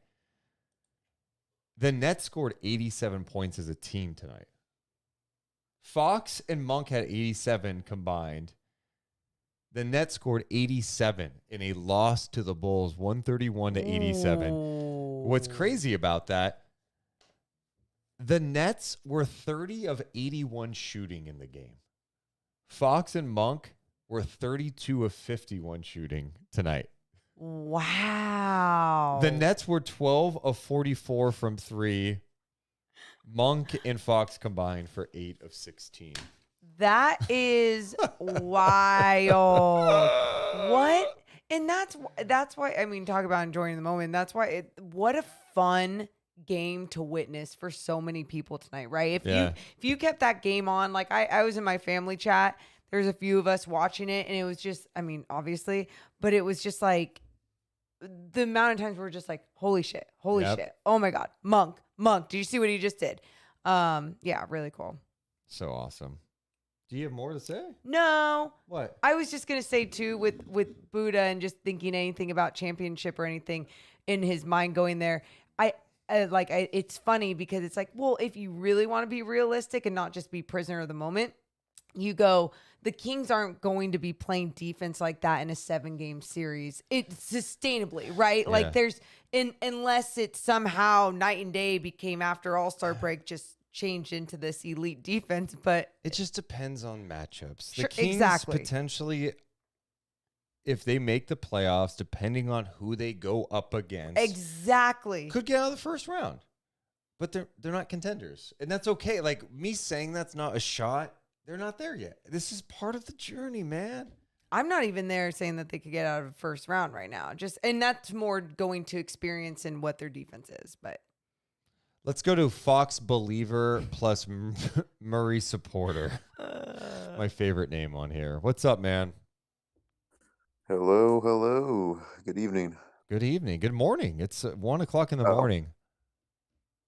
Speaker 12: The Nets scored 87 points as a team tonight. Fox and Monk had 87 combined. The Nets scored 87 in a loss to the Bulls, 131 to 87. What's crazy about that, the Nets were 30 of 81 shooting in the game. Fox and Monk were 32 of 51 shooting tonight.
Speaker 8: Wow.
Speaker 12: The Nets were 12 of 44 from 3. Monk and Fox combined for 8 of 16.
Speaker 8: That is wild. What? And that's why, I mean, talk about enjoying the moment. That's why what a fun game to witness for so many people tonight, right? If you kept that game on, like I was in my family chat, there's a few of us watching it, and it was just, I mean, obviously, but it was just like the amount of times we're just like, holy shit. Oh my God. Monk. Did you see what he just did? Yeah, really cool.
Speaker 12: So awesome. Do you have more to say?
Speaker 8: No.
Speaker 12: What?
Speaker 8: I was just going to say too, with Buddha and just thinking anything about championship or anything in his mind going there. It's funny because it's like, well, if you really want to be realistic and not just be prisoner of the moment, you go, the Kings aren't going to be playing defense like that in a 7-game series. It's sustainably, right?
Speaker 12: Yeah.
Speaker 8: Like unless it somehow night and day became after All-Star break, just changed into this elite defense. But
Speaker 12: it just depends on matchups.
Speaker 8: Sure,
Speaker 12: the Kings
Speaker 8: exactly.
Speaker 12: potentially, if they make the playoffs, depending on who they go up against,
Speaker 8: exactly,
Speaker 12: could get out of the first round. But they're not contenders. And that's okay. Like, me saying that's not a shot, They're not there yet. This is part of the journey, man.
Speaker 8: I'm not even there saying that they could get out of the first round right now. And that's more going to experience and what their defense is. But
Speaker 12: let's go to Fox Believer plus Murray Supporter. My favorite name on here. What's up, man?
Speaker 5: Hello, hello. Good evening.
Speaker 12: Good evening. Good morning. It's 1 o'clock in the morning.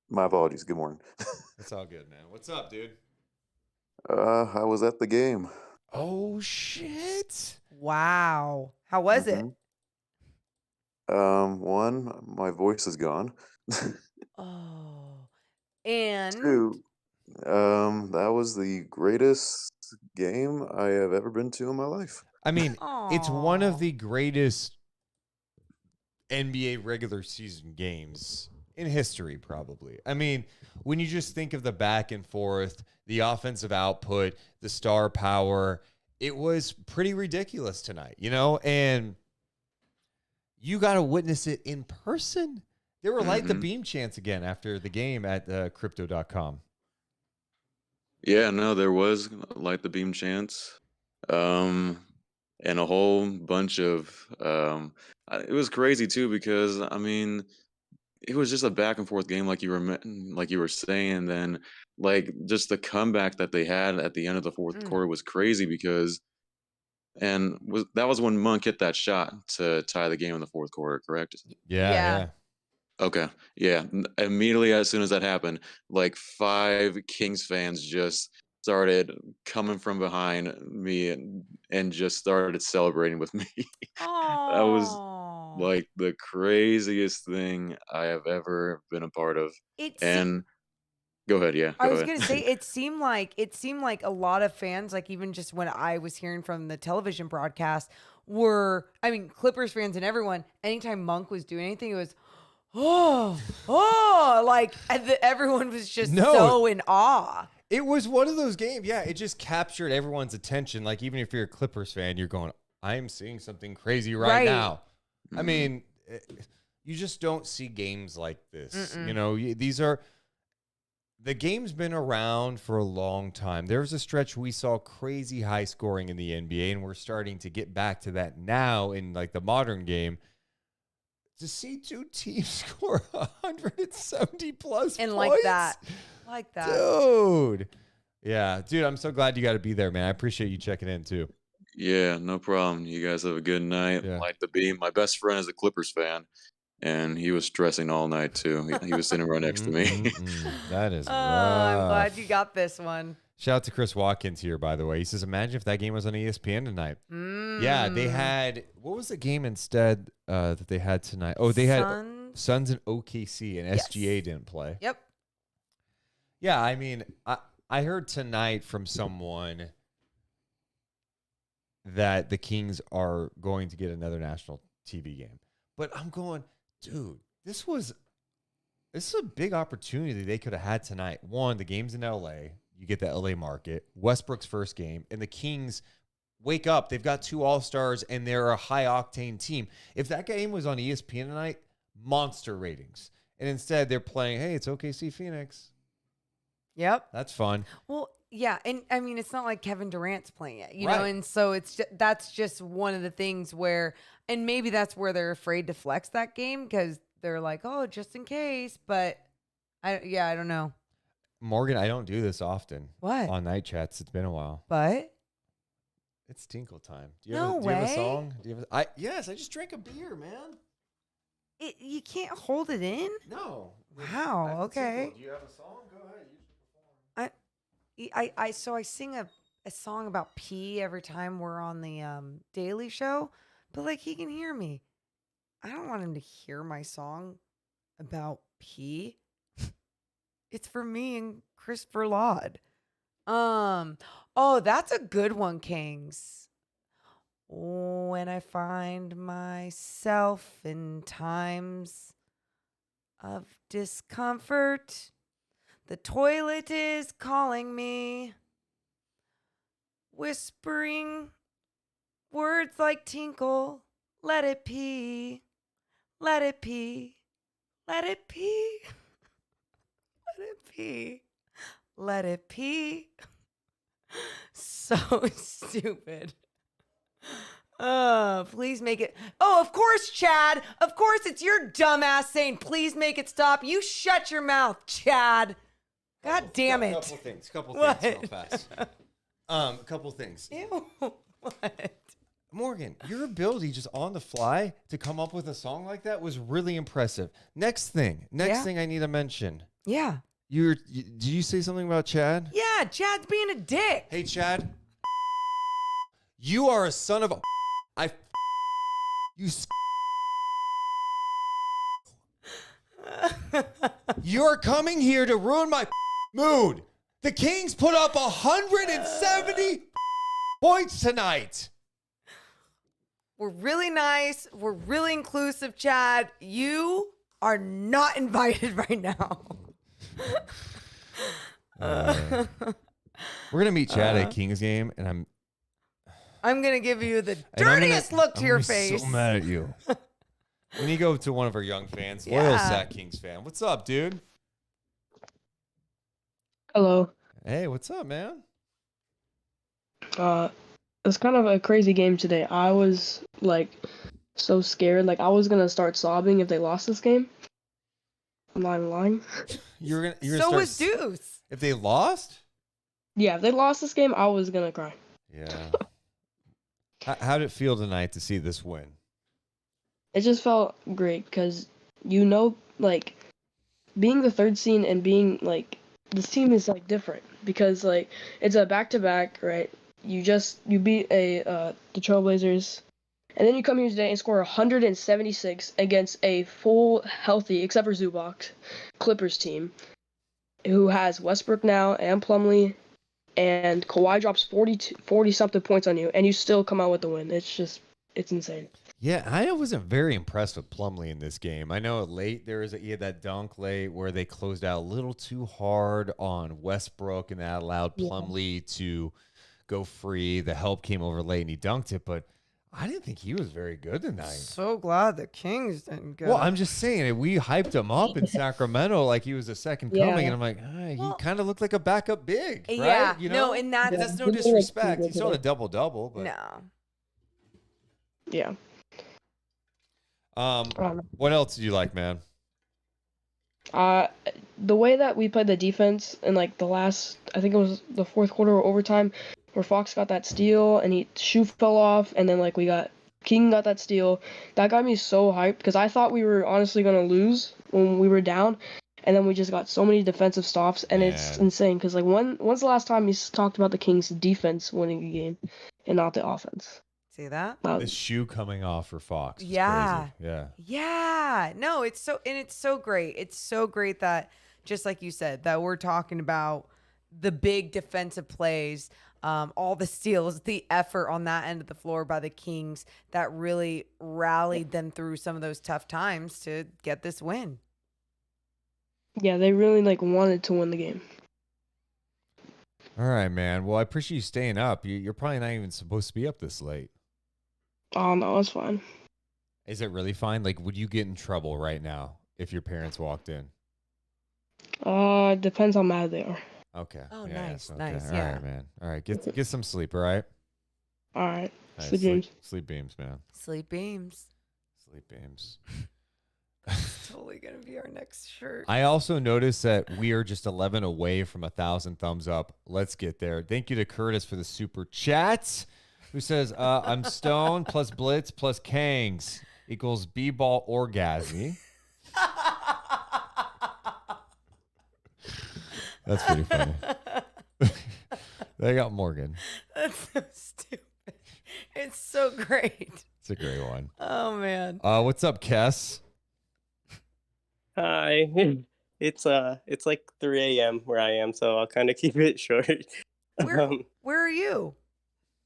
Speaker 5: My apologies. Good morning.
Speaker 12: It's all good, man. What's up, dude?
Speaker 5: I was at the game.
Speaker 12: Oh, shit.
Speaker 8: Wow. How was it?
Speaker 5: One, my voice is gone.
Speaker 8: Oh. And
Speaker 5: Two, that was the greatest game I have ever been to in my life.
Speaker 12: I mean, it's one of the greatest NBA regular season games in history, probably. I mean, when you just think of the back and forth, the offensive output, the star power, it was pretty ridiculous tonight, and you got to witness it in person. There were light the beam chants again after the game at crypto.com.
Speaker 5: Yeah, no, there was light the beam chants. And a whole bunch of it was crazy too because I mean it was just a back and forth game like you were saying. Then like just the comeback that they had at the end of the fourth quarter was crazy because that was when Monk hit that shot to tie the game in the fourth quarter, correct?
Speaker 12: Yeah.
Speaker 5: Okay. Yeah. Immediately as soon as that happened, like 5 Kings fans just started coming from behind me and just started celebrating with me. That was like the craziest thing I have ever been a part of. And go ahead. Yeah.
Speaker 8: I was going to say, it seemed like a lot of fans, like even just when I was hearing from the television broadcast Clippers fans and everyone, anytime Monk was doing anything, it was, like everyone was just so in awe.
Speaker 12: It was one of those games. Yeah, it just captured everyone's attention. Like, even if you're a Clippers fan, you're going, I'm seeing something crazy right now. I mean, you just don't see games like this. The game's been around for a long time. There was a stretch we saw crazy high scoring in the NBA, and we're starting to get back to that now in like the modern game. To see 2 teams score 170 plus
Speaker 8: and
Speaker 12: points.
Speaker 8: Like that.
Speaker 12: Dude. Yeah, dude, I'm so glad you got to be there, man. I appreciate you checking in too.
Speaker 5: Yeah, no problem. You guys have a good night. Light the beam. My best friend is a Clippers fan, and he was stressing all night too. He was sitting right next to me.
Speaker 12: That is rough.
Speaker 8: I'm glad you got this one.
Speaker 12: Shout out to Chris Watkins here, by the way. He says, imagine if that game was on ESPN tonight. Yeah, they had, what was the game instead that they had tonight? Oh, they had Suns and OKC, and SGA didn't play.
Speaker 8: Yep.
Speaker 12: Yeah, I mean, I heard tonight from someone that the Kings are going to get another national TV game. But I'm going, dude, this is a big opportunity they could have had tonight. One, the game's in LA. You get the LA market. Westbrook's first game. And the Kings wake up. They've got 2 All-Stars, and they're a high-octane team. If that game was on ESPN tonight, monster ratings. And instead, they're playing, hey, it's OKC Phoenix.
Speaker 8: Yep.
Speaker 12: That's fun.
Speaker 8: Well, yeah. And I mean, it's not like Kevin Durant's playing it, you know? And so that's just one of the things where, and maybe that's where they're afraid to flex that game because they're like, oh, just in case. But I don't know.
Speaker 12: Morgan, I don't do this often.
Speaker 8: What?
Speaker 12: On night chats. It's been a while.
Speaker 8: But?
Speaker 12: It's tinkle time. Do
Speaker 8: you
Speaker 12: have a song? Yes, I just drank a beer, man.
Speaker 8: You can't hold it in?
Speaker 12: No.
Speaker 8: Wow, okay.
Speaker 12: Do you have a song? Go ahead.
Speaker 8: I sing a song about pee every time we're on the Daily Show, but like he can hear me. I don't want him to hear my song about pee. It's for me and Christopher Laud. Oh, that's a good one, Kings. When I find myself in times of discomfort, the toilet is calling me, whispering words like tinkle, let it pee, let it pee, let it pee, let it pee, let it pee. So stupid. Please make it. Oh, of course, Chad. Of course, it's your dumbass saying, please make it stop. You shut your mouth, Chad. God damn it.
Speaker 12: Couple things
Speaker 8: What?
Speaker 12: real fast. Couple things.
Speaker 8: Ew. What?
Speaker 12: Morgan, your ability just on the fly to come up with a song like that was really impressive. Next thing I need to mention.
Speaker 8: Yeah.
Speaker 12: Did you say something about Chad?
Speaker 8: Yeah, Chad's being a dick.
Speaker 12: Hey, Chad. You are a son of a. You're coming here to ruin my mood. The Kings put up 170 points tonight.
Speaker 8: We're really nice. We're really inclusive, Chad. You are not invited right now.
Speaker 12: We're going to meet Chad at Kings game, and
Speaker 8: I'm going to give you the dirtiest look to your face.
Speaker 12: I'm so mad at you. When you go to one of our young fans, loyal Sac Kings fan. What's up, dude?
Speaker 7: Hello.
Speaker 12: Hey, what's up, man?
Speaker 7: It's kind of a crazy game today. I was like so scared. Like I was gonna start sobbing if they lost this game. I'm not even lying.
Speaker 12: You're gonna
Speaker 8: So
Speaker 12: start
Speaker 8: was Deuce.
Speaker 12: If they lost?
Speaker 7: Yeah, if they lost this game, I was gonna cry.
Speaker 12: Yeah. How did it feel tonight to see this win?
Speaker 7: It just felt great because like being the third seed and being like this team is like different because like it's a back-to-back, right? You beat the Trailblazers, and then you come here today and score 176 against a full healthy, except for Zubac, Clippers team, who has Westbrook now and Plumlee, and Kawhi drops 40 something points on you, and you still come out with the win. It's insane.
Speaker 12: Yeah, I wasn't very impressed with Plumlee in this game. I know late he had that dunk late where they closed out a little too hard on Westbrook, and that allowed Plumlee to go free. The help came over late, and he dunked it, but I didn't think he was very good tonight.
Speaker 8: So glad the Kings didn't go.
Speaker 12: Well, I'm just saying, we hyped him up in Sacramento like he was a second coming, and I'm like, he kind of looked like a backup big, right?
Speaker 8: Yeah,
Speaker 12: You know?
Speaker 8: no, and that's
Speaker 12: no disrespect. He saw the double-double, but
Speaker 8: no.
Speaker 7: Yeah.
Speaker 12: What else do you like, man?
Speaker 7: The way that we played the defense in like the last, I think it was the fourth quarter or overtime, where Fox got that steal and shoe fell off, and then like King got that steal. That got me so hyped because I thought we were honestly gonna lose when we were down, and then we just got so many defensive stops, and it's insane because like when's the last time you talked about the Kings' defense winning a game and not the offense?
Speaker 8: See that?
Speaker 12: The shoe coming off for Fox.
Speaker 8: Yeah.
Speaker 12: Crazy. Yeah.
Speaker 8: Yeah. No, it's so great. It's so great that, just like you said, that we're talking about the big defensive plays, all the steals, the effort on that end of the floor by the Kings that really rallied them through some of those tough times to get this win.
Speaker 7: Yeah, they really like wanted to win the game.
Speaker 12: All right, man. Well, I appreciate you staying up. You're probably not even supposed to be up this late.
Speaker 7: Oh, no, it's fine.
Speaker 12: Is it really fine? Like, would you get in trouble right now if your parents walked in?
Speaker 7: Depends how mad they are.
Speaker 12: Okay.
Speaker 8: Oh,
Speaker 12: yeah,
Speaker 8: nice,
Speaker 12: okay.
Speaker 8: nice,
Speaker 12: All
Speaker 8: yeah.
Speaker 12: right, man. All right, get some sleep, all right?
Speaker 7: All right.
Speaker 12: All right,
Speaker 7: Sleep beams.
Speaker 12: Sleep beams, man.
Speaker 8: Sleep beams.
Speaker 12: Sleep beams.
Speaker 8: It's totally going to be our next shirt.
Speaker 12: I also noticed that we are just 11 away from 1,000 thumbs up. Let's get there. Thank you to Curtis for the super chats, who says, I'm stoned plus blitz plus Kangs equals b-ball orgasm. That's pretty funny. They got Morgan.
Speaker 8: That's so stupid. It's so great.
Speaker 12: It's a great one.
Speaker 8: Oh, man.
Speaker 12: What's up, Kess?
Speaker 22: Hi. It's like 3 a.m. where I am, so I'll kind of keep it short.
Speaker 8: Where are you?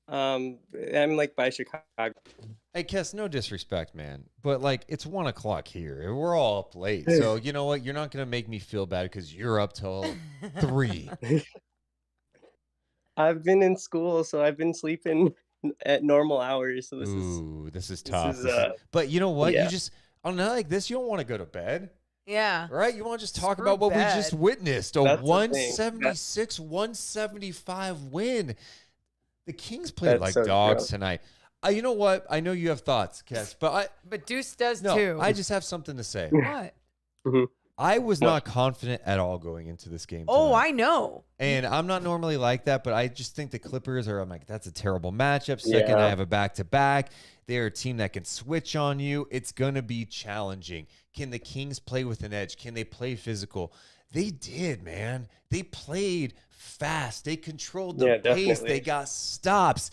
Speaker 22: I'm like by Chicago.
Speaker 12: Hey, Kess, no disrespect, man, but like it's 1 o'clock here. We're all up late, so you know what? You're not gonna make me feel bad because you're up till 3.
Speaker 22: I've been in school, so I've been sleeping at normal hours. So
Speaker 12: this is tough. But you know what?
Speaker 22: Yeah.
Speaker 12: You just on a night like this, you don't want to go to bed.
Speaker 8: Yeah.
Speaker 12: Right? You want to just talk
Speaker 8: Screw
Speaker 12: about what we
Speaker 8: bed.
Speaker 12: just witnessed. A
Speaker 22: That's the thing.
Speaker 12: 176, 175 win. The Kings played
Speaker 22: That's
Speaker 12: like
Speaker 22: so
Speaker 12: dogs
Speaker 22: true.
Speaker 12: tonight. You know what? I know you have thoughts, Kes, but
Speaker 8: Deuce does
Speaker 12: no,
Speaker 8: too.
Speaker 12: I just have something to say.
Speaker 8: What?
Speaker 12: I was not confident at all going into this game
Speaker 8: Oh,
Speaker 12: tonight.
Speaker 8: I know.
Speaker 12: And I'm not normally like that, but I just think the Clippers I'm like, that's a terrible matchup. Second, I have a back-to-back. They're a team that can switch on you. It's going to be challenging. Can the Kings play with an edge? Can they play physical? They did, man. They played fast. They controlled the pace.
Speaker 22: Definitely.
Speaker 12: They got stops.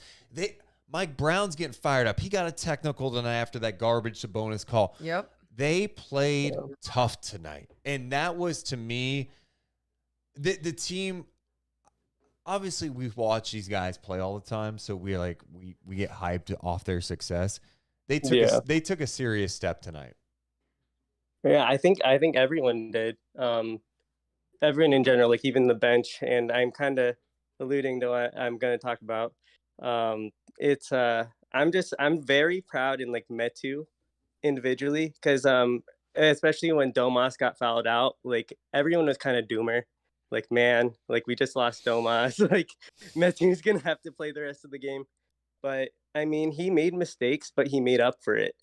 Speaker 12: Mike Brown's getting fired up. He got a technical tonight after that garbage to bonus call.
Speaker 8: Yep.
Speaker 12: They played tough tonight. And that was, to me, the team. Obviously, we've watched these guys play all the time, so we get hyped off their success. They took a serious step tonight.
Speaker 22: Yeah, I think everyone did. Everyone in general, like even the bench, and I'm kind of alluding to what I'm going to talk about. I'm very proud in like Metu individually, because especially when Domas got fouled out, like everyone was kind of doomer. Like, man, like we just lost Domas. Like Metu's gonna have to play the rest of the game. But I mean, he made mistakes, but he made up for it.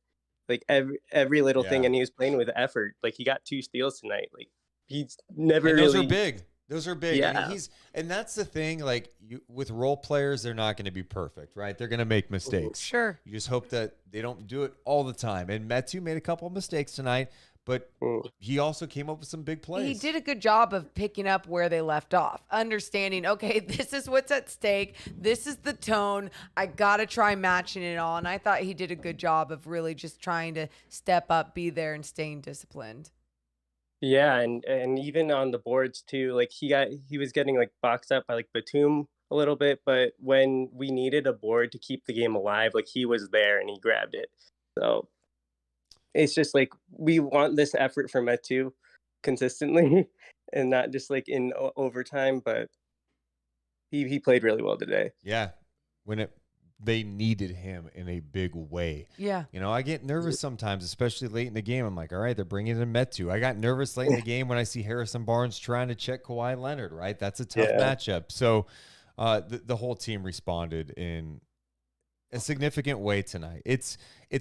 Speaker 22: Like every little thing, and he was playing with effort. Like he got 2 steals tonight. Like he's never
Speaker 12: Those
Speaker 22: really.
Speaker 12: are big. Those are big.
Speaker 22: Yeah.
Speaker 12: I mean, and that's the thing. Like with role players, they're not going to be perfect, right? They're going to make mistakes.
Speaker 8: Sure.
Speaker 12: You just hope that they don't do it all the time. And Metu made a couple of mistakes tonight, but he also came up with some big plays.
Speaker 8: He did a good job of picking up where they left off, understanding, okay, this is what's at stake. This is the tone. I got to try matching it all. And I thought he did a good job of really just trying to step up, be there, and staying disciplined.
Speaker 22: Yeah, and even on the boards too, like he was getting like boxed up by like Batum a little bit, but when we needed a board to keep the game alive, like he was there and he grabbed it. So it's just like we want this effort from Metu consistently and not just like in overtime, but he played really well today.
Speaker 12: Yeah, they needed him in a big way.
Speaker 8: Yeah.
Speaker 12: You know, I get nervous sometimes, especially late in the game. I'm like, all right, they're bringing in Metu. I got nervous late in the game when I see Harrison Barnes trying to check Kawhi Leonard, right? That's a tough matchup. So the whole team responded in a significant way tonight. It's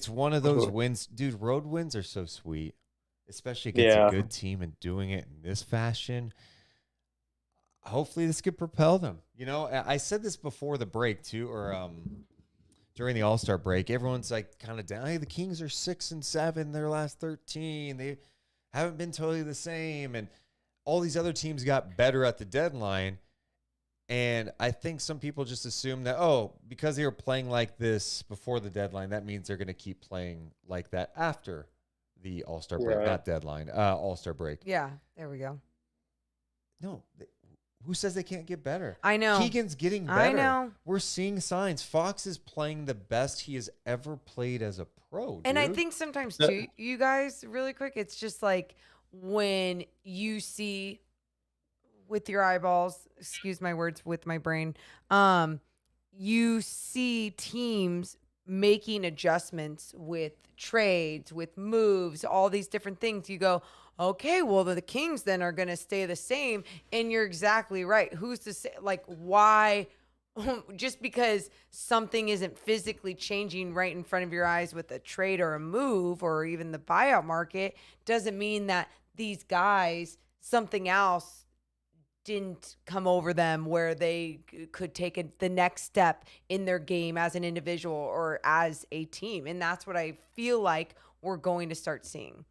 Speaker 12: one of those wins. Dude, road wins are so sweet, especially against a good team, and doing it in this fashion. Hopefully this could propel them. You know, I said this before the break too, or during the All-Star break. Everyone's like kind of down. Hey, the Kings are 6-7 their last 13. They haven't been totally the same, and all these other teams got better at the deadline. And I think some people just assume that, because they were playing like this before the deadline, that means they're going to keep playing like that after the All-Star break, not deadline, All-Star break.
Speaker 8: Yeah, there we go.
Speaker 12: No, who says they can't get better?
Speaker 8: I know.
Speaker 12: Keegan's getting better.
Speaker 8: I know.
Speaker 12: We're seeing signs. Fox is playing the best he has ever played as a pro, dude.
Speaker 8: And I think sometimes too, you guys, really quick, it's just like when you see with your eyeballs, excuse my words, with my brain, you see teams making adjustments with trades, with moves, all these different things. You go, okay, well, the Kings then are going to stay the same. And you're exactly right. Who's to say, like, why? Just because something isn't physically changing right in front of your eyes with a trade or a move or even the buyout market doesn't mean that these guys, something else didn't come over them where they could take the next step in their game as an individual or as a team. And that's what I feel like we're going to start seeing.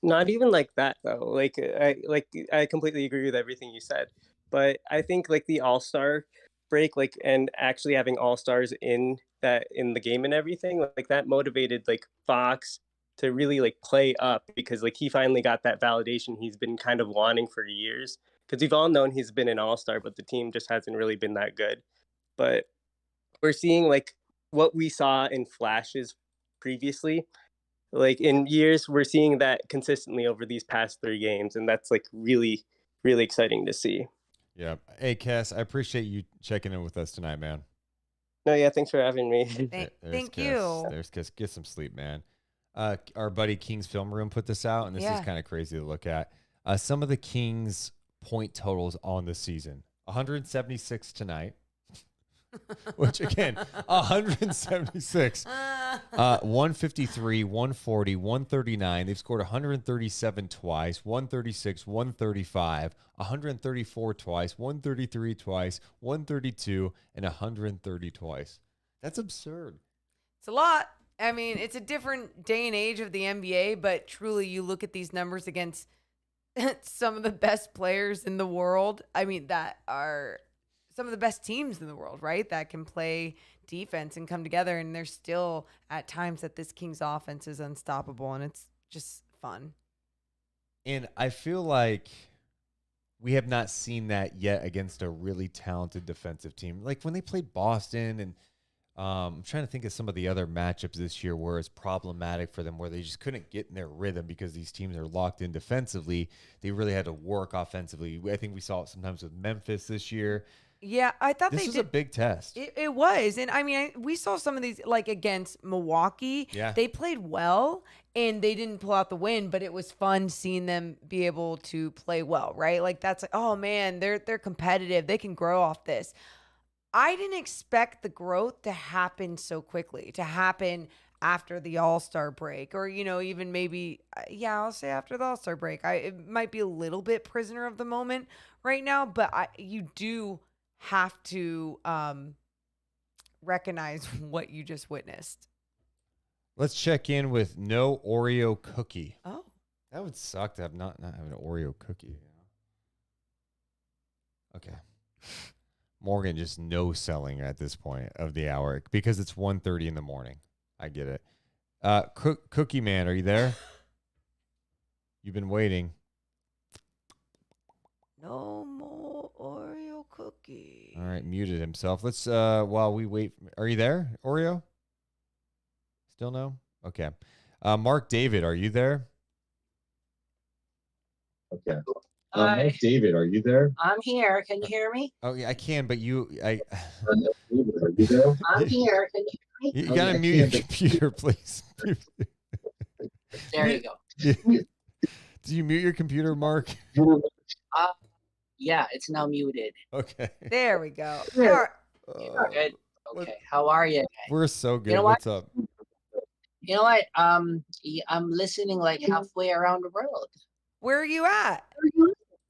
Speaker 22: Not even like that though. I completely agree with everything you said, but I think like the All-Star break, like, and actually having All-Stars in the game and everything, like that motivated like Fox to really like play up, because like he finally got that validation he's been kind of wanting for years. Because we've all known he's been an All-Star, but the team just hasn't really been that good. But we're seeing like what we saw in flashes previously. Like in years, we're seeing that consistently over these past 3 games. And that's like really, really exciting to see.
Speaker 12: Yeah. Hey, Cass, I appreciate you checking in with us tonight, man.
Speaker 22: No, yeah, thanks for having me.
Speaker 8: Thank you.
Speaker 12: There's Cass. Get some sleep, man. Our buddy King's Film Room put this out, and this is kind of crazy to look at. Some of the Kings' point totals on the season: 176 tonight, which again, 176, 153, 140, 139. They've scored 137 twice, 136, 135, 134 twice, 133 twice, 132, and 130 twice. That's absurd.
Speaker 8: It's a lot. I mean, it's a different day and age of the NBA, but truly, you look at these numbers against some of the best players in the world. I mean, that are some of the best teams in the world, right? That can play defense and come together. And there's still at times that this Kings offense is unstoppable, and it's just fun.
Speaker 12: And I feel like we have not seen that yet against a really talented defensive team. Like when they played Boston, and I'm trying to think of some of the other matchups this year where it's problematic for them, where they just couldn't get in their rhythm because these teams are locked in defensively. They really had to work offensively. I think we saw it sometimes with Memphis this year.
Speaker 8: Yeah, I thought
Speaker 12: this was a big test.
Speaker 8: It was. And I mean, we saw some of these, like against Milwaukee.
Speaker 12: Yeah.
Speaker 8: They played well and they didn't pull out the win, but it was fun seeing them be able to play well, right? Like that's like, oh man, they're competitive. They can grow off this. I didn't expect the growth to happen so quickly, to happen after the All-Star break, or, even maybe, I'll say after the All-Star break. It might be a little bit prisoner of the moment right now, but you do have to recognize what you just witnessed.
Speaker 12: Let's check in with no Oreo cookie.
Speaker 8: Oh.
Speaker 12: That would suck to have not have an Oreo cookie. Okay. Morgan just no selling at this point of the hour because it's 1:30 in the morning. I get it. Cookie Man, are you there? You've been waiting.
Speaker 8: No more Oreo cookie.
Speaker 12: All right, muted himself. Let's while we wait. Are you there, Oreo? Still no? Okay. Mark David, are you there?
Speaker 9: Okay. Mark David, are you there?
Speaker 10: I'm here. Can you hear me?
Speaker 12: Oh yeah, I can, but you
Speaker 9: are you there?
Speaker 10: I'm here. Can you hear me?
Speaker 12: You gotta mute your computer, please.
Speaker 10: There you go.
Speaker 12: Do you mute your computer, Mark?
Speaker 10: Yeah, it's now muted.
Speaker 12: Okay.
Speaker 8: There we go.
Speaker 10: Good. Okay. How are you guys?
Speaker 12: We're so good.
Speaker 10: You know
Speaker 12: What's
Speaker 10: what?
Speaker 12: up?
Speaker 10: You know what? I'm listening like halfway around the world.
Speaker 8: Where are you at?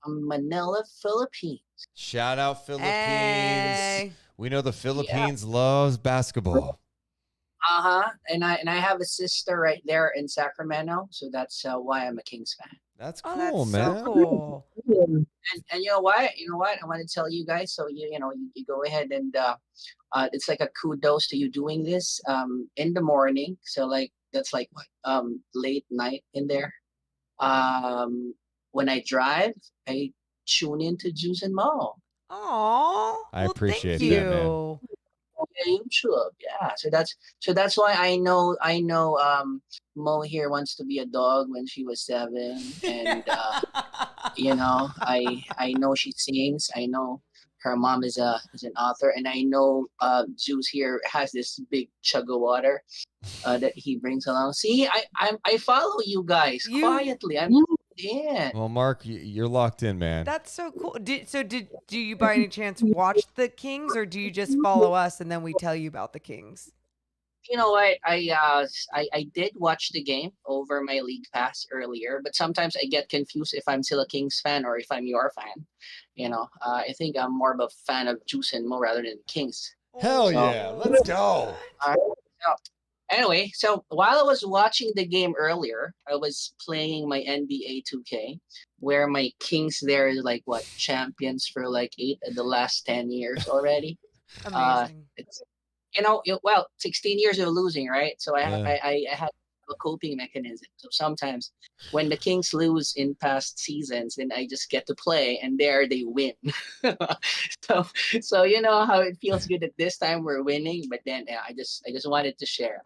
Speaker 10: Manila, Philippines.
Speaker 12: Shout out Philippines.
Speaker 8: Hey.
Speaker 12: We know the Philippines loves basketball.
Speaker 10: And I have a sister right there in Sacramento, so that's why I'm a Kings fan.
Speaker 12: That's
Speaker 8: cool,
Speaker 12: that's man.
Speaker 8: So cool.
Speaker 10: And you know what? You know what? I want to tell you guys. So you go ahead and it's like a kudos to you doing this in the morning. So like that's like what late night in there. When I drive, I tune into Deuce and Mo.
Speaker 8: Oh,
Speaker 12: I appreciate
Speaker 8: thank
Speaker 12: that,
Speaker 8: you.
Speaker 12: man.
Speaker 10: YouTube, yeah. So that's why I know Mo here wants to be a dog when she was 7, and I know she sings. I know her mom is an author, and I know Zeus here has this big chug of water that he brings along. See, I follow you guys quietly. I'm in.
Speaker 12: Well, Mark, you're locked in, man.
Speaker 8: That's so cool. Do you by any chance watch the Kings, or do you just follow us and then we tell you about the Kings?
Speaker 10: You know what? I did watch the game over my league pass earlier, but sometimes I get confused if I'm still a Kings fan or if I'm your fan. I think I'm more of a fan of Deuce and Mo rather than Kings.
Speaker 12: Hell yeah, let's go.
Speaker 10: Anyway, so while I was watching the game earlier, I was playing my NBA 2K, where my Kings there is like what champions for like 8 of the last 10 years already.
Speaker 8: Amazing.
Speaker 10: It's 16 years of losing, right? So I had a coping mechanism. So sometimes when the Kings lose in past seasons, then I just get to play, and there they win. so you know how it feels good that this time we're winning, but then I just wanted to share.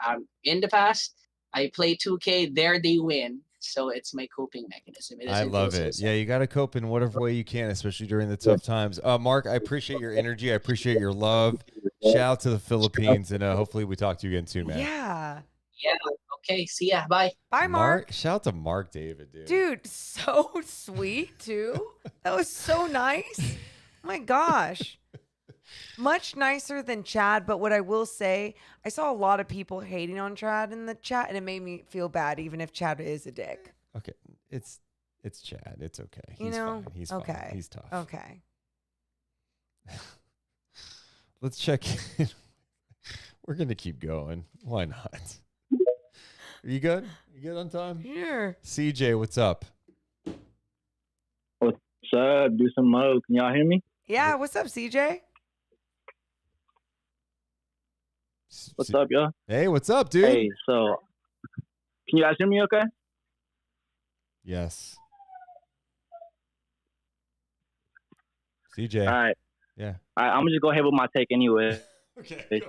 Speaker 10: In the past, I play 2K, there they win. So it's my coping mechanism.
Speaker 12: I love it. Yeah, you got to cope in whatever way you can, especially during the tough times. Mark, I appreciate your energy. I appreciate your love. Shout out to the Philippines, and hopefully we talk to you again soon, man.
Speaker 8: Yeah.
Speaker 10: Yeah. Okay, see ya. Bye.
Speaker 8: Bye, Mark.
Speaker 12: Shout out to Mark David, dude.
Speaker 8: Dude, so sweet too. That was so nice. My gosh. Much nicer than Chad, but what I will say, I saw a lot of people hating on Chad in the chat, and it made me feel bad, even if Chad is a dick.
Speaker 12: Okay, it's Chad. It's okay.
Speaker 8: You
Speaker 12: He's
Speaker 8: know?
Speaker 12: fine. He's
Speaker 8: Okay.
Speaker 12: fine. He's tough.
Speaker 8: Okay.
Speaker 12: Let's check in. We're gonna keep going. Why not? Are you good? You good on time?
Speaker 8: Sure.
Speaker 12: CJ, what's up?
Speaker 11: What's up? Deuce and Mo. Can y'all hear me?
Speaker 8: Yeah, what's up, CJ?
Speaker 11: What's up, y'all?
Speaker 12: Hey, what's up, dude?
Speaker 11: Hey, so can you guys hear me okay?
Speaker 12: Yes. CJ.
Speaker 11: All right.
Speaker 12: Yeah.
Speaker 11: All right, I'm gonna just go ahead with my take anyway.
Speaker 12: Okay.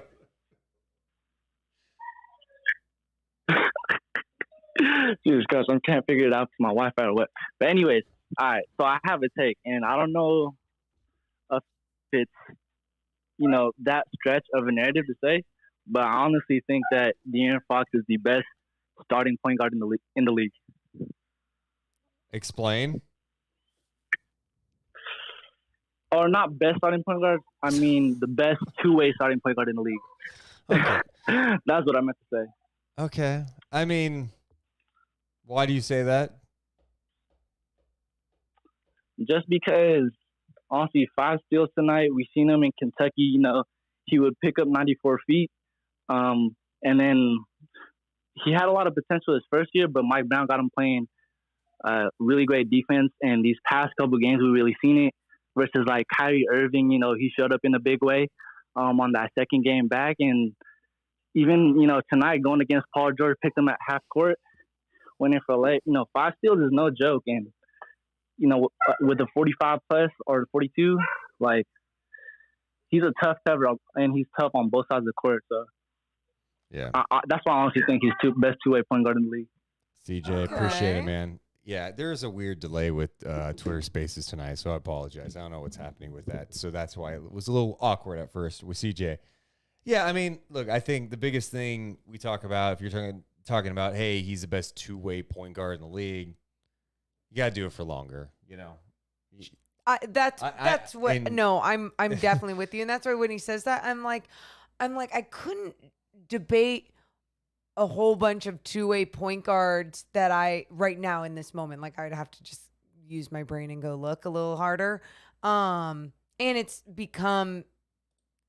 Speaker 11: Jesus Christ, I can't figure it out for my Wi-Fi or what. But anyways, all right. So I have a take, and I don't know if it's that stretch of a narrative to say, but I honestly think that De'Aaron Fox is the best starting point guard in the league.
Speaker 12: Explain.
Speaker 11: Or not best starting point guard. I mean the best two-way starting point guard in the league.
Speaker 12: Okay.
Speaker 11: That's what I meant to say.
Speaker 12: Okay. I mean, why do you say that?
Speaker 11: Just because, honestly, 5 steals tonight. We've seen him in Kentucky. He would pick up 94 feet. And then he had a lot of potential his first year, but Mike Brown got him playing really great defense. And these past couple games, we've really seen it. Versus like Kyrie Irving, he showed up in a big way on that second game back. And even, tonight going against Paul George, picked him at half court, went in for late. 5 steals is no joke. And, with the 45 plus or 42, like, he's a tough cover, and he's tough on both sides of the court. So,
Speaker 12: yeah,
Speaker 11: that's why I honestly think he's best two-way point guard in the league.
Speaker 12: CJ, appreciate it, man. Yeah, there's a weird delay with Twitter Spaces tonight, so I apologize. I don't know what's happening with that, so that's why it was a little awkward at first with CJ. Yeah, I mean, look, I think the biggest thing we talk about, if you're talking about, hey, he's the best two-way point guard in the league, you gotta do it for longer.
Speaker 8: That's what. No, I'm definitely with you, and that's why when he says that, I'm like, I couldn't debate a whole bunch of two-way point guards that right now in this moment, like, I'd have to just use my brain and go look a little harder. And it's become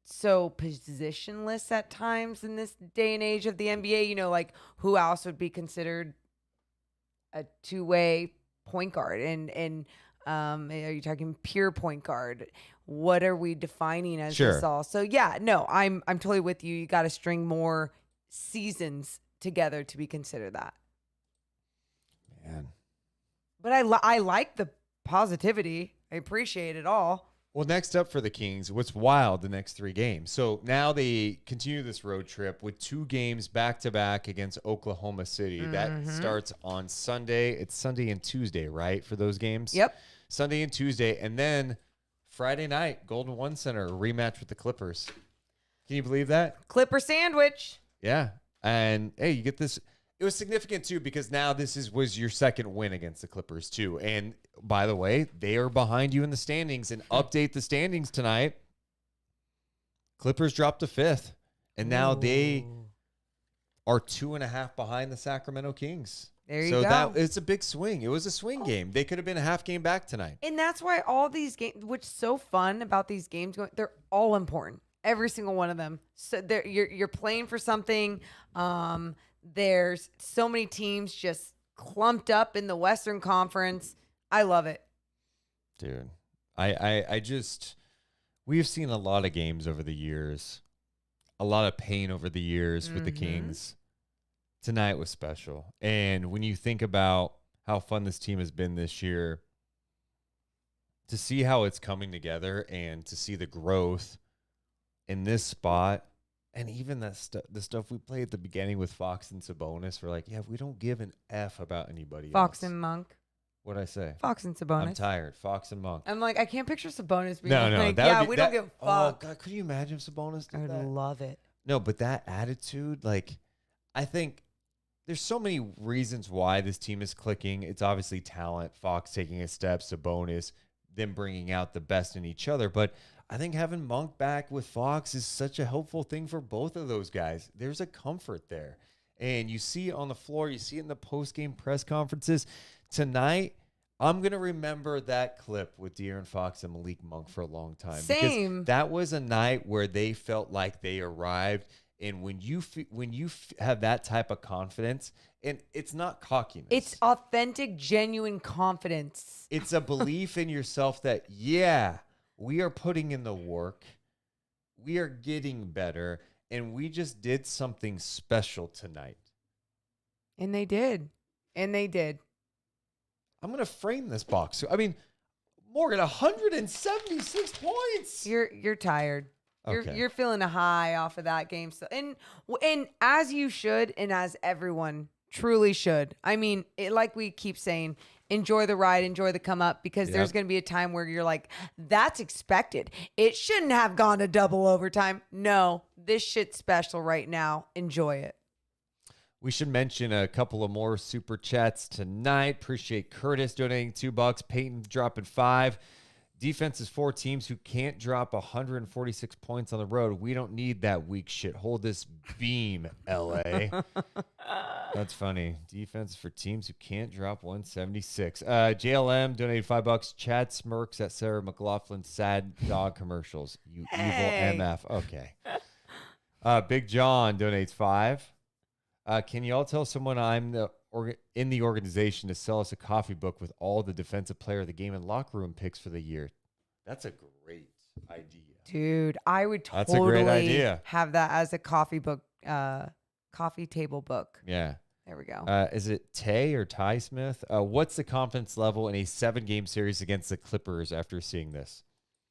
Speaker 8: so positionless at times in this day and age of the NBA, like, who else would be considered a two-way point guard? And are you talking pure point guard? What are we defining as this all? So yeah, no, I'm totally with you. You got to string more seasons together to be considered that.
Speaker 12: Man.
Speaker 8: But I like the positivity. I appreciate it all.
Speaker 12: Well, next up for the Kings, what's wild, the next 3 games. So now they continue this road trip with 2 games back-to-back against Oklahoma City. That starts on Sunday. It's Sunday and Tuesday, right, for those games?
Speaker 8: Yep.
Speaker 12: Sunday and Tuesday. And then Friday night, Golden One Center, rematch with the Clippers. Can you believe that?
Speaker 8: Clipper sandwich.
Speaker 12: Yeah. And, hey, you get this. It was significant, too, because now was your second win against the Clippers, too. And, by the way, they are behind you in the standings. And update the standings tonight. Clippers dropped to 5th. And now they are 2.5 behind the Sacramento Kings.
Speaker 8: There you go.
Speaker 12: It's a big swing. It was a swing game. They could have been a half game back tonight.
Speaker 8: And that's why all these games, what's so fun about these games, they're all important. Every single one of them. So you're playing for something. There's so many teams just clumped up in the Western Conference. I love it.
Speaker 12: Dude, we've seen a lot of games over the years, a lot of pain over the years with the Kings. Tonight was special. And when you think about how fun this team has been this year, to see how it's coming together and to see the growth in this spot, and even the stuff we played at the beginning with Fox and Sabonis, we're like, yeah, we don't give an F about anybody
Speaker 8: Fox
Speaker 12: else.
Speaker 8: and Monk.
Speaker 12: What'd I say?
Speaker 8: Fox and Sabonis.
Speaker 12: I'm tired. Fox and Monk.
Speaker 8: I'm like, I can't picture Sabonis being
Speaker 12: No.
Speaker 8: like, yeah, we don't give a fuck.
Speaker 12: Oh, God, could you imagine if Sabonis did that?
Speaker 8: I would love it.
Speaker 12: No, but that attitude, like, I think there's so many reasons why this team is clicking. It's obviously talent, Fox taking a step, Sabonis, them bringing out the best in each other. But I think having Monk back with Fox is such a helpful thing for both of those guys. There's a comfort there. And you see it on the floor. You see it in the post-game press conferences. Tonight, I'm going to remember that clip with De'Aaron Fox and Malik Monk for a long time.
Speaker 8: Same.
Speaker 12: Because that was a night where they felt like they arrived. And when you have that type of confidence, and it's not cockiness.
Speaker 8: It's authentic, genuine confidence.
Speaker 12: It's a belief in yourself that, yeah, we are putting in the work. We are getting better. And we just did something special tonight.
Speaker 8: And they did. And they did.
Speaker 12: I'm going to frame this box. I mean, Morgan, 176 points.
Speaker 8: You're tired.
Speaker 12: Okay.
Speaker 8: You're feeling a high off of that game. So, and as you should, and as everyone truly should. I mean, like we keep saying, enjoy the ride, enjoy the come up, because there's going to be a time where you're like, that's expected. It shouldn't have gone to double overtime. No, this shit's special right now. Enjoy it.
Speaker 12: We should mention a couple of more super chats tonight. Appreciate Curtis donating $2. Peyton dropping $5. Defense is 4 teams who can't drop 146 points on the road. We don't need that weak shit. Hold this beam, LA. That's funny. Defense for teams who can't drop 176. JLM donated $5. Chad smirks at Sarah McLaughlin's sad dog commercials. You evil MF. Okay. Big John donates $5. Can you all tell someone I'm in the organization to sell us a coffee book with all the defensive player of the game and locker room picks for the year? That's a great idea.
Speaker 8: Dude, I would totally
Speaker 12: That's a great idea.
Speaker 8: have that as a coffee table book.
Speaker 12: Yeah.
Speaker 8: There we go.
Speaker 12: Is it Tay or Ty Smith? What's the confidence level in a 7-game series against the Clippers after seeing this?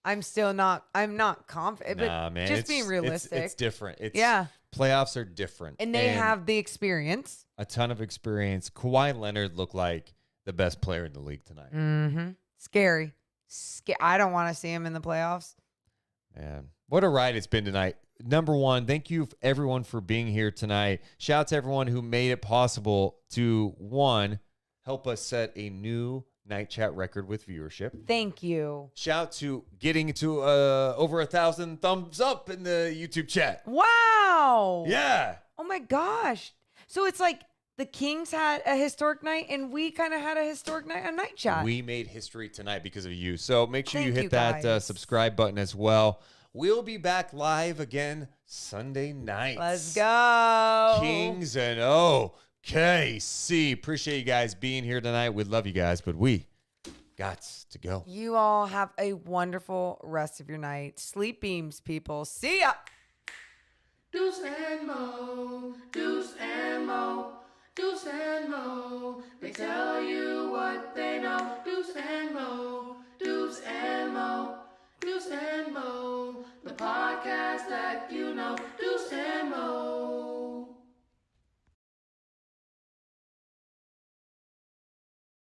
Speaker 8: I'm not confident,
Speaker 12: Nah,
Speaker 8: but
Speaker 12: man,
Speaker 8: just being realistic.
Speaker 12: It's different.
Speaker 8: Yeah.
Speaker 12: Playoffs are different.
Speaker 8: And they have the experience.
Speaker 12: A ton of experience. Kawhi Leonard looked like the best player in the league tonight.
Speaker 8: Mm-hmm. Scary. I don't want to see him in the playoffs.
Speaker 12: Man, what a ride it's been tonight. Number one, thank you everyone for being here tonight. Shout out to everyone who made it possible to, one, help us set a new night chat record with viewership.
Speaker 8: Thank you.
Speaker 12: Shout out to getting to over 1,000 thumbs up in the YouTube chat.
Speaker 8: Wow.
Speaker 12: Yeah.
Speaker 8: Oh my gosh. So it's like the Kings had a historic night and we kind of had a historic night on night chat.
Speaker 12: We made history tonight because of you. So make sure you
Speaker 8: Thank
Speaker 12: hit
Speaker 8: you,
Speaker 12: that
Speaker 8: guys.
Speaker 12: subscribe button as well. We'll be back live again Sunday night.
Speaker 8: Let's go.
Speaker 12: Kings and OKC. Appreciate you guys being here tonight. We love you guys, but we got to go.
Speaker 8: You all have a wonderful rest of your night. Sleep beams, people. See ya.
Speaker 13: Deuce and Mo, Deuce and Mo, Deuce and Mo. They tell you what they know. Deuce and Mo, Deuce and Mo, Deuce and Mo. The podcast that you know.